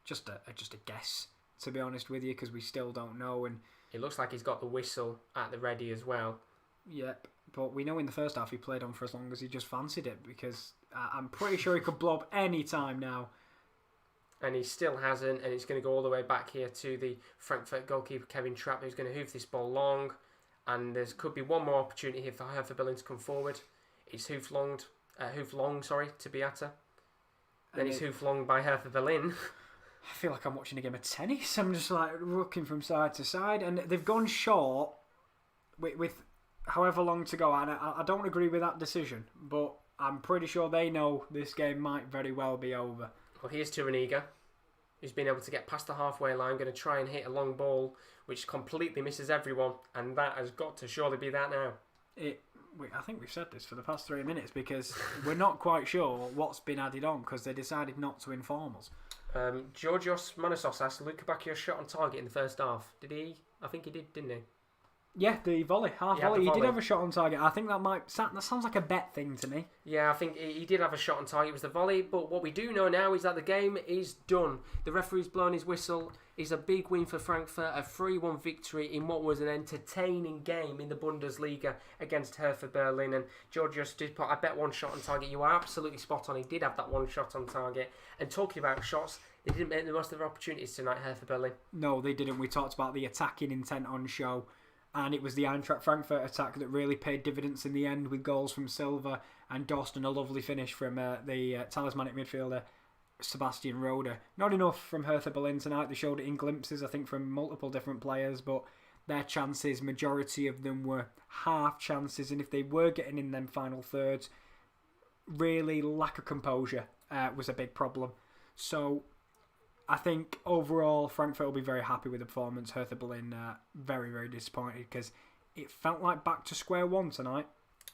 Just a guess, to be honest with you, because we still don't know. And it looks like he's got the whistle at the ready as well. Yep, but we know in the first half he played on for as long as he just fancied it, because I'm pretty sure he could blow up any time now. And he still hasn't, and it's going to go all the way back here to the Frankfurt goalkeeper Kevin Trapp, who's going to hoof this ball long, and there could be one more opportunity here for Hertha Berlin to come forward. It's hoof long, to Beata. Then it's hoof long by Hertha Berlin. I feel like I'm watching a game of tennis. I'm just like looking from side to side, and they've gone short with however long to go. And I don't agree with that decision, but I'm pretty sure they know this game might very well be over. Well, here's Turaniga, who's been able to get past the halfway line, going to try and hit a long ball, which completely misses everyone, and that has got to surely be that now. I think we've said this for the past 3 minutes, because we're not quite sure what's been added on, because they decided not to inform us. Georgios Manasos asked Luca Bacchio shot on target in the first half. Did he? I think he did, didn't he? Yeah, the volley, volley. He did have a shot on target. I think that sounds like a bet thing to me. Yeah, I think he did have a shot on target. It was the volley. But what we do know now is that the game is done. The referee's blown his whistle. It's a big win for Frankfurt, a 3-1 victory in what was an entertaining game in the Bundesliga against Hertha Berlin. And Georgios did put, I bet, 1 shot on target. You are absolutely spot on. He did have that 1 shot on target. And talking about shots, they didn't make the most of their opportunities tonight, Hertha Berlin. No, they didn't. We talked about the attacking intent on show. And it was the Eintracht Frankfurt attack that really paid dividends in the end, with goals from Silva and Dost and a lovely finish from the talismanic midfielder Sebastian Rode. Not enough from Hertha Berlin tonight. They showed it in glimpses, I think, from multiple different players, but their chances, majority of them were half chances, and if they were getting in them final thirds, really lack of composure was a big problem. So I think overall Frankfurt will be very happy with the performance. Hertha Berlin very, very disappointed because it felt like back to square one tonight.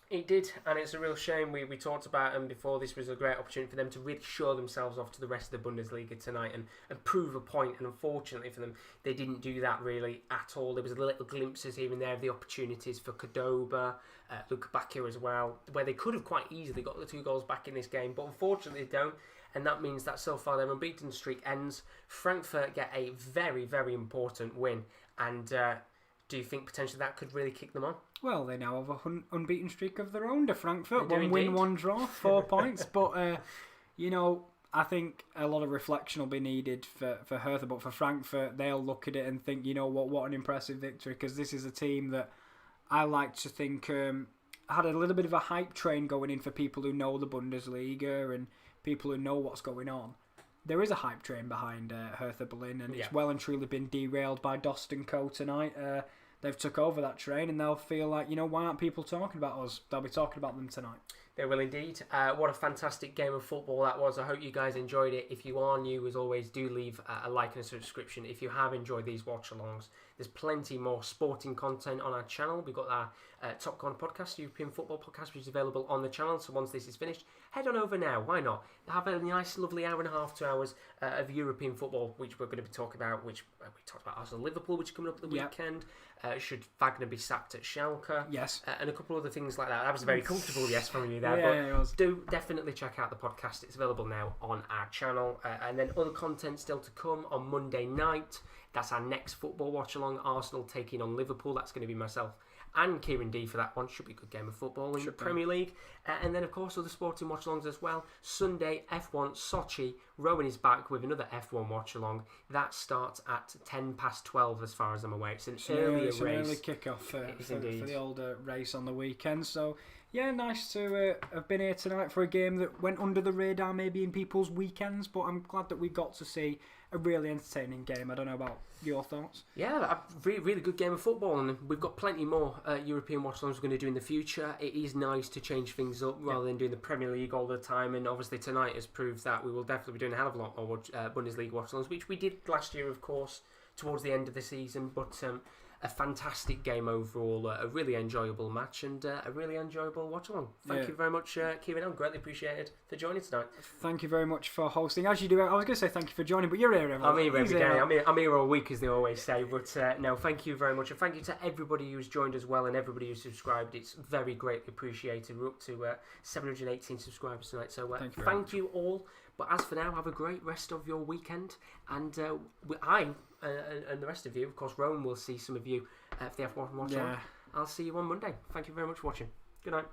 It did, and it's a real shame. We talked about them before. This was a great opportunity for them to really show themselves off to the rest of the Bundesliga tonight and prove a point. And unfortunately for them, they didn't do that really at all. There was little glimpses here and there of the opportunities for Cordoba, Luka Bakir as well, where they could have quite easily got the 2 goals back in this game. But unfortunately they don't. And that means that so far their unbeaten streak ends. Frankfurt get a very, very important win. And do you think potentially that could really kick them on? Well, they now have an unbeaten streak of their own to Frankfurt. They do 1 win, indeed. 1 draw, 4 points. But, I think a lot of reflection will be needed for Hertha. But for Frankfurt, they'll look at it and think, what an impressive victory. Because this is a team that I like to think had a little bit of a hype train going in for people who know the Bundesliga and people who know what's going on. There is a hype train behind Hertha Berlin, and it's well and truly been derailed by Dost and Co tonight. They've took over that train, and they'll feel like, why aren't people talking about us? They'll be talking about them tonight. They will indeed. What a fantastic game of football that was. I hope you guys enjoyed it. If you are new, as always, do leave a like and a subscription. If you have enjoyed these watch-alongs, there's plenty more sporting content on our channel. We've got our Top Corner podcast, European football podcast, which is available on the channel. So once this is finished, head on over now. Why not? Have a nice, lovely hour and a half, 2 hours of European football, which we're going to be talking about. Which we talked about Arsenal, Liverpool, which is coming up at the weekend. Should Wagner be sacked at Schalke? Yes. And a couple other things like that. That was a very comfortable yes from you there. Yeah, it was. Do definitely check out the podcast. It's available now on our channel. And then other content still to come on Monday night. That's our next football watch-along. Arsenal taking on Liverpool. That's going to be myself and Kieran D for that one. Should be a good game of football in the Premier League. And then, of course, other sporting watch-alongs as well. Sunday, F1, Sochi. Rowan is back with another F1 watch-along. That starts at 12:10 as far as I'm aware. It's an earlier race. An early kick-off for the old race on the weekend. So, yeah, nice to have been here tonight for a game that went under the radar maybe in people's weekends. But I'm glad that we got to see a really entertaining game. I don't know about your thoughts. Yeah, a really, really good game of football, and we've got plenty more European watch-alongs we're going to do in the future. It is nice to change things up rather than doing the Premier League all the time, and obviously tonight has proved that we will definitely be doing a hell of a lot more Bundesliga watch-alongs, which we did last year, of course, towards the end of the season, but a fantastic game overall, a really enjoyable match, and a really enjoyable watch-along. Thank you very much, Kieran. I'm greatly appreciated for joining tonight. Thank you very much for hosting. As you do, I was going to say thank you for joining, but you're here every I'm here every day. I'm here all week, as they always say. But no, thank you very much, and thank you to everybody who's joined as well, and everybody who's subscribed. It's very greatly appreciated. We're up to 718 subscribers tonight, so thank you all. But as for now, have a great rest of your weekend, and I and the rest of you, of course, Rome will see some of you for the F1 watch. I'll see you on Monday. Thank you very much for watching. Good night.